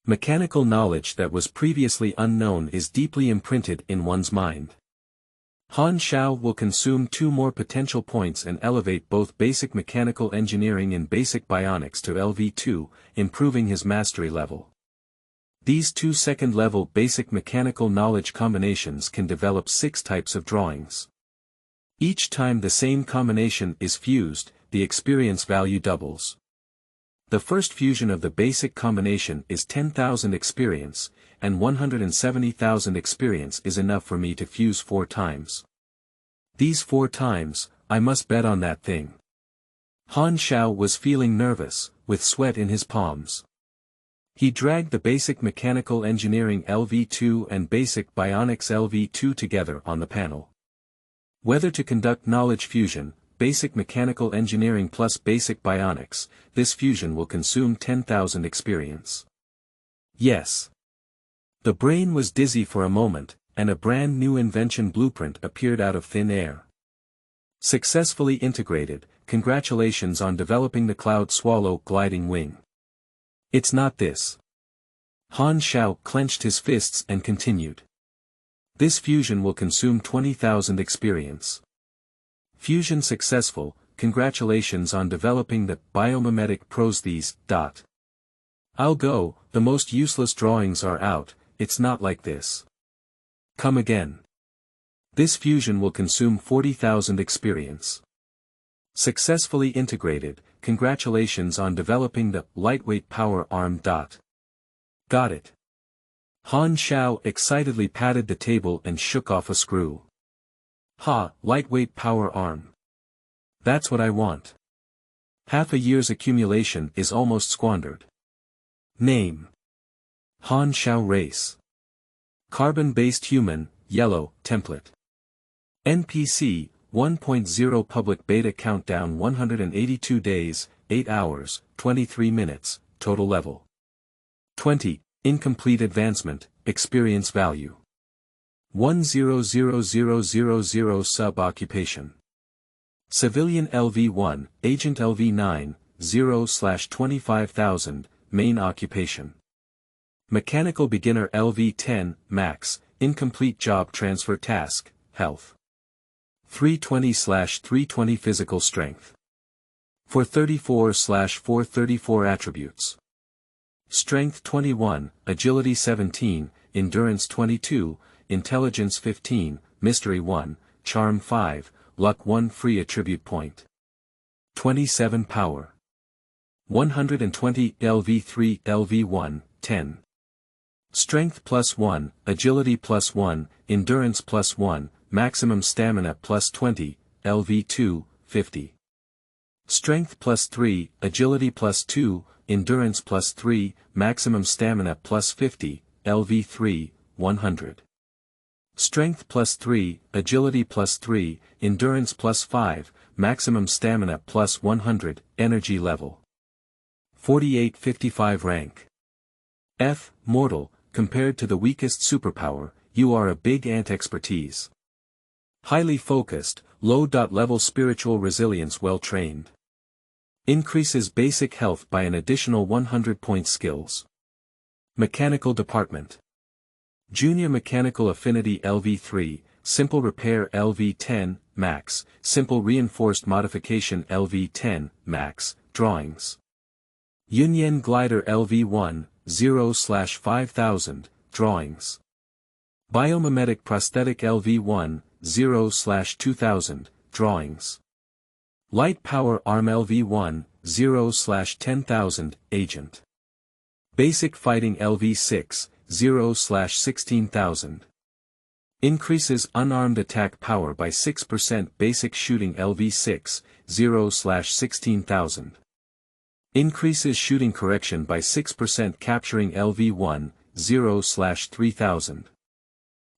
Speaker 1: Mechanical knowledge that was previously unknown is deeply imprinted in one's mind. Xiao will consume 2 more potential points and elevate both basic mechanical engineering and basic bionics to LV2, improving his mastery level. These 2 second-level basic mechanical knowledge combinations can develop 6 types of drawings. Each time the same combination is fused, the experience value doubles. The first fusion of the basic combination is 10,000 experience, and 170,000 experience is enough for me to fuse 4 times. These 4 times, I must bet on that thing. Xiao was feeling nervous, with sweat in his palms. He dragged the basic mechanical engineering LV2 and basic bionics LV2 together on the panel. Whether to conduct knowledge fusion, basic mechanical engineering plus basic bionics, this fusion will consume 10,000 experience. Yes. The brain was dizzy for a moment, and a brand new invention blueprint appeared out of thin air. Successfully integrated, congratulations on developing the cloud swallow gliding wing. It's not this. Xiao clenched his fists and continued. This fusion will consume 20,000 experience. Fusion successful, congratulations on developing the biomimetic prosthesis. I'll go, the most useless drawings are out, it's not like this. Come again. This fusion will consume 40,000 experience. Successfully integrated, congratulations on developing the lightweight power arm. Got it. Han Xiao excitedly patted the table and shook off a screw. Ha, lightweight power arm. That's what I want. Half a year's accumulation is almost squandered. Name. Han Xiao race. Carbon-based human, yellow, template. NPC, 1.0 public beta countdown 182 days, 8 hours, 23 minutes, total level. 20, incomplete advancement, experience value. 100000 sub-occupation. Civilian LV1, Agent LV9, 0/25,000, main occupation. Mechanical Beginner LV10, Max, incomplete job transfer task, health. 320/320 physical strength. 434/434 attributes. Strength 21, Agility 17, Endurance 22, Intelligence 15, Mystery 1, Charm 5, Luck 1 free attribute point. 27 Power. 120 LV3 LV1, 10. Strength +1, Agility +1, Endurance +1, Maximum Stamina +20, LV2, 50. Strength +3, Agility +2, Endurance +3, Maximum Stamina +50, LV3, 100. Strength +3, Agility +3, Endurance +5, Maximum Stamina +100, Energy level. 48-55 rank. F, Mortal, compared to the weakest superpower, you are a big ant expertise. Highly focused, low-level spiritual resilience well trained. Increases basic health by an additional 100 point skills. Mechanical Department. Junior Mechanical Affinity LV3, Simple Repair LV10, Max, Simple Reinforced Modification LV10, Max, Drawings. Yunyan Glider LV1, 0/5000, Drawings. Biomimetic Prosthetic LV1, 0/2000, Drawings. Light Power Arm LV1, 0/10,000, Agent. Basic Fighting LV6, 0/16,000. Increases unarmed attack power by 6%. Basic Shooting LV6, 0/16,000. Increases shooting correction by 6%. Capturing LV1, 0/3000.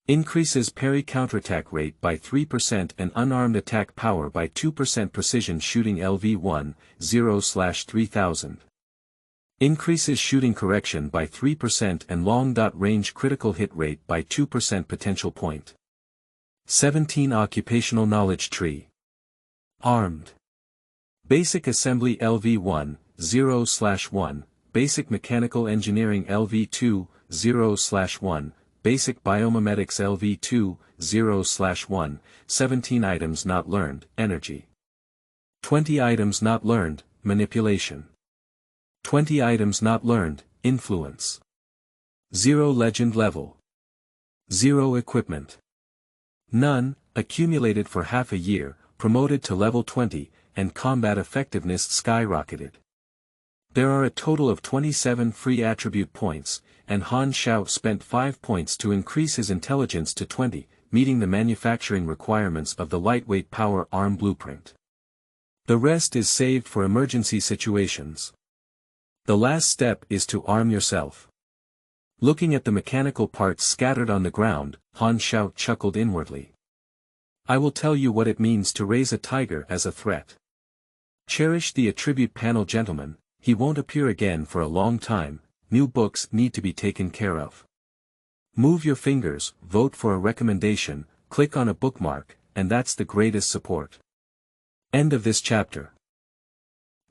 Speaker 1: Increases parry counterattack rate by 3% and unarmed attack power by 2%. Precision Shooting LV1, 0/3000. Increases shooting correction by 3% and long-range critical hit rate by 2%. Potential point. 17 Occupational Knowledge Tree. Armed. Basic Assembly LV1, 0/1, Basic Mechanical Engineering LV2, 0/1, Basic Biomimetics LV2, 0/1, 17 items not learned, Energy. 20 items not learned, Manipulation. 20 items not learned, Influence. 0 Legend level. 0 Equipment. None, accumulated for half a year, promoted to level 20, and combat effectiveness skyrocketed. There are a total of 27 free attribute points, and Han Xiao spent 5 points to increase his intelligence to 20, meeting the manufacturing requirements of the lightweight power arm blueprint. The rest is saved for emergency situations. The last step is to arm yourself. Looking at the mechanical parts scattered on the ground, Han Xiao chuckled inwardly. I will tell you what it means to raise a tiger as a threat. Cherish the attribute panel, gentlemen, he won't appear again for a long time, new books need to be taken care of. Move your fingers, vote for a recommendation, click on a bookmark, and that's the greatest support. End of this chapter.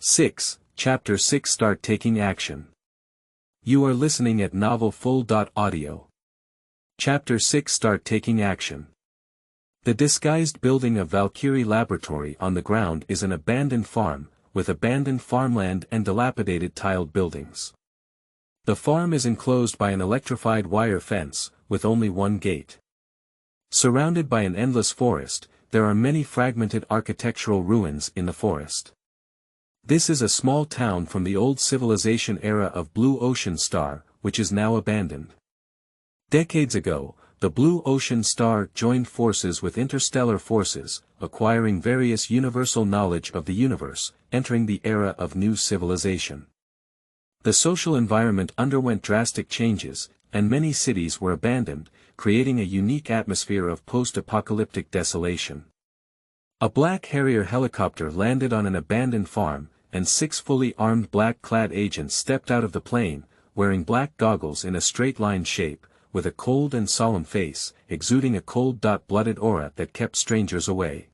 Speaker 1: 6. Chapter 6 Start taking action. You are listening at novelfull.audio. Chapter 6 Start taking action. The disguised building of Valkyrie Laboratory on the ground is an abandoned farm, with abandoned farmland and dilapidated tiled buildings. The farm is enclosed by an electrified wire fence, with only one gate. Surrounded by an endless forest, there are many fragmented architectural ruins in the forest. This is a small town from the old civilization era of Blue Ocean Star, which is now abandoned. Decades ago, the Blue Ocean Star joined forces with interstellar forces, acquiring various universal knowledge of the universe, entering the era of new civilization. The social environment underwent drastic changes, and many cities were abandoned, creating a unique atmosphere of post-apocalyptic desolation. A Black Harrier helicopter landed on an abandoned farm, and 6 fully armed black-clad agents stepped out of the plane, wearing black goggles in a straight-line shape, with a cold and solemn face, exuding a cold-blooded aura that kept strangers away.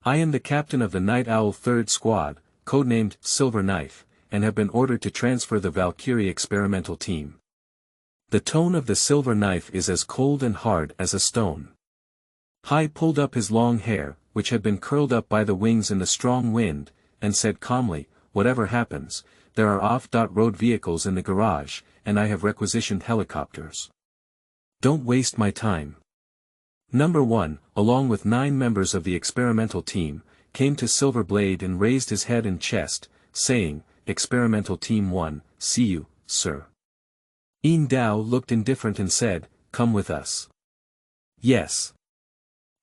Speaker 1: I am the captain of the Night Owl 3rd Squad, codenamed Silver Knife, and have been ordered to transfer the Valkyrie experimental team. The tone of the Silver Knife is as cold and hard as a stone. Hai pulled up his long hair, which had been curled up by the wings in the strong wind, and said calmly, "Whatever happens, there are off-road vehicles in the garage, and I have requisitioned helicopters. Don't waste my time." Number 1, along with 9 members of the experimental team, came to Silver Blade and raised his head and chest, saying, "Experimental Team 1, see you, sir." Yin Dao looked indifferent and said, "Come with us." "Yes."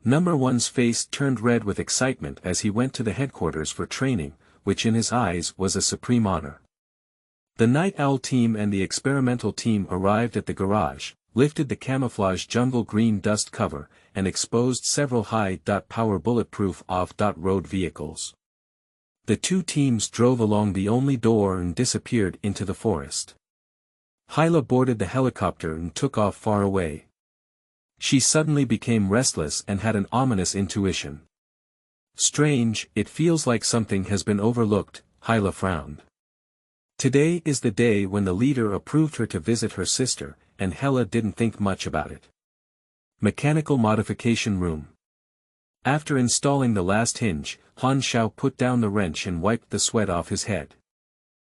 Speaker 1: Number 1's face turned red with excitement as he went to the headquarters for training, which in his eyes was a supreme honor. The Night Owl team and the experimental team arrived at the garage, lifted the camouflage jungle green dust cover, and exposed several high-power bulletproof off-road vehicles. The 2 teams drove along the only door and disappeared into the forest. Hyla boarded the helicopter and took off far away. She suddenly became restless and had an ominous intuition. "Strange, it feels like something has been overlooked," Hyla frowned. Today is the day when the leader approved her to visit her sister, and Hela didn't think much about it. Mechanical Modification Room. After installing the last hinge, Han Xiao put down the wrench and wiped the sweat off his head.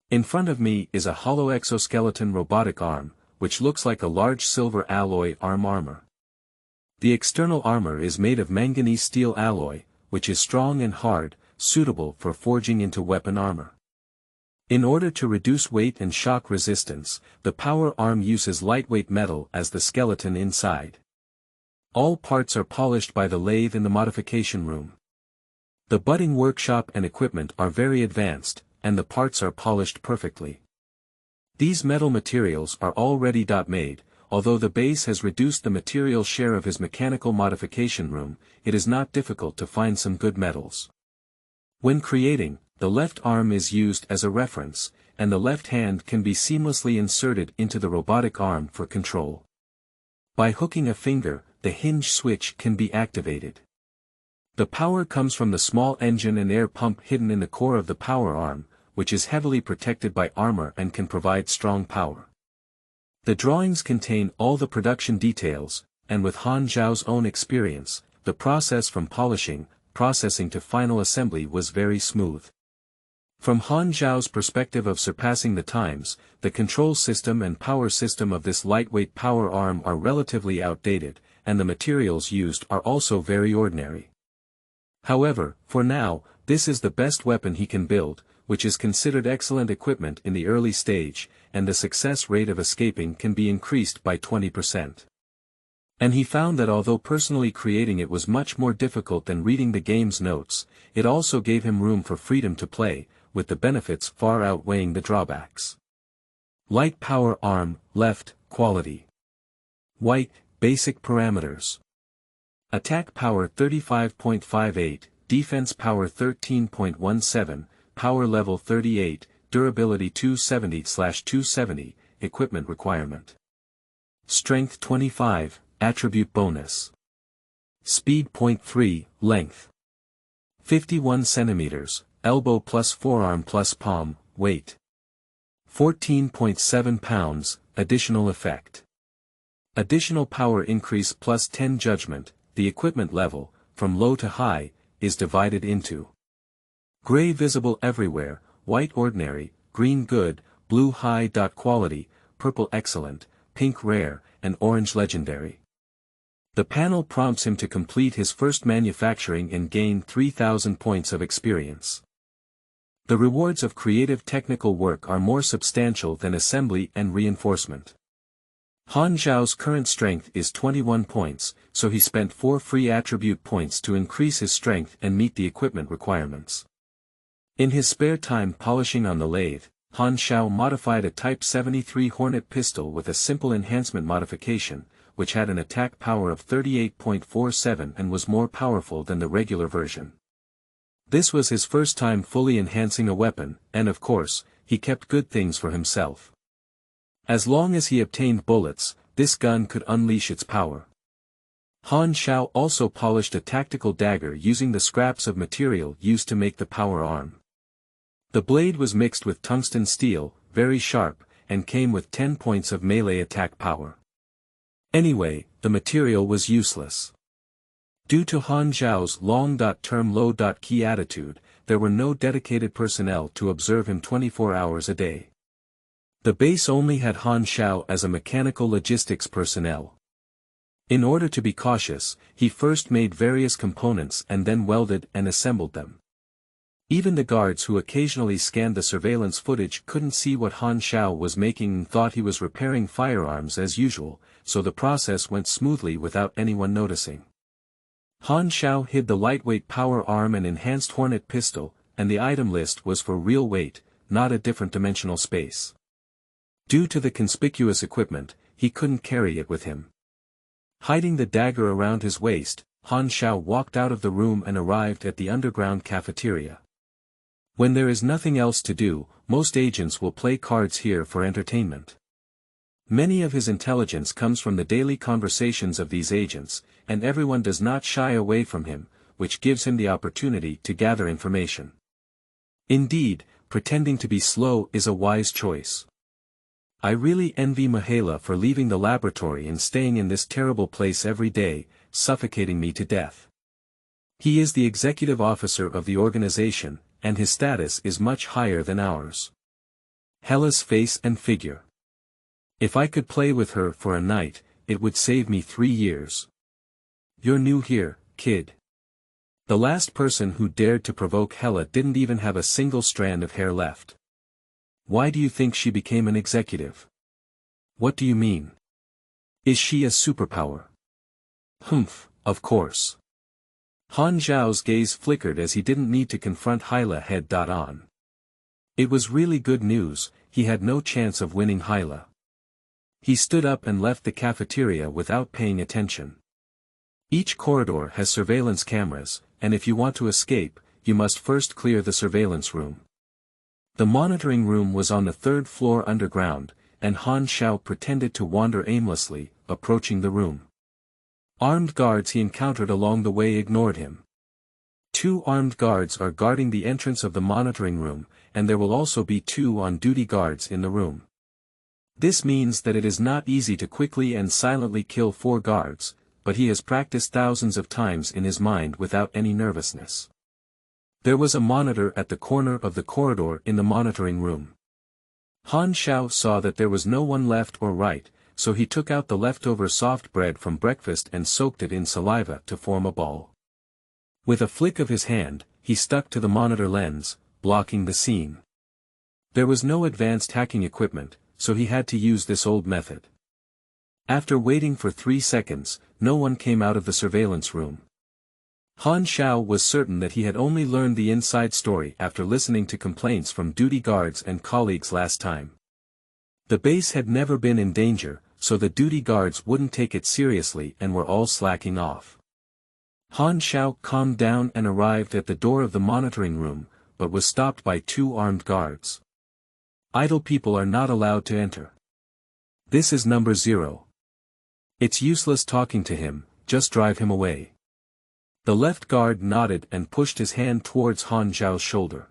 Speaker 1: In front of me is a hollow exoskeleton robotic arm, which looks like a large silver alloy armor. The external armor is made of manganese steel alloy, which is strong and hard, suitable for forging into weapon armor. In order to reduce weight and shock resistance, the power arm uses lightweight metal as the skeleton inside. All parts are polished by the lathe in the modification room. The budding workshop and equipment are very advanced, and the parts are polished perfectly. These metal materials are already made, although the base has reduced the material share of his mechanical modification room, it is not difficult to find some good metals. When creating, the left arm is used as a reference, and the left hand can be seamlessly inserted into the robotic arm for control. By hooking a finger, the hinge switch can be activated. The power comes from the small engine and air pump hidden in the core of the power arm, which is heavily protected by armor and can provide strong power. The drawings contain all the production details, and with Han Zhao's own experience, the process from processing to final assembly was very smooth. From Han Zhao's perspective of surpassing the times, the control system and power system of this lightweight power arm are relatively outdated, and the materials used are also very ordinary. However, for now, this is the best weapon he can build, which is considered excellent equipment in the early stage, and the success rate of escaping can be increased by 20%. And he found that although personally creating it was much more difficult than reading the game's notes, it also gave him room for freedom to play, with the benefits far outweighing the drawbacks. Light power arm, left, quality. White, basic parameters. Attack power 35.58, defense power 13.17, power level 38, durability 270/270, equipment requirement. Strength 25, attribute bonus. Speed 0.3, length 51 centimeters, elbow plus forearm plus palm, weight 14.7 pounds, additional effect. Additional power increase plus 10 judgment, the equipment level, from low to high, is divided into gray visible everywhere, white ordinary, green good, blue high. Quality, purple excellent, pink rare, and orange legendary. The panel prompts him to complete his first manufacturing and gain 3,000 points of experience. The rewards of creative technical work are more substantial than assembly and reinforcement. Han Xiao's current strength is 21 points, so he spent 4 free attribute points to increase his strength and meet the equipment requirements. In his spare time polishing on the lathe, Han Xiao modified a Type 73 Hornet pistol with a simple enhancement modification, which had an attack power of 38.47 and was more powerful than the regular version. This was his first time fully enhancing a weapon, and of course, he kept good things for himself. As long as he obtained bullets, this gun could unleash its power. Han Xiao also polished a tactical dagger using the scraps of material used to make the power arm. The blade was mixed with tungsten steel, very sharp, and came with 10 points of melee attack power. Anyway, the material was useless. Due to Han Xiao's long-term low-key attitude, there were no dedicated personnel to observe him 24 hours a day. The base only had Han Xiao as a mechanical logistics personnel. In order to be cautious, he first made various components and then welded and assembled them. Even the guards who occasionally scanned the surveillance footage couldn't see what Han Xiao was making and thought he was repairing firearms as usual, so the process went smoothly without anyone noticing. Han Xiao hid the lightweight power arm and enhanced Hornet pistol, and the item list was for real weight, not a different dimensional space. Due to the conspicuous equipment, he couldn't carry it with him. Hiding the dagger around his waist, Han Xiao walked out of the room and arrived at the underground cafeteria. When there is nothing else to do, most agents will play cards here for entertainment. Many of his intelligence comes from the daily conversations of these agents, and everyone does not shy away from him, which gives him the opportunity to gather information. Indeed, pretending to be slow is a wise choice. I really envy Mihaela for leaving the laboratory and staying in this terrible place every day, suffocating me to death. He is the executive officer of the organization, and his status is much higher than ours. Hela's face and figure. If I could play with her for a night, it would save me 3 years. You're new here, kid. The last person who dared to provoke Hela didn't even have a single strand of hair left. Why do you think she became an executive? What do you mean? Is she a superpower? Humph, of course. Han Xiao's gaze flickered as he didn't need to confront Hyla head-on. It was really good news, he had no chance of winning Hyla. He stood up and left the cafeteria without paying attention. Each corridor has surveillance cameras, and if you want to escape, you must first clear the surveillance room. The monitoring room was on the 3rd floor underground, and Han Xiao pretended to wander aimlessly, approaching the room. Armed guards he encountered along the way ignored him. 2 armed guards are guarding the entrance of the monitoring room, and there will also be 2 on-duty guards in the room. This means that it is not easy to quickly and silently kill 4 guards, but he has practiced thousands of times in his mind without any nervousness. There was a monitor at the corner of the corridor in the monitoring room. Han Xiao saw that there was no one left or right, so he took out the leftover soft bread from breakfast and soaked it in saliva to form a ball. With a flick of his hand, he stuck to the monitor lens, blocking the scene. There was no advanced hacking equipment, so he had to use this old method. After waiting for 3 seconds, no one came out of the surveillance room. Han Xiao was certain that he had only learned the inside story after listening to complaints from duty guards and colleagues last time. The base had never been in danger, so the duty guards wouldn't take it seriously and were all slacking off. Han Xiao calmed down and arrived at the door of the monitoring room, but was stopped by 2 armed guards. Idle people are not allowed to enter. This is number 0. It's useless talking to him, just drive him away. The left guard nodded and pushed his hand towards Han Xiao's shoulder.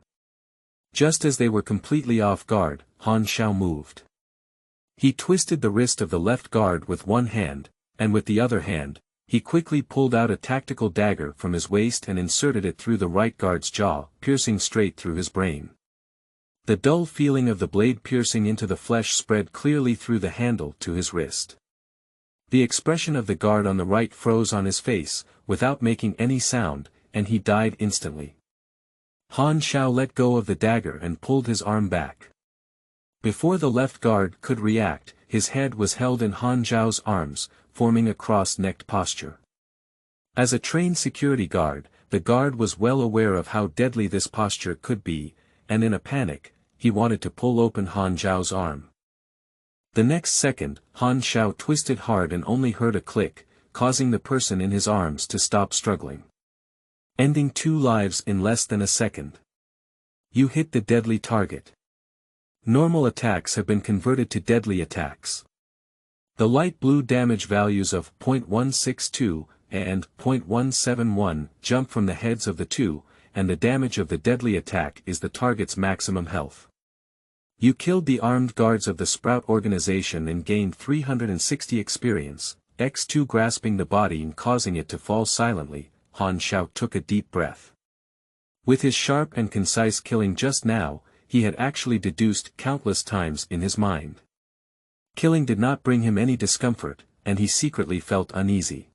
Speaker 1: Just as they were completely off guard, Han Xiao moved. He twisted the wrist of the left guard with one hand, and with the other hand, He quickly pulled out a tactical dagger from his waist and inserted it through the right guard's jaw, piercing straight through his brain. The dull feeling of the blade piercing into the flesh spread clearly through the handle to his wrist. The expression of the guard on the right froze on his face, without making any sound, and he died instantly. Han Xiao let go of the dagger and pulled his arm back. Before the left guard could react, his head was held in Han Xiao's arms, forming a cross-necked posture. As a trained security guard, the guard was well aware of how deadly this posture could be, and in a panic, he wanted to pull open Han Xiao's arm. The next second, Han Xiao twisted hard and only heard a click, causing the person in his arms to stop struggling. Ending 2 lives in less than a second. You hit the deadly target. Normal attacks have been converted to deadly attacks. The light blue damage values of .162 and .171 jump from the heads of the two, and the damage of the deadly attack is the target's maximum health. You killed the armed guards of the Sprout organization and gained 360 experience. X2 grasping the body and causing it to fall silently, Han Xiao took a deep breath. With his sharp and concise killing just now, he had actually deduced countless times in his mind. Killing did not bring him any discomfort, and he secretly felt uneasy.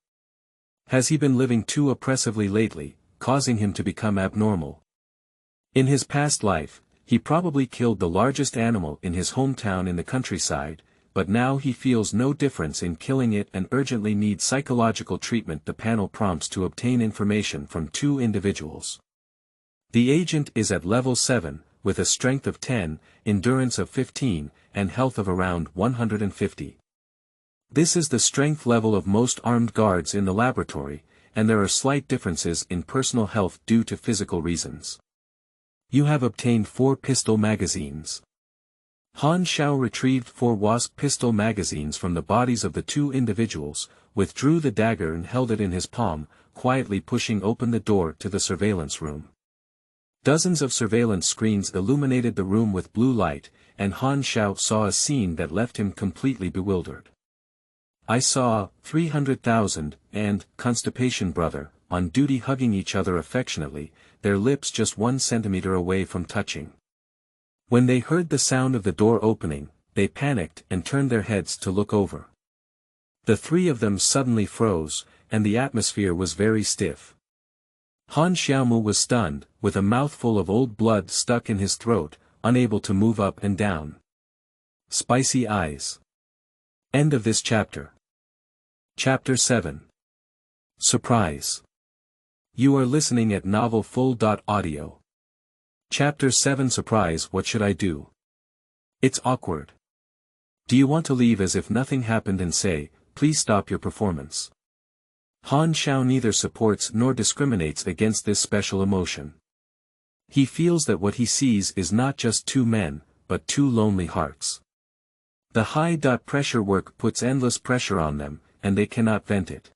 Speaker 1: Has he been living too oppressively lately, causing him to become abnormal? In his past life, he probably killed the largest animal in his hometown in the countryside, but now he feels no difference in killing it and urgently needs psychological treatment. The panel prompts to obtain information from 2 individuals. The agent is at level 7, with a strength of 10, endurance of 15, and health of around 150. This is the strength level of most armed guards in the laboratory, and there are slight differences in personal health due to physical reasons. You have obtained 4 pistol magazines. Han Xiao retrieved 4 Wasp pistol magazines from the bodies of the 2 individuals, withdrew the dagger and held it in his palm, quietly pushing open the door to the surveillance room. Dozens of surveillance screens illuminated the room with blue light, and Han Xiao saw a scene that left him completely bewildered. I saw 300,000 and Constipation Brother on duty hugging each other affectionately, their lips just 1 centimeter away from touching. When they heard the sound of the door opening, they panicked and turned their heads to look over. The 3 of them suddenly froze, and the atmosphere was very stiff. Han Xiaomu was stunned, with a mouthful of old blood stuck in his throat, unable to move up and down. Spicy eyes. End of this chapter. Chapter 7. Surprise. You are listening at novelfull.audio. Chapter 7 Surprise. What should I do? It's awkward. Do you want to leave as if nothing happened and say, please stop your performance? Han Xiao neither supports nor discriminates against this special emotion. He feels that what he sees is not just 2 men, but 2 lonely hearts. The high-pressure work puts endless pressure on them, and they cannot vent it.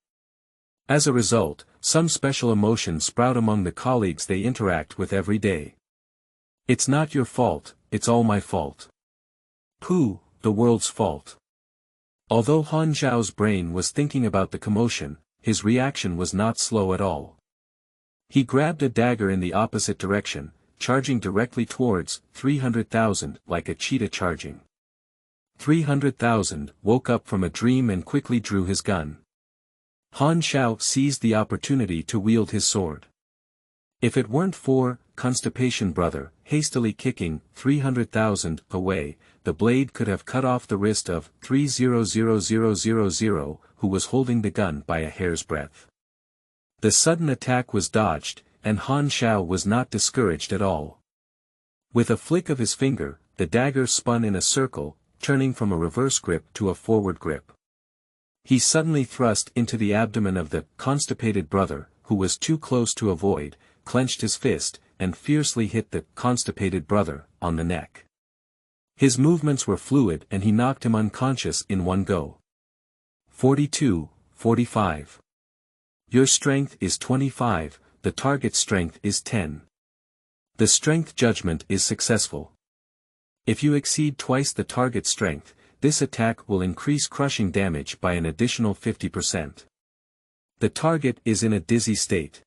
Speaker 1: As a result, some special emotions sprout among the colleagues they interact with every day. It's not your fault, it's all my fault. Pooh, the world's fault. Although Han Xiao's brain was thinking about the commotion, his reaction was not slow at all. He grabbed a dagger in the opposite direction, charging directly towards 300,000 like a cheetah charging. 300,000 woke up from a dream and quickly drew his gun. Han Xiao seized the opportunity to wield his sword. If it weren't for Constipation Brother hastily kicking 300,000 away, the blade could have cut off the wrist of 300000, who was holding the gun by a hair's breadth. The sudden attack was dodged, and Han Xiao was not discouraged at all. With a flick of his finger, the dagger spun in a circle, turning from a reverse grip to a forward grip. He suddenly thrust into the abdomen of the Constipated Brother, who was too close to avoid, clenched his fist, and fiercely hit the Constipated Brother on the neck. His movements were fluid and he knocked him unconscious in one go. 42-45. Your strength is 25, the target strength is 10. The strength judgment is successful. If you exceed twice the target strength, this attack will increase crushing damage by an additional 50%. The target is in a dizzy state.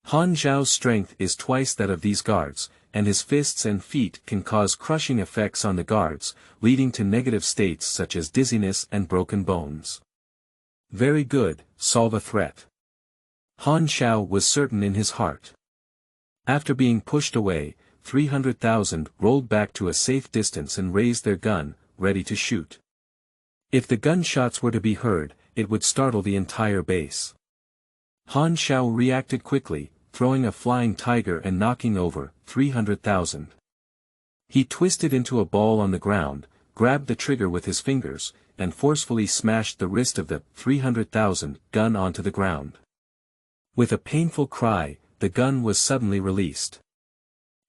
Speaker 1: Han Xiao's strength is twice that of these guards, and his fists and feet can cause crushing effects on the guards, leading to negative states such as dizziness and broken bones. Very good, solve a threat. Han Xiao was certain in his heart. After being pushed away, 300,000 rolled back to a safe distance and raised their gun, ready to shoot. If the gunshots were to be heard, it would startle the entire base. Han Xiao reacted quickly, throwing a flying tiger and knocking over 300,000. He twisted into a ball on the ground, grabbed the trigger with his fingers, and forcefully smashed the wrist of the 300,000 gun onto the ground. With a painful cry, the gun was suddenly released.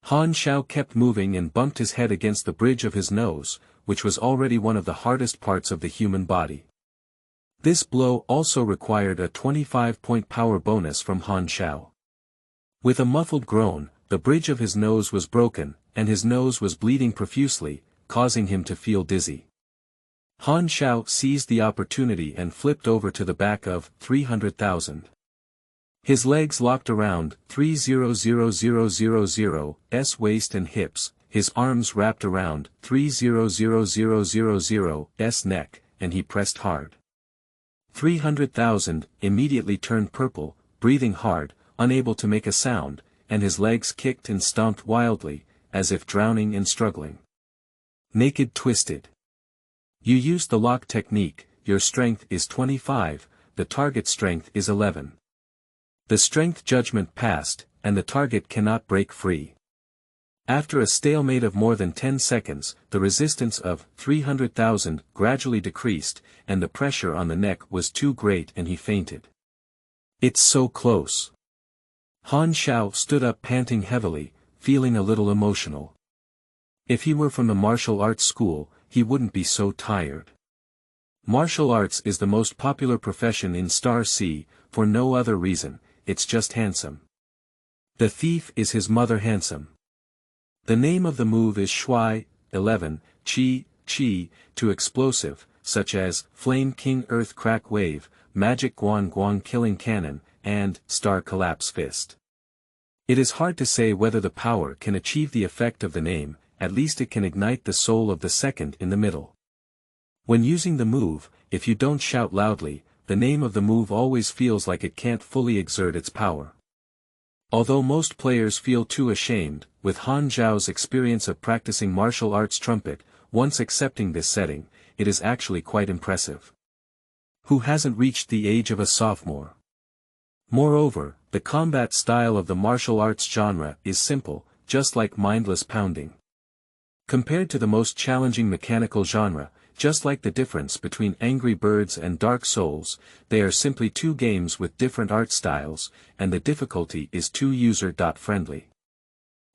Speaker 1: Han Xiao kept moving and bumped his head against the bridge of his nose, which was already one of the hardest parts of the human body. This blow also required a 25-point power bonus from Han Xiao. With a muffled groan, the bridge of his nose was broken, and his nose was bleeding profusely, causing him to feel dizzy. Han Xiao seized the opportunity and flipped over to the back of 300,000. His legs locked around 300,000's waist and hips, his arms wrapped around 300,000's neck, and he pressed hard. 300,000 immediately turned purple, breathing hard, unable to make a sound, and his legs kicked and stomped wildly, as if drowning and struggling. Naked twisted. You used the lock technique, your strength is 25, the target strength is 11. The strength judgment passed, and the target cannot break free. After a stalemate of more than 10 seconds, the resistance of 300,000 gradually decreased, and the pressure on the neck was too great and he fainted. It's so close. Han Xiao stood up panting heavily, feeling a little emotional. If he were from the martial arts school, he wouldn't be so tired. Martial arts is the most popular profession in Starry Sea, for no other reason, it's just handsome. The thief is his mother handsome. The name of the move is Shui, 11, Qi, to explosive, such as Flame King Earth Crack Wave, Magic Guan Guan Killing Cannon, and Star Collapse Fist. It is hard to say whether the power can achieve the effect of the name, at least it can ignite the soul of the second in the middle. When using the move, if you don't shout loudly, the name of the move always feels like it can't fully exert its power. Although most players feel too ashamed, with Han Xiao's experience of practicing martial arts trumpet, once accepting this setting, it is actually quite impressive. Who hasn't reached the age of a sophomore? Moreover, the combat style of the martial arts genre is simple, just like mindless pounding. Compared to the most challenging mechanical genre, just like the difference between Angry Birds and Dark Souls, they are simply two games with different art styles, and the difficulty is too user-friendly.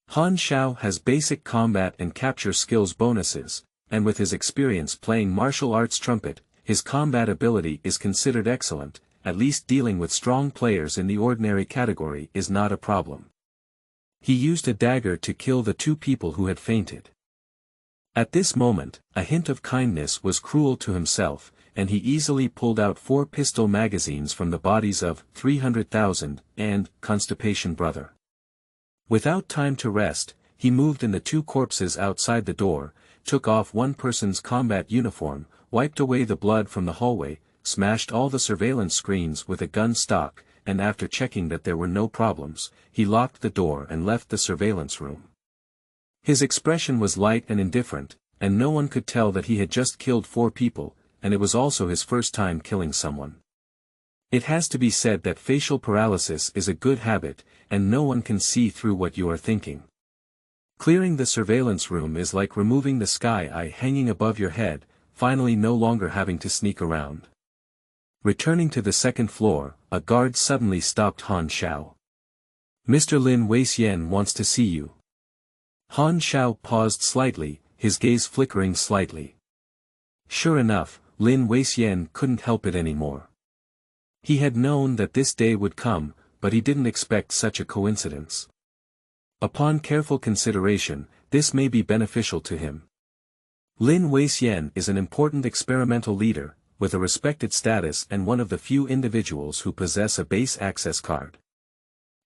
Speaker 1: Han Xiao has basic combat and capture skills bonuses, and with his experience playing martial arts trumpet, his combat ability is considered excellent, at least dealing with strong players in the ordinary category is not a problem. He used a dagger to kill the two people who had fainted. At this moment, a hint of kindness was cruel to himself, and he easily pulled out 4 pistol magazines from the bodies of 300,000 and Constipation Brother. Without time to rest, he moved in the 2 corpses outside the door, took off one person's combat uniform, wiped away the blood from the hallway, smashed all the surveillance screens with a gun stock, and after checking that there were no problems, he locked the door and left the surveillance room. His expression was light and indifferent, and no one could tell that he had just killed 4 people, and it was also his first time killing someone. It has to be said that facial paralysis is a good habit, and no one can see through what you are thinking. Clearing the surveillance room is like removing the sky eye hanging above your head, finally no longer having to sneak around. Returning to the 2nd floor, a guard suddenly stopped Han Xiao. "Mr. Lin Weixian wants to see you." Han Xiao paused slightly, his gaze flickering slightly. Sure enough, Lin Weixian couldn't help it anymore. He had known that this day would come, but he didn't expect such a coincidence. Upon careful consideration, this may be beneficial to him. Lin Weixian is an important experimental leader, with a respected status and one of the few individuals who possess a base access card.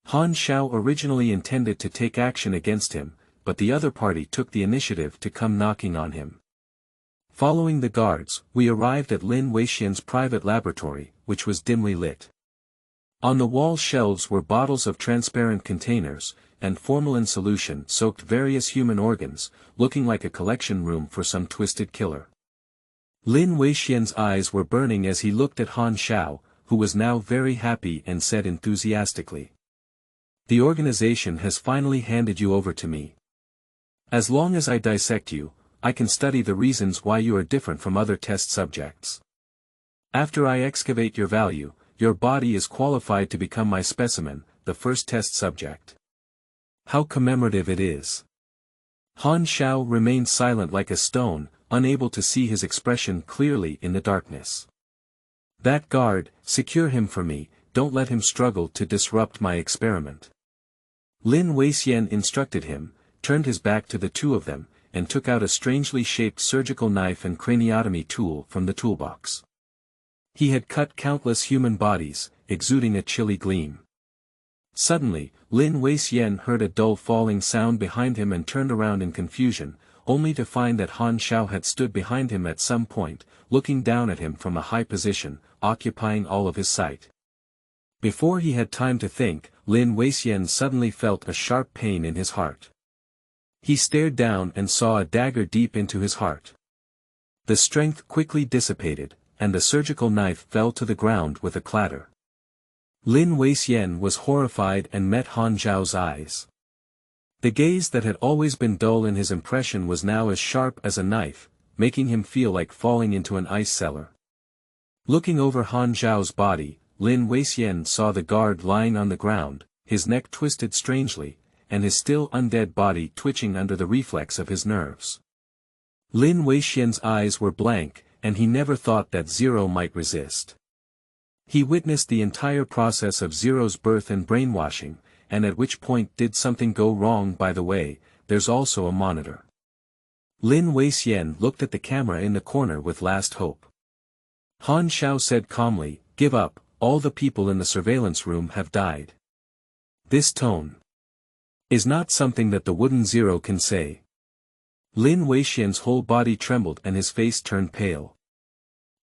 Speaker 1: Han Xiao originally intended to take action against him, but the other party took the initiative to come knocking on him. Following the guards, we arrived at Lin Weixian's private laboratory, which was dimly lit. On the wall shelves were bottles of transparent containers, and formalin solution soaked various human organs, looking like a collection room for some twisted killer. Lin Weixian's eyes were burning as he looked at Han Xiao, who was now very happy and said enthusiastically, "The organization has finally handed you over to me. As long as I dissect you, I can study the reasons why you are different from other test subjects. After I excavate your value, your body is qualified to become my specimen, the first test subject." How commemorative it is. Han Xiao remained silent like a stone, unable to see his expression clearly in the darkness. "That guard, secure him for me, don't let him struggle to disrupt my experiment." Lin Weixian instructed him, turned his back to the two of them, and took out a strangely shaped surgical knife and craniotomy tool from the toolbox. He had cut countless human bodies, exuding a chilly gleam. Suddenly, Lin Weixian heard a dull falling sound behind him and turned around in confusion, only to find that Han Xiao had stood behind him at some point, looking down at him from a high position, occupying all of his sight. Before he had time to think, Lin Weixian suddenly felt a sharp pain in his heart. He stared down and saw a dagger deep into his heart. The strength quickly dissipated, and the surgical knife fell to the ground with a clatter. Lin Weixian was horrified and met Han Xiao's eyes. The gaze that had always been dull in his impression was now as sharp as a knife, making him feel like falling into an ice cellar. Looking over Han Xiao's body, Lin Weixian saw the guard lying on the ground, his neck twisted strangely, and his still undead body twitching under the reflex of his nerves. Lin Weixian's eyes were blank, and he never thought that Zero might resist. He witnessed the entire process of Zero's birth and brainwashing, and at which point did something go wrong? By the way, there's also a monitor. Lin Weixian looked at the camera in the corner with last hope. Han Xiao said calmly, "Give up, all the people in the surveillance room have died." This tone is not something that the wooden Zero can say. Lin Weixian's whole body trembled and his face turned pale.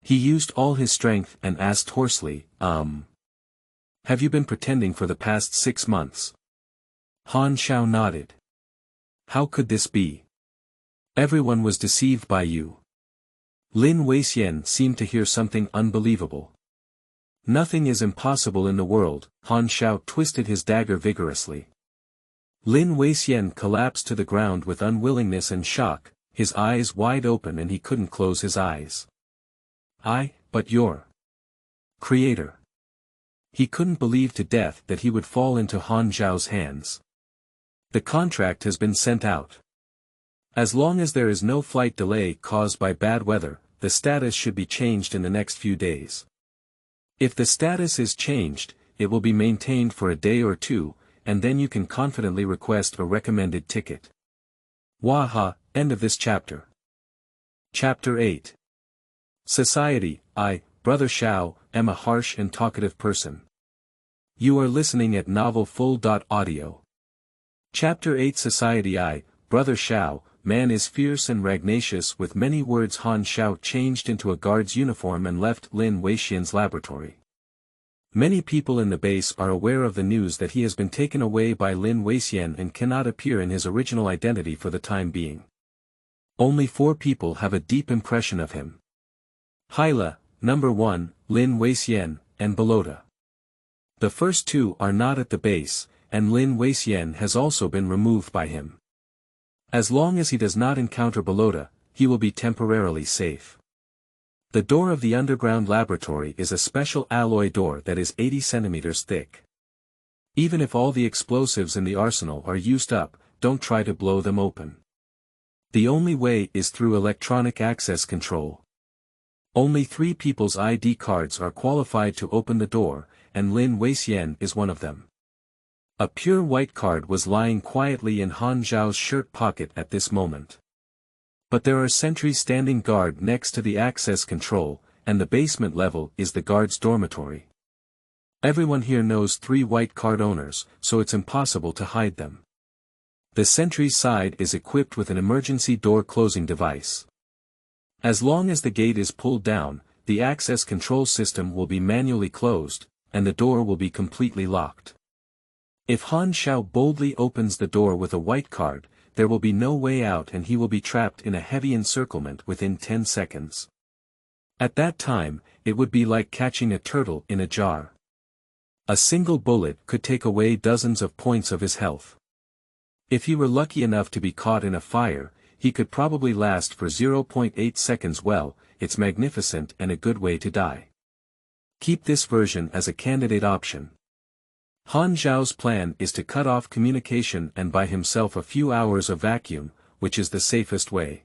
Speaker 1: He used all his strength and asked hoarsely, "Have you been pretending for the past 6 months?" Han Xiao nodded. "How could this be? Everyone was deceived by you." Lin Weixian seemed to hear something unbelievable. "Nothing is impossible in the world." Han Xiao twisted his dagger vigorously. Lin Weixian collapsed to the ground with unwillingness and shock, his eyes wide open and he couldn't close his eyes. But your creator." He couldn't believe to death that he would fall into Han Xiao's hands. "The contract has been sent out. As long as there is no flight delay caused by bad weather, the status should be changed in the next few days. If the status is changed, it will be maintained for a day or two, and then you can confidently request a recommended ticket." Waha, end of this chapter. Chapter 8. Society. I, Brother Xiao, am a harsh and talkative person. You are listening at novelfull.audio. Chapter 8. Society. I, Brother Xiao, man is fierce and ragnacious with many words. Han Xiao changed into a guard's uniform and left Lin Weixian's laboratory. Many people in the base are aware of the news that he has been taken away by Lin Weixian and cannot appear in his original identity for the time being. Only 4 people have a deep impression of him. Hyla, number 1, Lin Weixian, and Belota. The first 2 are not at the base, and Lin Weixian has also been removed by him. As long as he does not encounter Belota, he will be temporarily safe. The door of the underground laboratory is a special alloy door that is 80 centimeters thick. Even if all the explosives in the arsenal are used up, don't try to blow them open. The only way is through electronic access control. Only 3 people's ID cards are qualified to open the door, and Lin Weixian is one of them. A pure white card was lying quietly in Han Xiao's shirt pocket at this moment. But there are sentries standing guard next to the access control, and the basement level is the guards' dormitory. Everyone here knows 3 white card owners, so it's impossible to hide them. The sentry's side is equipped with an emergency door closing device. As long as the gate is pulled down, the access control system will be manually closed, and the door will be completely locked. If Han Xiao boldly opens the door with a white card, there will be no way out and he will be trapped in a heavy encirclement within 10 seconds. At that time, it would be like catching a turtle in a jar. A single bullet could take away dozens of points of his health. If he were lucky enough to be caught in a fire, he could probably last for 0.8 seconds. Well, it's magnificent and a good way to die. Keep this version as a candidate option. Han Xiao's plan is to cut off communication and buy himself a few hours of vacuum, which is the safest way.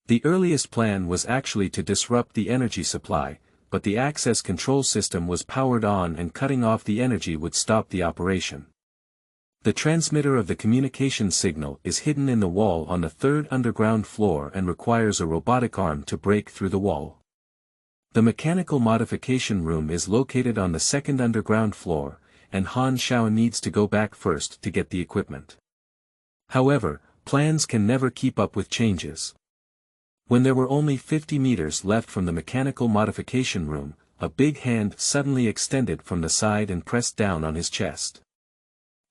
Speaker 1: The earliest plan was actually to disrupt the energy supply, but the access control system was powered on and cutting off the energy would stop the operation. The transmitter of the communication signal is hidden in the wall on the 3rd underground floor and requires a robotic arm to break through the wall. The mechanical modification room is located on the 2nd underground floor, and Han Xiao needs to go back first to get the equipment. However, plans can never keep up with changes. When there were only 50 meters left from the mechanical modification room, a big hand suddenly extended from the side and pressed down on his chest.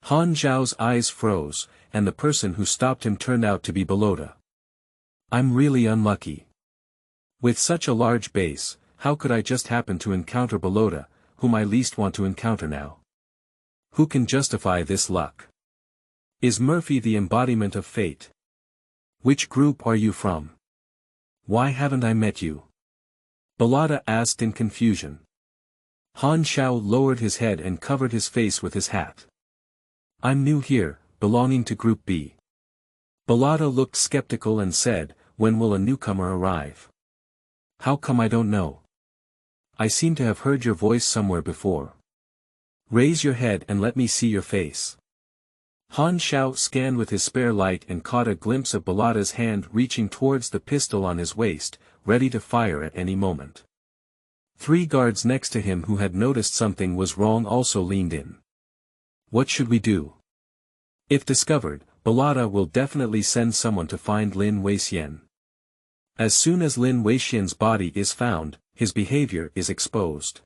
Speaker 1: Han Xiao's eyes froze, and the person who stopped him turned out to be Belota. I'm really unlucky. With such a large base, how could I just happen to encounter Belota, whom I least want to encounter now? Who can justify this luck? Is Murphy the embodiment of fate? Which group are you from? Why haven't I met you? Belota asked in confusion. Han Xiao lowered his head and covered his face with his hat. I'm new here, belonging to Group B. Belota looked skeptical and said, when will a newcomer arrive? How come I don't know? I seem to have heard your voice somewhere before. Raise your head and let me see your face. Han Xiao scanned with his spare light and caught a glimpse of Belota's hand reaching towards the pistol on his waist, ready to fire at any moment. 3 guards next to him who had noticed something was wrong also leaned in. What should we do? If discovered, Belota will definitely send someone to find Lin Weixian. As soon as Lin Weixian's body is found, his behavior is exposed.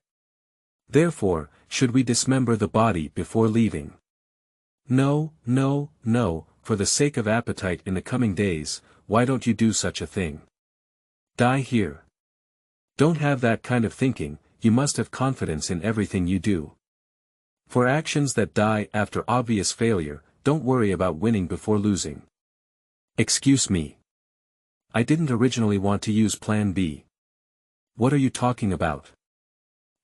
Speaker 1: Therefore, should we dismember the body before leaving? No, no, no, for the sake of appetite in the coming days, why don't you do such a thing? Die here. Don't have that kind of thinking, you must have confidence in everything you do. For actions that die after obvious failure, don't worry about winning before losing. Excuse me. I didn't originally want to use Plan B. What are you talking about?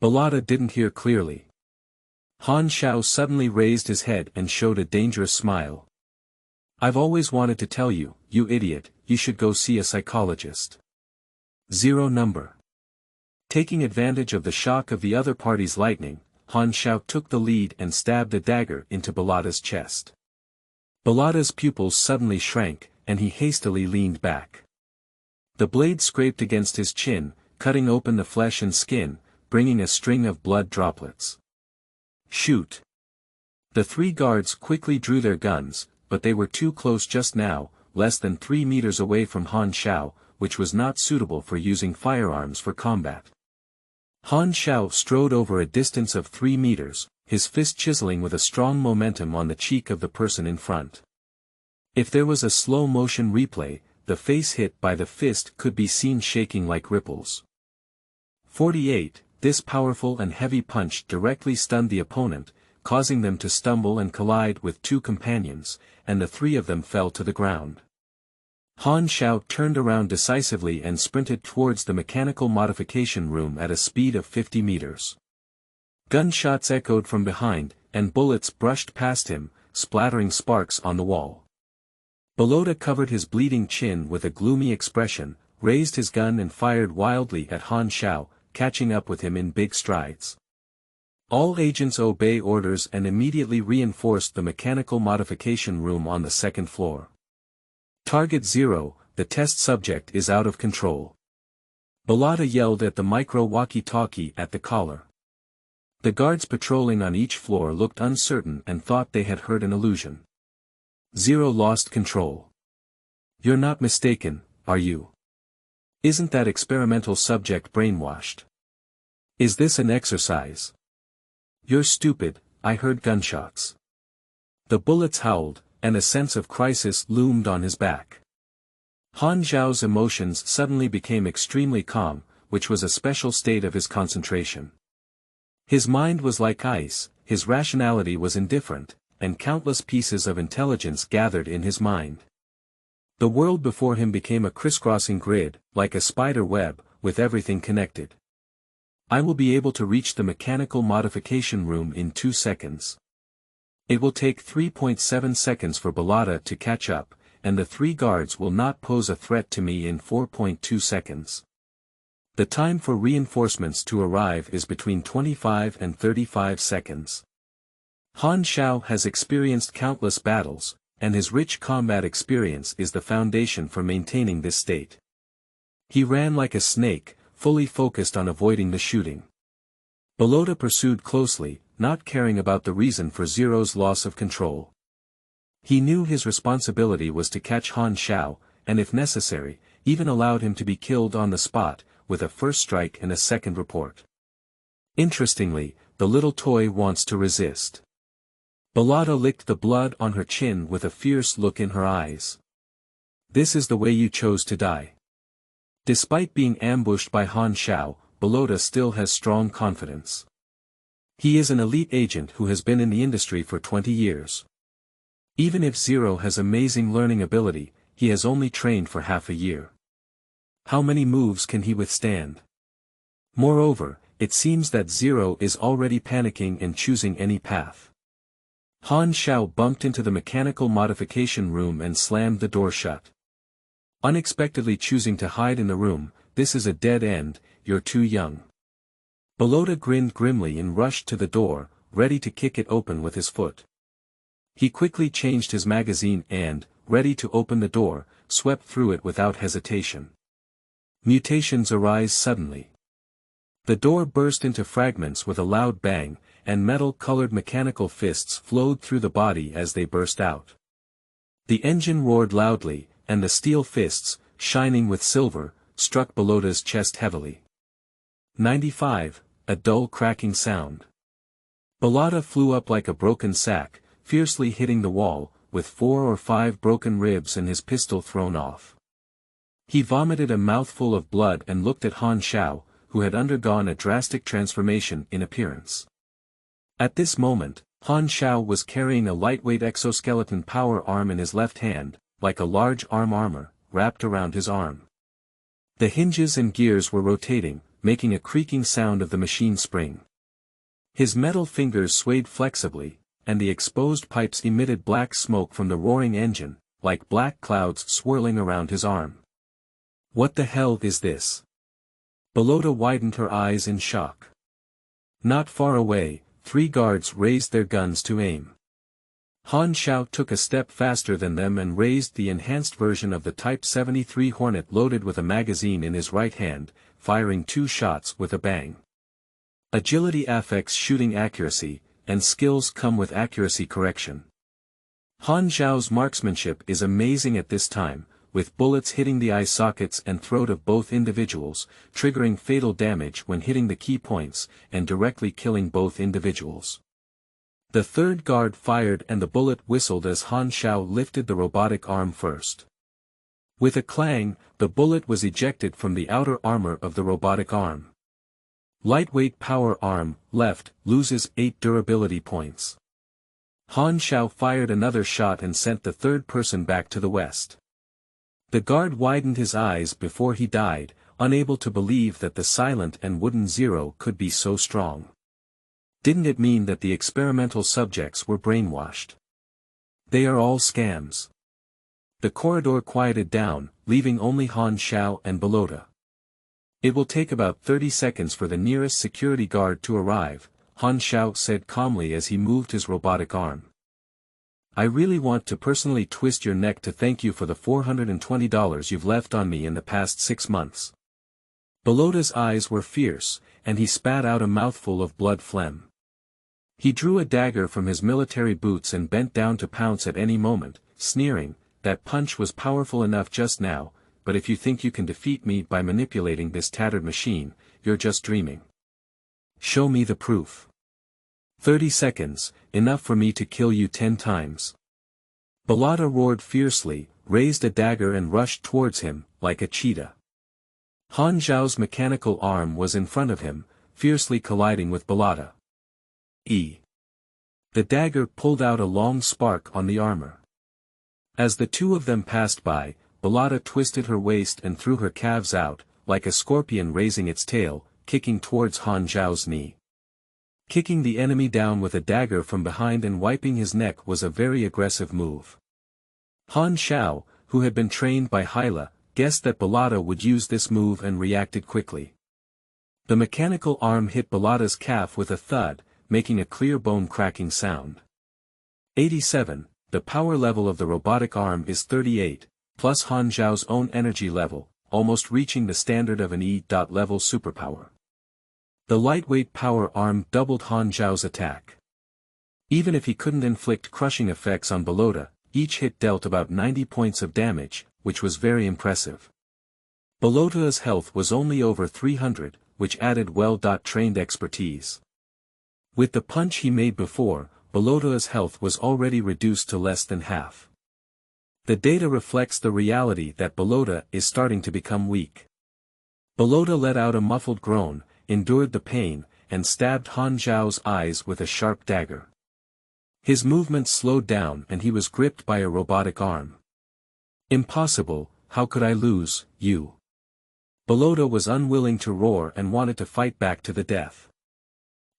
Speaker 1: Belota didn't hear clearly. Han Xiao suddenly raised his head and showed a dangerous smile. I've always wanted to tell you, you idiot, you should go see a psychologist. 0 number. Taking advantage of the shock of the other party's lightning, Han Xiao took the lead and stabbed a dagger into Belota's chest. Belota's pupils suddenly shrank, and he hastily leaned back. The blade scraped against his chin, cutting open the flesh and skin, bringing a string of blood droplets. Shoot! The 3 guards quickly drew their guns, but they were too close just now, less than 3 meters away from Han Xiao, which was not suitable for using firearms for combat. Han Xiao strode over a distance of 3 meters, his fist chiseling with a strong momentum on the cheek of the person in front. If there was a slow-motion replay, the face hit by the fist could be seen shaking like ripples. 48. This powerful and heavy punch directly stunned the opponent, causing them to stumble and collide with 2 companions, and the 3 of them fell to the ground. Han Xiao turned around decisively and sprinted towards the mechanical modification room at a speed of 50 meters. Gunshots echoed from behind, and bullets brushed past him, splattering sparks on the wall. Belota covered his bleeding chin with a gloomy expression, raised his gun and fired wildly at Han Xiao, catching up with him in big strides. All agents obey orders and immediately reinforced the mechanical modification room on the 2nd floor. Target 0, the test subject is out of control. Bellotta yelled at the micro walkie-talkie at the collar. The guards patrolling on each floor looked uncertain and thought they had heard an illusion. Zero lost control. You're not mistaken, are you? Isn't that experimental subject brainwashed? Is this an exercise? You're stupid, I heard gunshots. The bullets howled, and a sense of crisis loomed on his back. Han Xiao's emotions suddenly became extremely calm, which was a special state of his concentration. His mind was like ice, his rationality was indifferent, and countless pieces of intelligence gathered in his mind. The world before him became a crisscrossing grid, like a spider web, with everything connected. I will be able to reach the mechanical modification room in 2 seconds. It will take 3.7 seconds for Bellotta to catch up, and the 3 guards will not pose a threat to me in 4.2 seconds. The time for reinforcements to arrive is between 25 and 35 seconds. Han Xiao has experienced countless battles, and his rich combat experience is the foundation for maintaining this state. He ran like a snake, fully focused on avoiding the shooting. Bellotta pursued closely, not caring about the reason for Zero's loss of control. He knew his responsibility was to catch Han Xiao, and if necessary, even allowed him to be killed on the spot, with a first strike and a second report. Interestingly, the little toy wants to resist. Bellotta licked the blood on her chin with a fierce look in her eyes. This is the way you chose to die. Despite being ambushed by Han Xiao, Bellotta still has strong confidence. He is an elite agent who has been in the industry for 20 years. Even if Zero has amazing learning ability, he has only trained for half a year. How many moves can he withstand? Moreover, it seems that Zero is already panicking and choosing any path. Han Xiao bumped into the mechanical modification room and slammed the door shut. Unexpectedly choosing to hide in the room, this is a dead end, you're too young. Bellotta grinned grimly and rushed to the door, ready to kick it open with his foot. He quickly changed his magazine and, ready to open the door, swept through it without hesitation. Mutations arise suddenly. The door burst into fragments with a loud bang, and metal-colored mechanical fists flowed through the body as they burst out. The engine roared loudly, and the steel fists, shining with silver, struck Bellotta's chest heavily. 95, a dull cracking sound. Bellotta flew up like a broken sack, fiercely hitting the wall, with 4 or 5 broken ribs and his pistol thrown off. He vomited a mouthful of blood and looked at Han Xiao, who had undergone a drastic transformation in appearance. At this moment, Han Xiao was carrying a lightweight exoskeleton power arm in his left hand, like a large armor, wrapped around his arm. The hinges and gears were rotating, making a creaking sound of the machine spring. His metal fingers swayed flexibly, and the exposed pipes emitted black smoke from the roaring engine, like black clouds swirling around his arm. What the hell is this? Bellotta widened her eyes in shock. Not far away, 3 guards raised their guns to aim. Han Xiao took a step faster than them and raised the enhanced version of the Type 73 Hornet loaded with a magazine in his right hand, firing 2 shots with a bang. Agility affects shooting accuracy, and skills come with accuracy correction. Han Xiao's marksmanship is amazing at this time, with bullets hitting the eye sockets and throat of both individuals, triggering fatal damage when hitting the key points, and directly killing both individuals. The 3rd guard fired and the bullet whistled as Han Xiao lifted the robotic arm first. With a clang, the bullet was ejected from the outer armor of the robotic arm. Lightweight power arm, left, loses 8 durability points. Han Xiao fired another shot and sent the 3rd person back to the west. The guard widened his eyes before he died, unable to believe that the silent and wooden Zero could be so strong. Didn't it mean that the experimental subjects were brainwashed? They are all scams. The corridor quieted down, leaving only Han Xiao and Bellotta. It will take about 30 seconds for the nearest security guard to arrive, Han Xiao said calmly as he moved his robotic arm. I really want to personally twist your neck to thank you for the $420 you've left on me in the past 6 months. Bolota's eyes were fierce, and he spat out a mouthful of blood phlegm. He drew a dagger from his military boots and bent down to pounce at any moment, sneering, "That punch was powerful enough just now, but if you think you can defeat me by manipulating this tattered machine, you're just dreaming. Show me the proof. 30 seconds, enough for me to kill you 10 times. Bolota roared fiercely, raised a dagger and rushed towards him, like a cheetah. Han Zhao's mechanical arm was in front of him, fiercely colliding with Bolota. The dagger pulled out a long spark on the armor. As the two of them passed by, Bolota twisted her waist and threw her calves out, like a scorpion raising its tail, kicking towards Han Zhao's knee. Kicking the enemy down with a dagger from behind and wiping his neck was a very aggressive move. Han Xiao, who had been trained by Hyla, guessed that Bolota would use this move and reacted quickly. The mechanical arm hit Bolota's calf with a thud, making a clear bone-cracking sound. 87. The power level of the robotic arm is 38, plus Han Zhao's own energy level, almost reaching the standard of an E.level superpower. The lightweight power arm doubled Han Zhao's attack. Even if he couldn't inflict crushing effects on Bolota, each hit dealt about 90 points of damage, which was very impressive. Bolota's health was only over 300, which added well-trained expertise. With the punch he made before, Bolota's health was already reduced to less than half. The data reflects the reality that Bolota is starting to become weak. Bolota let out a muffled groan, endured the pain, and stabbed Han Zhao's eyes with a sharp dagger. His movements slowed down and he was gripped by a robotic arm. "Impossible, how could I lose, you?" Bolota was unwilling to roar and wanted to fight back to the death.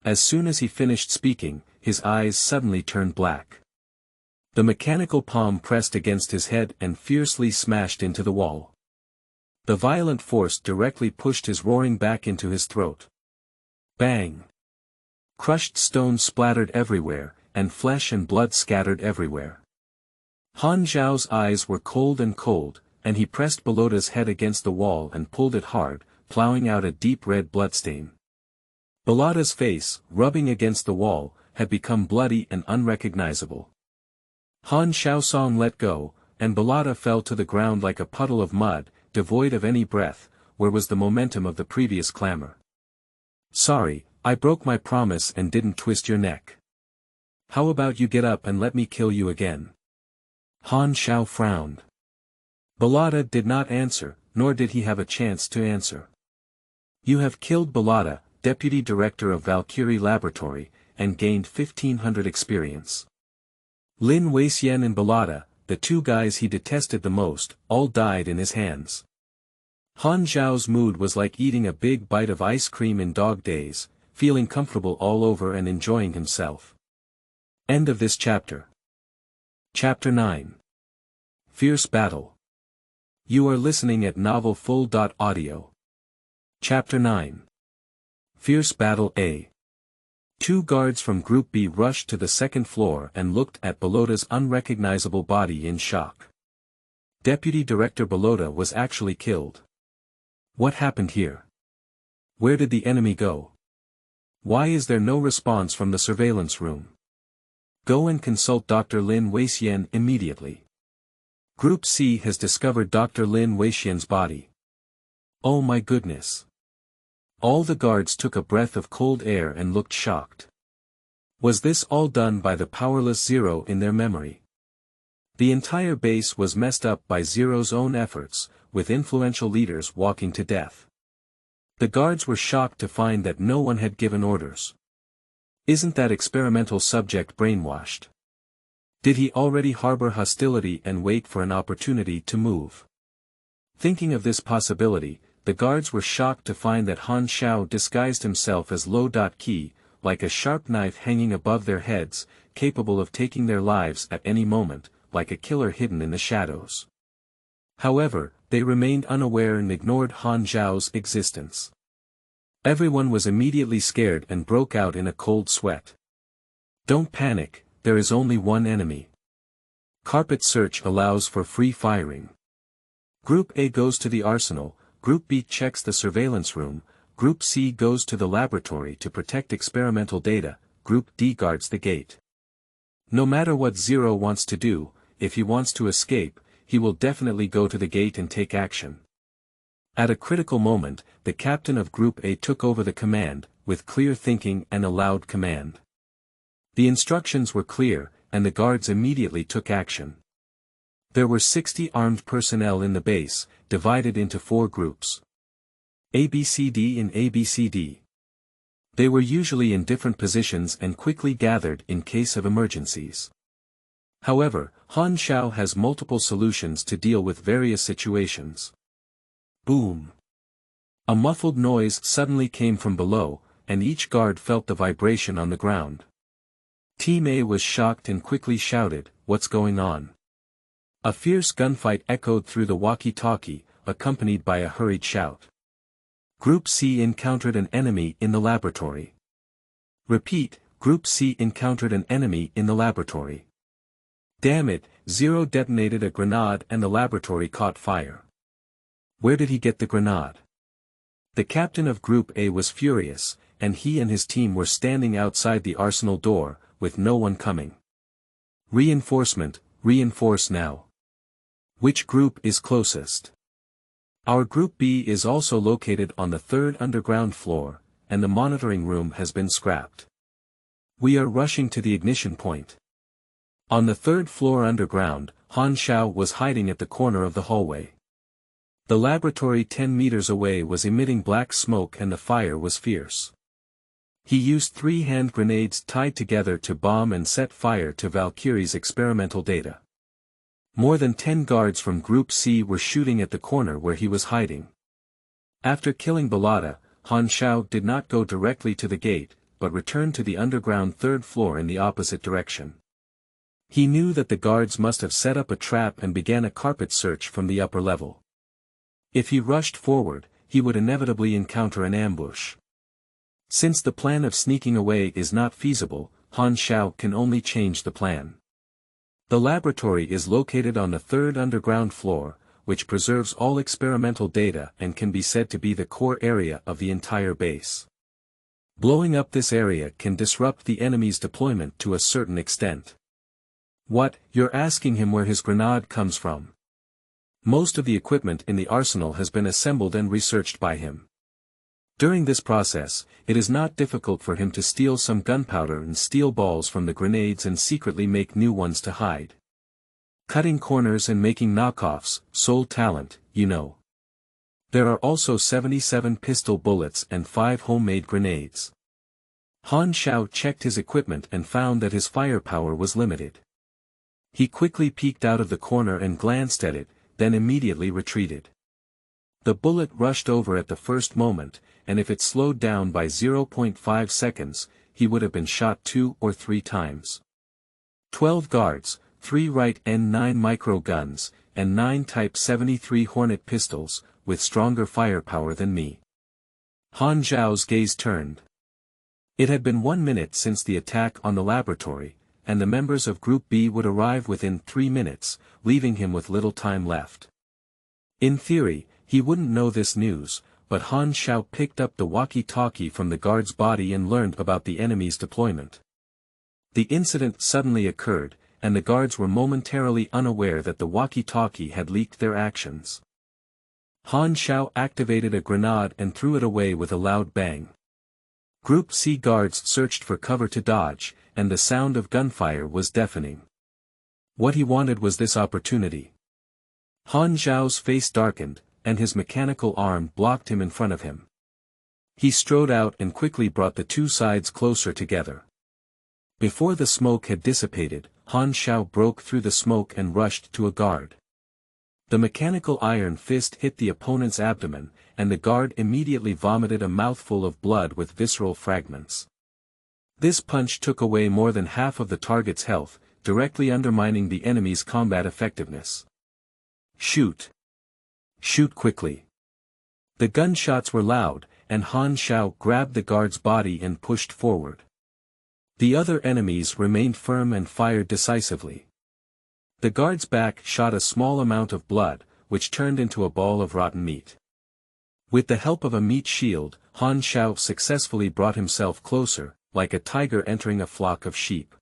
Speaker 1: As soon as he finished speaking, his eyes suddenly turned black. The mechanical palm pressed against his head and fiercely smashed into the wall. The violent force directly pushed his roaring back into his throat. Bang! Crushed stones splattered everywhere, and flesh and blood scattered everywhere. Han Zhao's eyes were cold, and he pressed Bolota's head against the wall and pulled it hard, plowing out a deep red bloodstain. Bolota's face, rubbing against the wall, had become bloody and unrecognizable. Han Xiaosong let go, and Bolota fell to the ground like a puddle of mud, devoid of any breath. Where was the momentum of the previous clamor? "Sorry, I broke my promise and didn't twist your neck. How about you get up and let me kill you again?" Han Xiao frowned. Bolota did not answer, nor did he have a chance to answer. "You have killed Bolota, Deputy Director of Valkyrie Laboratory, and gained 1500 experience." Lin Weixian and Bolota, the two guys he detested the most, all died in his hands. Han Zhao's mood was like eating a big bite of ice cream in dog days, feeling comfortable all over and enjoying himself. End of this chapter. Chapter 9. Fierce Battle. You are listening at novelfull.audio. Chapter 9. Fierce Battle A. Two guards from Group B rushed to the second floor and looked at Bolota's unrecognizable body in shock. Deputy Director Bolota was actually killed. What happened here? Where did the enemy go? Why is there no response from the surveillance room? Go and consult Dr. Lin Weixian immediately. Group C has discovered Dr. Lin Weixian's body. Oh my goodness. All the guards took a breath of cold air and looked shocked. Was this all done by the powerless Zero in their memory? The entire base was messed up by Zero's own efforts, with influential leaders walking to death. The guards were shocked to find that no one had given orders. Isn't that experimental subject brainwashed? Did he already harbor hostility and wait for an opportunity to move? Thinking of this possibility, the guards were shocked to find that Han Xiao disguised himself as Low.Key, like a sharp knife hanging above their heads, capable of taking their lives at any moment, like a killer hidden in the shadows. However, they remained unaware and ignored Han Zhao's existence. Everyone was immediately scared and broke out in a cold sweat. Don't panic, there is only one enemy. Carpet search allows for free firing. Group A goes to the arsenal, Group B checks the surveillance room, Group C goes to the laboratory to protect experimental data, Group D guards the gate. No matter what Zero wants to do, if he wants to escape, he will definitely go to the gate and take action. At a critical moment, the captain of Group A took over the command, with clear thinking and a loud command. The instructions were clear, and the guards immediately took action. There were 60 armed personnel in the base, divided into 4 groups. ABCD and ABCD. They were usually in different positions and quickly gathered in case of emergencies. However, Han Xiao has multiple solutions to deal with various situations. Boom! A muffled noise suddenly came from below, and each guard felt the vibration on the ground. Team A was shocked and quickly shouted, "What's going on?" A fierce gunfight echoed through the walkie-talkie, accompanied by a hurried shout. Group C encountered an enemy in the laboratory. Repeat, Group C encountered an enemy in the laboratory. Damn it, Zero detonated a grenade and the laboratory caught fire. Where did he get the grenade? The captain of Group A was furious, and he and his team were standing outside the arsenal door, with no one coming. Reinforcement, reinforce now. Which group is closest? Our Group B is also located on the 3rd underground floor, and the monitoring room has been scrapped. We are rushing to the ignition point. On the 3rd floor underground, Han Xiao was hiding at the corner of the hallway. The laboratory 10 meters away was emitting black smoke and the fire was fierce. He used 3 hand grenades tied together to bomb and set fire to Valkyrie's experimental data. More than 10 guards from Group C were shooting at the corner where he was hiding. After killing Balada, Han Xiao did not go directly to the gate, but returned to the underground 3rd floor in the opposite direction. He knew that the guards must have set up a trap and began a carpet search from the upper level. If he rushed forward, he would inevitably encounter an ambush. Since the plan of sneaking away is not feasible, Han Xiao can only change the plan. The laboratory is located on the 3rd underground floor, which preserves all experimental data and can be said to be the core area of the entire base. Blowing up this area can disrupt the enemy's deployment to a certain extent. What, you're asking him where his grenade comes from? Most of the equipment in the arsenal has been assembled and researched by him. During this process, it is not difficult for him to steal some gunpowder and steel balls from the grenades and secretly make new ones to hide. Cutting corners and making knockoffs, sole talent, you know. There are also 77 pistol bullets and 5 homemade grenades. Han Xiao checked his equipment and found that his firepower was limited. He quickly peeked out of the corner and glanced at it, then immediately retreated. The bullet rushed over at the first moment, and if it slowed down by 0.5 seconds, he would have been shot 2 or 3 times. 12 guards, 3 Wright N9 micro guns, and 9 Type 73 Hornet pistols, with stronger firepower than me. Han Xiao's gaze turned. It had been 1 minute since the attack on the laboratory, and the members of Group B would arrive within 3 minutes, leaving him with little time left. In theory, he wouldn't know this news, but Han Xiao picked up the walkie-talkie from the guard's body and learned about the enemy's deployment. The incident suddenly occurred, and the guards were momentarily unaware that the walkie-talkie had leaked their actions. Han Xiao activated a grenade and threw it away with a loud bang. Group C guards searched for cover to dodge, and the sound of gunfire was deafening. What he wanted was this opportunity. Han Xiao's face darkened, and his mechanical arm blocked him in front of him. He strode out and quickly brought the 2 sides closer together. Before the smoke had dissipated, Han Xiao broke through the smoke and rushed to a guard. The mechanical iron fist hit the opponent's abdomen, and the guard immediately vomited a mouthful of blood with visceral fragments. This punch took away more than half of the target's health, directly undermining the enemy's combat effectiveness. Shoot! Shoot quickly! The gunshots were loud, and Han Xiao grabbed the guard's body and pushed forward. The other enemies remained firm and fired decisively. The guard's back shot a small amount of blood, which turned into a ball of rotten meat. With the help of a meat shield, Han Xiao successfully brought himself closer, like a tiger entering a flock of sheep.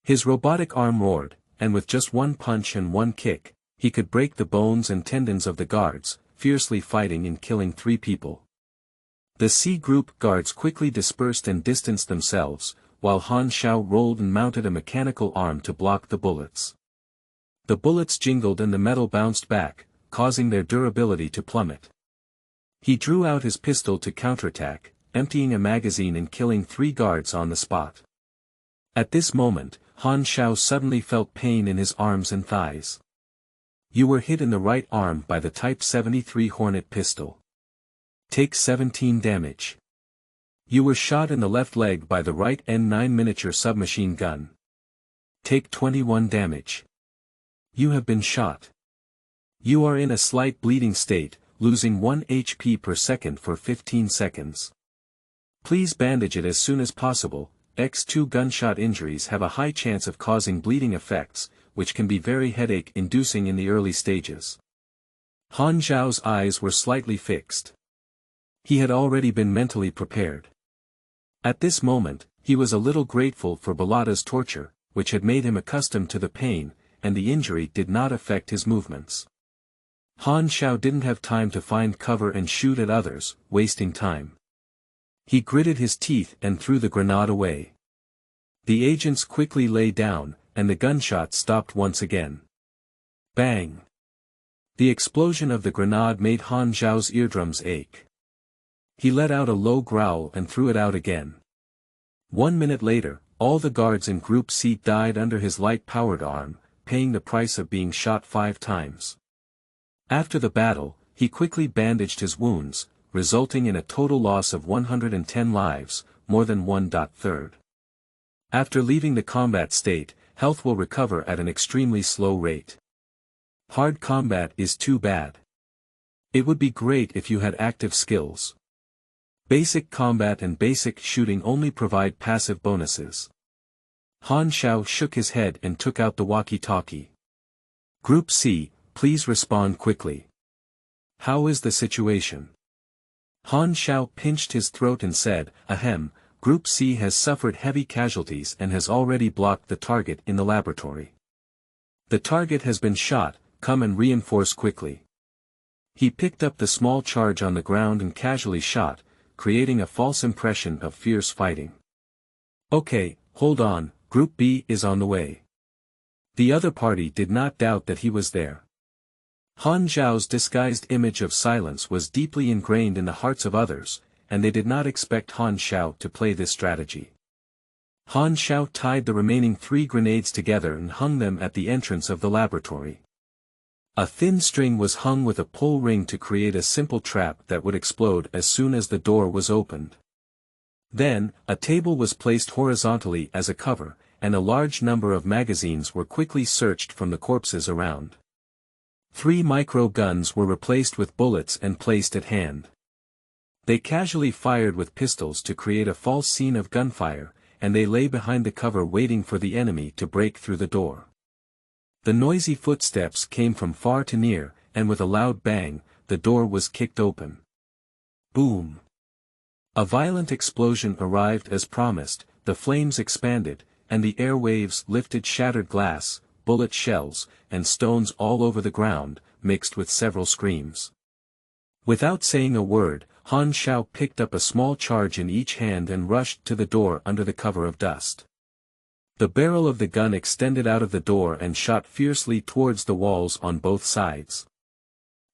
Speaker 1: His robotic arm roared, and with just one punch and one kick, he could break the bones and tendons of the guards, fiercely fighting and killing 3 people. The C Group guards quickly dispersed and distanced themselves, while Han Xiao rolled and mounted a mechanical arm to block the bullets. The bullets jingled and the metal bounced back, causing their durability to plummet. He drew out his pistol to counterattack, emptying a magazine and killing 3 guards on the spot. At this moment, Han Xiao suddenly felt pain in his arms and thighs. You were hit in the right arm by the Type 73 Hornet pistol. Take 17 damage. You were shot in the left leg by the right N9 miniature submachine gun. Take 21 damage. You have been shot. You are in a slight bleeding state, losing 1 HP per second for 15 seconds. Please bandage it as soon as possible. X2 gunshot injuries have a high chance of causing bleeding effects, which can be very headache-inducing in the early stages. Han Xiao's eyes were slightly fixed. He had already been mentally prepared. At this moment, he was a little grateful for Balada's torture, which had made him accustomed to the pain, and the injury did not affect his movements. Han Xiao didn't have time to find cover and shoot at others, wasting time. He gritted his teeth and threw the grenade away. The agents quickly lay down, and the gunshot stopped once again. Bang! The explosion of the grenade made Han Xiao's eardrums ache. He let out a low growl and threw it out again. 1 minute later, all the guards in Group C died under his light-powered arm, paying the price of being shot 5 times. After the battle, he quickly bandaged his wounds, resulting in a total loss of 110 lives, more than 1/3. After leaving the combat state, health will recover at an extremely slow rate. Hard combat is too bad. It would be great if you had active skills. Basic combat and basic shooting only provide passive bonuses. Han Xiao shook his head and took out the walkie-talkie. Group C, please respond quickly. How is the situation? Han Xiao pinched his throat and said, Ahem, Group C has suffered heavy casualties and has already blocked the target in the laboratory. The target has been shot, come and reinforce quickly. He picked up the small charge on the ground and casually shot, creating a false impression of fierce fighting. Okay, hold on, Group B is on the way. The other party did not doubt that he was there. Han Xiao's disguised image of silence was deeply ingrained in the hearts of others, and they did not expect Han Xiao to play this strategy. Han Xiao tied the remaining 3 grenades together and hung them at the entrance of the laboratory. A thin string was hung with a pull ring to create a simple trap that would explode as soon as the door was opened. Then, a table was placed horizontally as a cover, and a large number of magazines were quickly searched from the corpses around. 3 micro-guns were replaced with bullets and placed at hand. They casually fired with pistols to create a false scene of gunfire, and they lay behind the cover waiting for the enemy to break through the door. The noisy footsteps came from far to near, and with a loud bang, the door was kicked open. Boom! A violent explosion arrived as promised, the flames expanded, and the air waves lifted shattered glass, bullet shells, and stones all over the ground, mixed with several screams. Without saying a word, Han Xiao picked up a small charge in each hand and rushed to the door under the cover of dust. The barrel of the gun extended out of the door and shot fiercely towards the walls on both sides.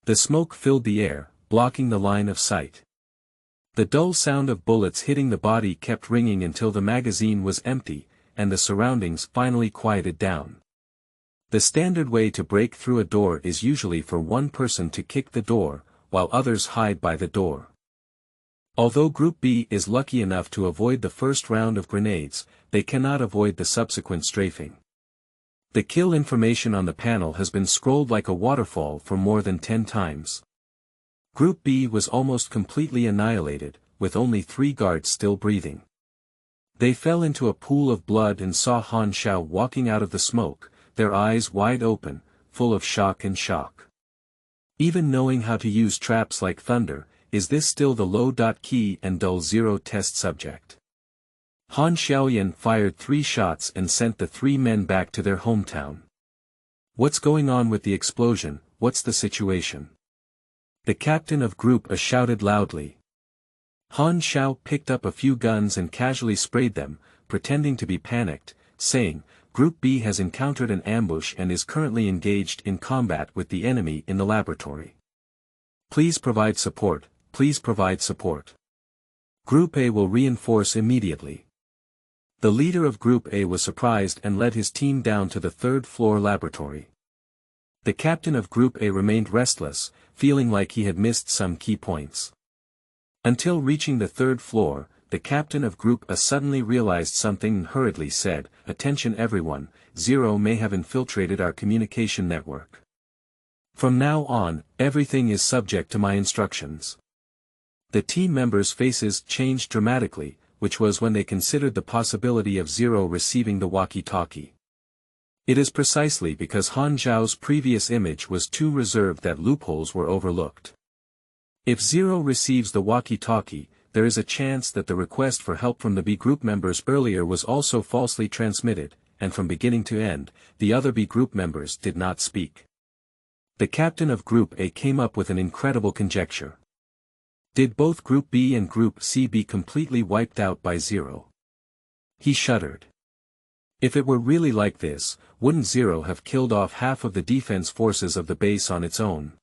Speaker 1: The smoke filled the air, blocking the line of sight. The dull sound of bullets hitting the body kept ringing until the magazine was empty, and the surroundings finally quieted down. The standard way to break through a door is usually for one person to kick the door, while others hide by the door. Although Group B is lucky enough to avoid the first round of grenades, they cannot avoid the subsequent strafing. The kill information on the panel has been scrolled like a waterfall for more than 10 times. Group B was almost completely annihilated, with only 3 guards still breathing. They fell into a pool of blood and saw Han Xiao walking out of the smoke, their eyes wide open, full of shock and shock. Even knowing how to use traps like thunder, is this still the low-key and dull zero test subject? Han Xiaoyan fired 3 shots and sent the 3 men back to their hometown. What's going on with the explosion? What's the situation? The captain of Group A shouted loudly. Han Xiao picked up a few guns and casually sprayed them, pretending to be panicked, saying, Group B has encountered an ambush and is currently engaged in combat with the enemy in the laboratory. Please provide support, please provide support. Group A will reinforce immediately. The leader of Group A was surprised and led his team down to the 3rd floor laboratory. The captain of Group A remained restless, feeling like he had missed some key points. Until reaching the 3rd floor, the captain of Group A suddenly realized something and hurriedly said, Attention everyone, Zero may have infiltrated our communication network. From now on, everything is subject to my instructions. The team members' faces changed dramatically, which was when they considered the possibility of Zero receiving the walkie-talkie. It is precisely because Han Zhao's previous image was too reserved that loopholes were overlooked. If Zero receives the walkie-talkie, there is a chance that the request for help from the B group members earlier was also falsely transmitted, and from beginning to end, the other B group members did not speak. The captain of Group A came up with an incredible conjecture. Did both Group B and Group C be completely wiped out by Zero? He shuddered. If it were really like this, wouldn't Zero have killed off half of the defense forces of the base on its own?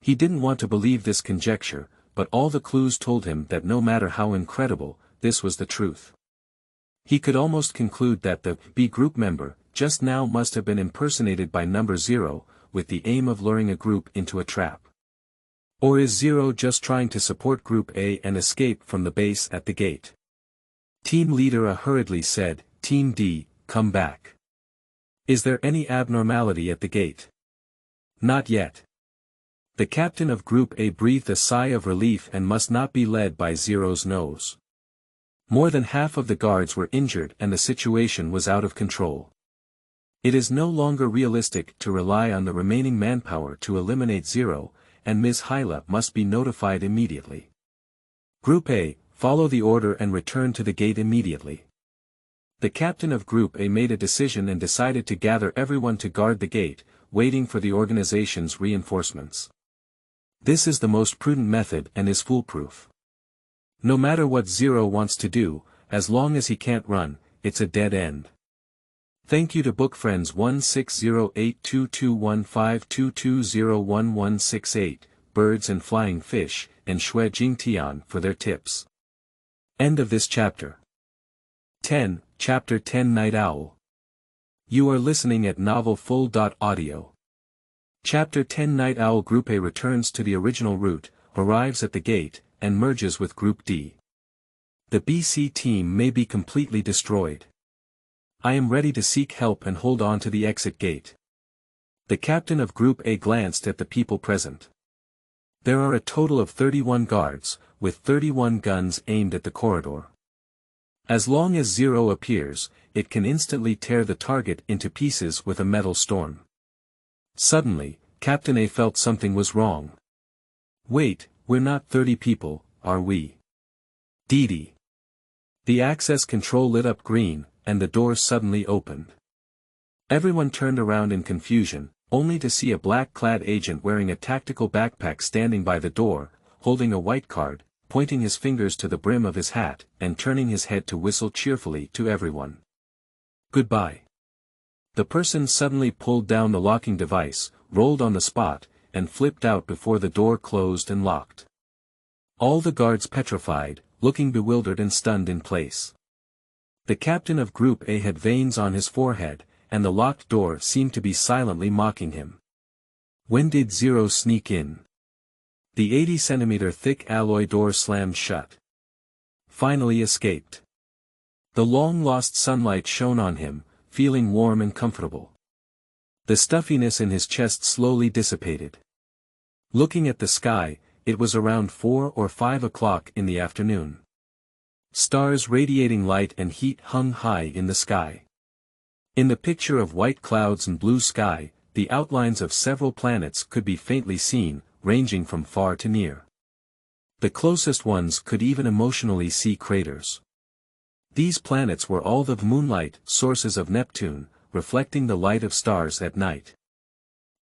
Speaker 1: He didn't want to believe this conjecture, but all the clues told him that no matter how incredible, this was the truth. He could almost conclude that the B group member, just now must have been impersonated by number 0, with the aim of luring a group into a trap. Or is Zero just trying to support Group A and escape from the base at the gate? Team leader A hurriedly said, Team D, come back. Is there any abnormality at the gate? Not yet. The captain of Group A breathed a sigh of relief and must not be led by Zero's nose. More than half of the guards were injured and the situation was out of control. It is no longer realistic to rely on the remaining manpower to eliminate Zero, and Ms. Hyla must be notified immediately. Group A, follow the order and return to the gate immediately. The captain of Group A made a decision and decided to gather everyone to guard the gate, waiting for the organization's reinforcements. This is the most prudent method and is foolproof. No matter what Zero wants to do, as long as he can't run, it's a dead end. Thank you to bookfriends 1608221522011168, Birds and Flying Fish, and Shui Jingtian for their tips. End of this chapter. 10, Chapter 10 Night Owl. You are listening at novelfull.audio. Chapter 10 Night Owl. Group A returns to the original route, arrives at the gate, and merges with Group D. The BC team may be completely destroyed. I am ready to seek help and hold on to the exit gate. The captain of Group A glanced at the people present. There are a total of 31 guards, with 31 guns aimed at the corridor. As long as Zero appears, it can instantly tear the target into pieces with a metal storm. Suddenly, Captain A felt something was wrong. Wait, we're not 30 people, are we? Dee. The access control lit up green, and the door suddenly opened. Everyone turned around in confusion, only to see a black-clad agent wearing a tactical backpack standing by the door, holding a white card, pointing his fingers to the brim of his hat, and turning his head to whistle cheerfully to everyone. Goodbye. The person suddenly pulled down the locking device, rolled on the spot, and flipped out before the door closed and locked. All the guards petrified, looking bewildered and stunned in place. The captain of Group A had veins on his forehead, and the locked door seemed to be silently mocking him. When did Zero sneak in? The 80-centimeter thick alloy door slammed shut. Finally escaped. The long-lost sunlight shone on him, feeling warm and comfortable. The stuffiness in his chest slowly dissipated. Looking at the sky, it was around 4 or 5 o'clock in the afternoon. Stars radiating light and heat hung high in the sky. In the picture of white clouds and blue sky, the outlines of several planets could be faintly seen, ranging from far to near. The closest ones could even emotionally see craters. These planets were all the moonlight sources of Neptune, reflecting the light of stars at night.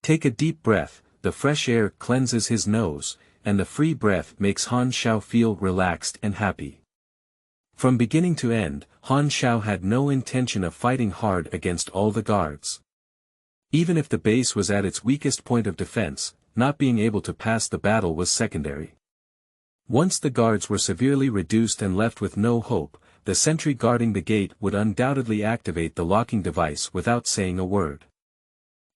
Speaker 1: Take a deep breath, the fresh air cleanses his nose, and the free breath makes Han Xiao feel relaxed and happy. From beginning to end, Han Xiao had no intention of fighting hard against all the guards. Even if the base was at its weakest point of defense, not being able to pass the battle was secondary. Once the guards were severely reduced and left with no hope, the sentry guarding the gate would undoubtedly activate the locking device without saying a word.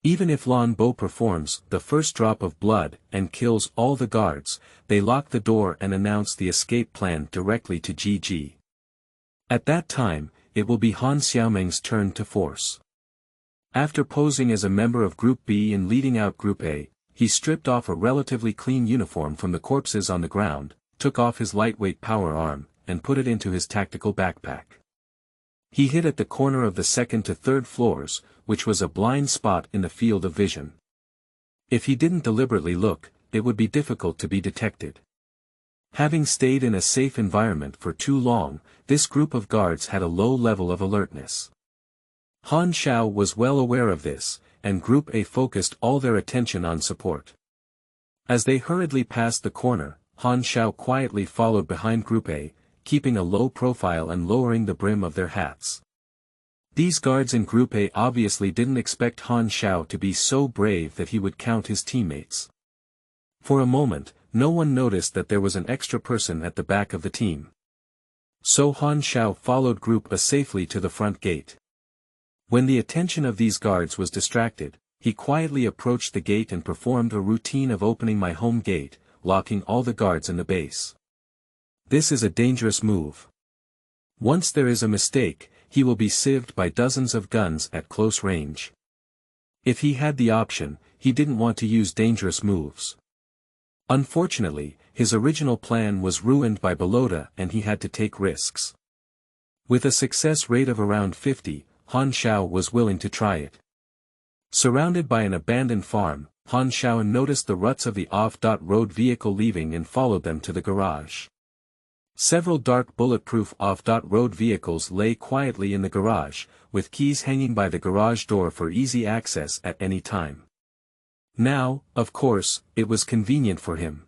Speaker 1: Even if Lan Bo performs the first drop of blood and kills all the guards, they lock the door and announce the escape plan directly to GG. At that time, it will be Han Xiaomeng's turn to force. After posing as a member of Group B and leading out Group A, he stripped off a relatively clean uniform from the corpses on the ground, took off his lightweight power arm, and put it into his tactical backpack. He hid at the corner of the second to third floors, which was a blind spot in the field of vision. If he didn't deliberately look, it would be difficult to be detected. Having stayed in a safe environment for too long, this group of guards had a low level of alertness. Han Xiao was well aware of this, and Group A focused all their attention on support. As they hurriedly passed the corner, Han Xiao quietly followed behind Group A, keeping a low profile and lowering the brim of their hats. These guards in Group A obviously didn't expect Han Xiao to be so brave that he would count his teammates. For a moment, no one noticed that there was an extra person at the back of the team. So Han Xiao followed Group A safely to the front gate. When the attention of these guards was distracted, he quietly approached the gate and performed a routine of opening my home gate, locking all the guards in the base. This is a dangerous move. Once there is a mistake, he will be sieved by dozens of guns at close range. If he had the option, he didn't want to use dangerous moves. Unfortunately, his original plan was ruined by Belota and he had to take risks. With a success rate of around 50, Han Xiao was willing to try it. Surrounded by an abandoned farm, Han Xiao noticed the ruts of the off-road vehicle leaving and followed them to the garage. Several dark bulletproof off-road vehicles lay quietly in the garage, with keys hanging by the garage door for easy access at any time. Now, of course, it was convenient for him.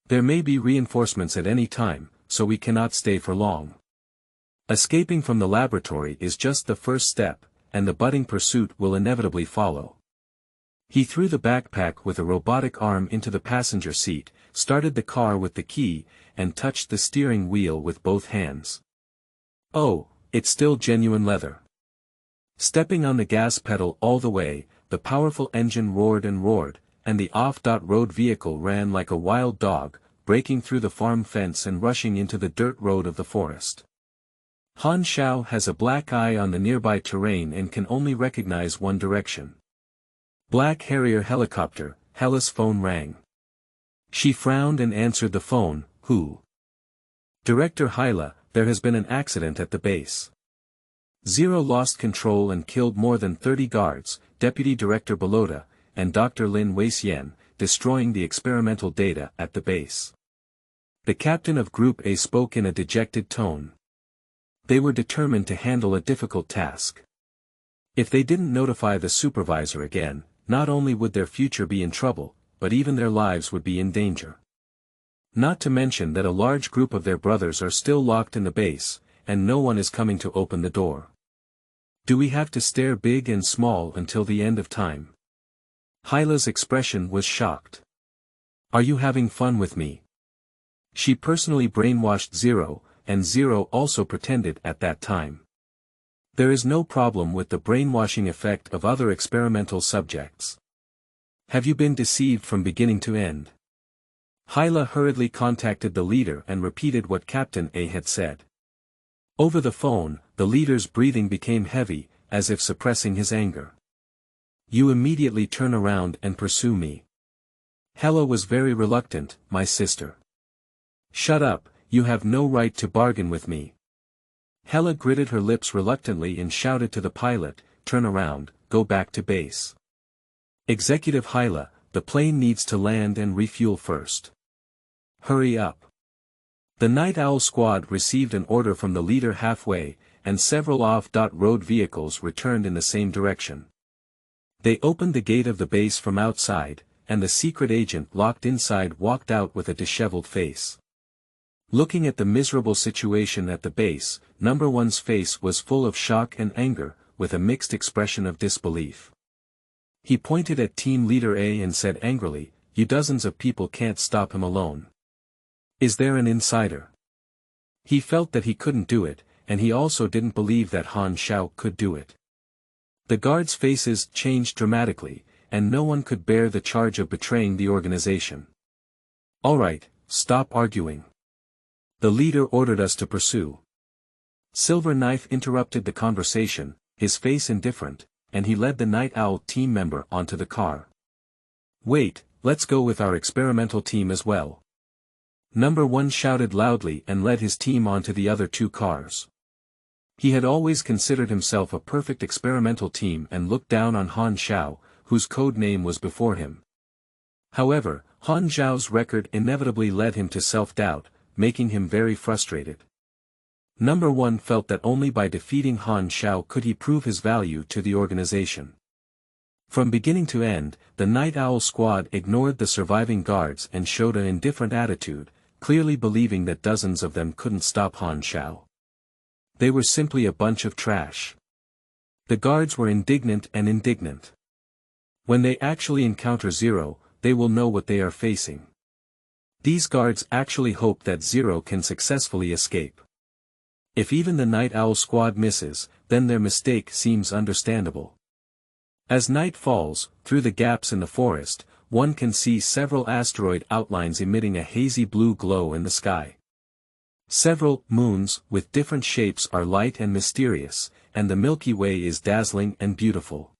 Speaker 1: There may be reinforcements at any time, so we cannot stay for long. Escaping from the laboratory is just the first step, and the budding pursuit will inevitably follow. He threw the backpack with a robotic arm into the passenger seat, started the car with the key, and touched the steering wheel with both hands. Oh, it's still genuine leather. Stepping on the gas pedal all the way, the powerful engine roared, and the off-road vehicle ran like a wild dog, breaking through the farm fence and rushing into the dirt road of the forest. Han Xiao has a black eye on the nearby terrain and can only recognize one direction. Black Harrier helicopter, Hella's phone rang. She frowned and answered the phone. Who? Director Hyla, there has been an accident at the base. Zero lost control and killed more than 30 guards, Deputy Director Belota, and Dr. Lin Weixian, destroying the experimental data at the base. The captain of Group A spoke in a dejected tone. They were determined to handle a difficult task. If they didn't notify the supervisor again, not only would their future be in trouble, but even their lives would be in danger. Not to mention that a large group of their brothers are still locked in the base, and no one is coming to open the door. Do we have to stare big and small until the end of time? Hyla's expression was shocked. Are you having fun with me? She personally brainwashed Zero, and Zero also pretended at that time. There is no problem with the brainwashing effect of other experimental subjects. Have you been deceived from beginning to end? Hyla hurriedly contacted the leader and repeated what Captain A had said. Over the phone, the leader's breathing became heavy, as if suppressing his anger. You immediately turn around and pursue me. Hella was very reluctant, my sister. Shut up, you have no right to bargain with me. Hella gritted her lips reluctantly and shouted to the pilot, turn around, go back to base. Executive Hyla, the plane needs to land and refuel first. Hurry up. The Night Owl squad received an order from the leader halfway, and several off-road vehicles returned in the same direction. They opened the gate of the base from outside, and the secret agent locked inside walked out with a disheveled face. Looking at the miserable situation at the base, Number One's face was full of shock and anger, with a mixed expression of disbelief. He pointed at Team Leader A and said angrily, "You dozens of people can't stop him alone. Is there an insider?" He felt that he couldn't do it, and he also didn't believe that Han Xiao could do it. The guards' faces changed dramatically, and no one could bear the charge of betraying the organization. "All right, stop arguing. The leader ordered us to pursue." Silver Knife interrupted the conversation, his face indifferent, and he led the Night Owl team member onto the car. "Wait, let's go with our experimental team as well." Number One shouted loudly and led his team onto the other two cars. He had always considered himself a perfect experimental team and looked down on Han Xiao, whose code name was before him. However, Han Xiao's record inevitably led him to self-doubt, making him very frustrated. Number One felt that only by defeating Han Xiao could he prove his value to the organization. From beginning to end, the Night Owl squad ignored the surviving guards and showed an indifferent attitude, clearly believing that dozens of them couldn't stop Han Xiao. They were simply a bunch of trash. The guards were indignant. When they actually encounter Zero, they will know what they are facing. These guards actually hope that Zero can successfully escape. If even the Night Owl squad misses, then their mistake seems understandable. As night falls, through the gaps in the forest, one can see several asteroid outlines emitting a hazy blue glow in the sky. Several moons with different shapes are light and mysterious, and the Milky Way is dazzling and beautiful.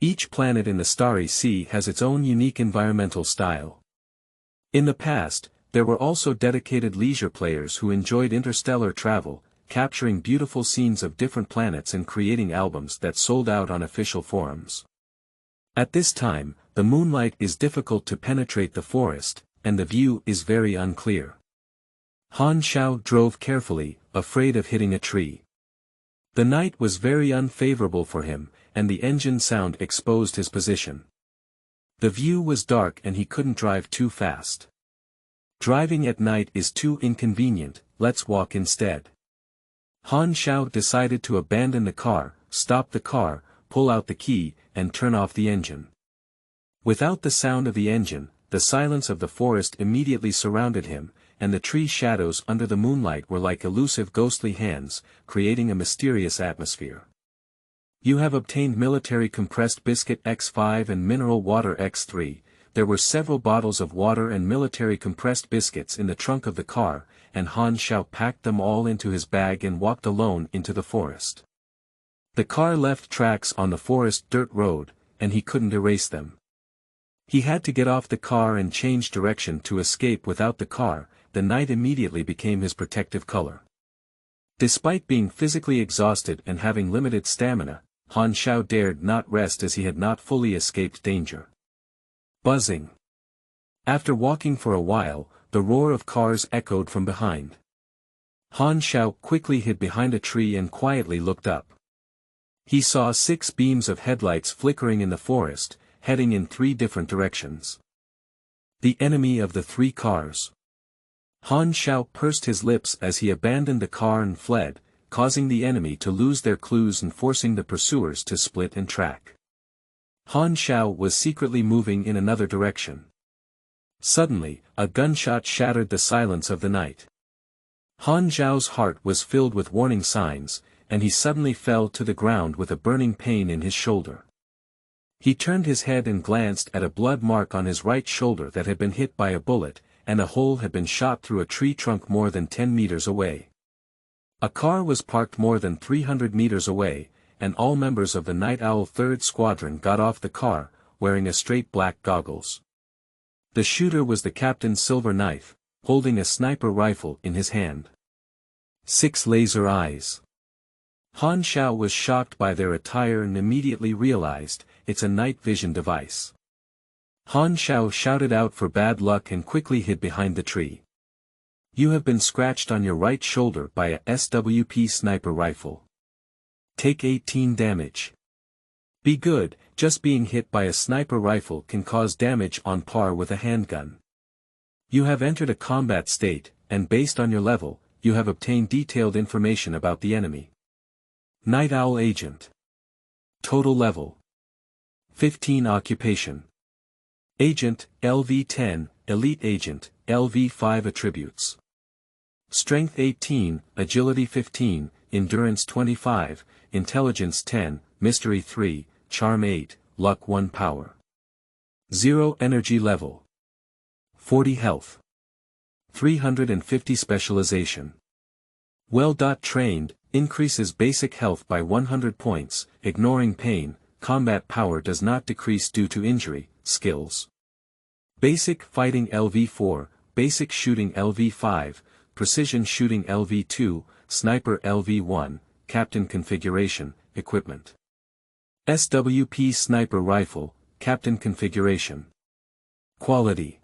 Speaker 1: Each planet in the Starry Sea has its own unique environmental style. In the past, there were also dedicated leisure players who enjoyed interstellar travel, capturing beautiful scenes of different planets and creating albums that sold out on official forums. At this time, the moonlight is difficult to penetrate the forest, and the view is very unclear. Han Xiao drove carefully, afraid of hitting a tree. The night was very unfavorable for him, and the engine sound exposed his position. The view was dark and he couldn't drive too fast. "Driving at night is too inconvenient, let's walk instead." Han Xiao decided to abandon the car, stop the car, pull out the key, and turn off the engine. Without the sound of the engine, the silence of the forest immediately surrounded him, and the tree shadows under the moonlight were like elusive ghostly hands, creating a mysterious atmosphere. "You have obtained military compressed biscuit X5 and mineral water X3. There were several bottles of water and military compressed biscuits in the trunk of the car, and Han Xiao packed them all into his bag and walked alone into the forest. The car left tracks on the forest dirt road, and he couldn't erase them. He had to get off the car and change direction to escape. Without the car, the night immediately became his protective color. Despite being physically exhausted and having limited stamina, Han Xiao dared not rest as he had not fully escaped danger. Buzzing. After walking for a while, the roar of cars echoed from behind. Han Xiao quickly hid behind a tree and quietly looked up. He saw 6 beams of headlights flickering in the forest, heading in 3 different directions. The enemy of the 3 cars. Han Xiao pursed his lips as he abandoned the car and fled, causing the enemy to lose their clues and forcing the pursuers to split and track. Han Xiao was secretly moving in another direction. Suddenly, a gunshot shattered the silence of the night. Han Xiao's heart was filled with warning signs, and he suddenly fell to the ground with a burning pain in his shoulder. He turned his head and glanced at a blood mark on his right shoulder that had been hit by a bullet, and a hole had been shot through a tree trunk more than 10 meters away. A car was parked more than 300 meters away, and all members of the Night Owl 3rd Squadron got off the car, wearing a straight black goggles. The shooter was the Captain Silver Knife, holding a sniper rifle in his hand. 6 laser eyes. Han Xiao was shocked by their attire and immediately realized, it's a night vision device. Han Xiao shouted out for bad luck and quickly hid behind the tree. You have been scratched on your right shoulder by a SWP sniper rifle. Take 18 damage. Be good, just being hit by a sniper rifle can cause damage on par with a handgun. You have entered a combat state, and based on your level, you have obtained detailed information about the enemy. Night Owl Agent. Total level 15. Occupation Agent, LV10, Elite Agent, LV5. Attributes: Strength 18, Agility 15, Endurance 25, Intelligence 10, Mystery 3, Charm 8, Luck 1. Power 0. Energy level 40. Health 350. Specialization Well-trained, increases basic health by 100 points, ignoring pain. Combat power does not decrease due to injury. Skills: Basic Fighting LV4, Basic Shooting LV5, Precision Shooting LV2, Sniper LV1, Captain Configuration, Equipment. SWP Sniper Rifle, Captain Configuration. Quality: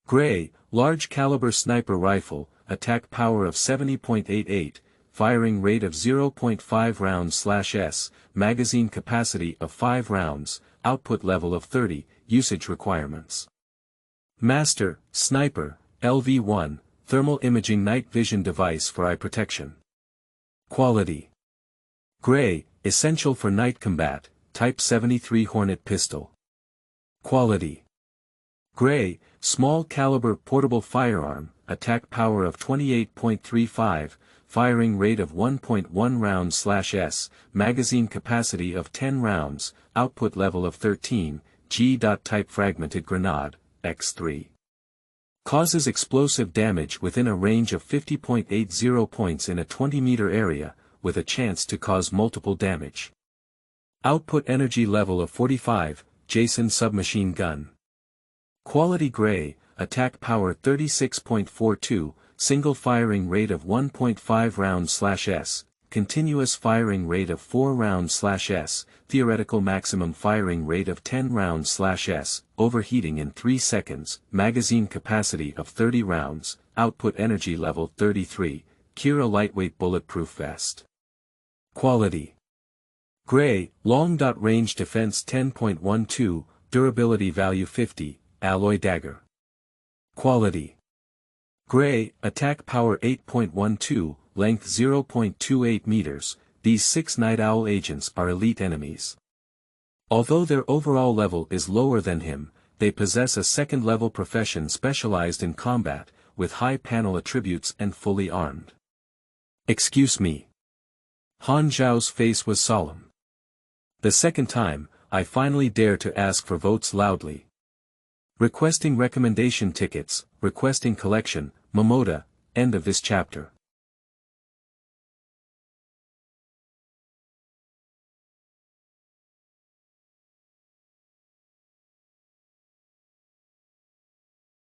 Speaker 1: Gray, Large Caliber Sniper Rifle, Attack Power of 70.88, Firing Rate of 0.5 rounds/s, Magazine Capacity of 5 rounds, Output Level of 30, Usage Requirements. Master, Sniper, LV1, Thermal Imaging Night Vision Device for Eye Protection. Quality: Gray, Essential for Night Combat, Type 73 Hornet Pistol. Quality: Gray, Small Caliber Portable Firearm, Attack Power of 28.35, Firing Rate of 1.1 rounds/s, Magazine Capacity of 10 rounds, Output Level of 13, G.Type Fragmented Grenade, X3. Causes explosive damage within a range of 50.80 points in a 20-meter area, with a chance to cause multiple damage. Output Energy Level of 45, Jason Submachine Gun. Quality: Gray, Attack Power 36.42, Single Firing Rate of 1.5 rounds/s, Continuous Firing Rate of 4 rounds/s, Theoretical Maximum Firing Rate of 10 rounds/s, Overheating in 3 seconds, Magazine Capacity of 30 rounds, Output Energy Level 33, Kira Lightweight Bulletproof Vest. Quality: Gray, Long. Range Defense 10.12, Durability Value 50, Alloy Dagger. Quality: Gray, Attack Power 8.12, Length 0.28 meters. These 6 Night Owl agents are elite enemies. Although their overall level is lower than him, they possess a second-level profession specialized in combat, with high panel attributes and fully armed. Excuse me. Han Zhao's face was solemn. The second time, I finally dare to ask for votes loudly. Requesting recommendation tickets, requesting collection, Momoda, end of this chapter.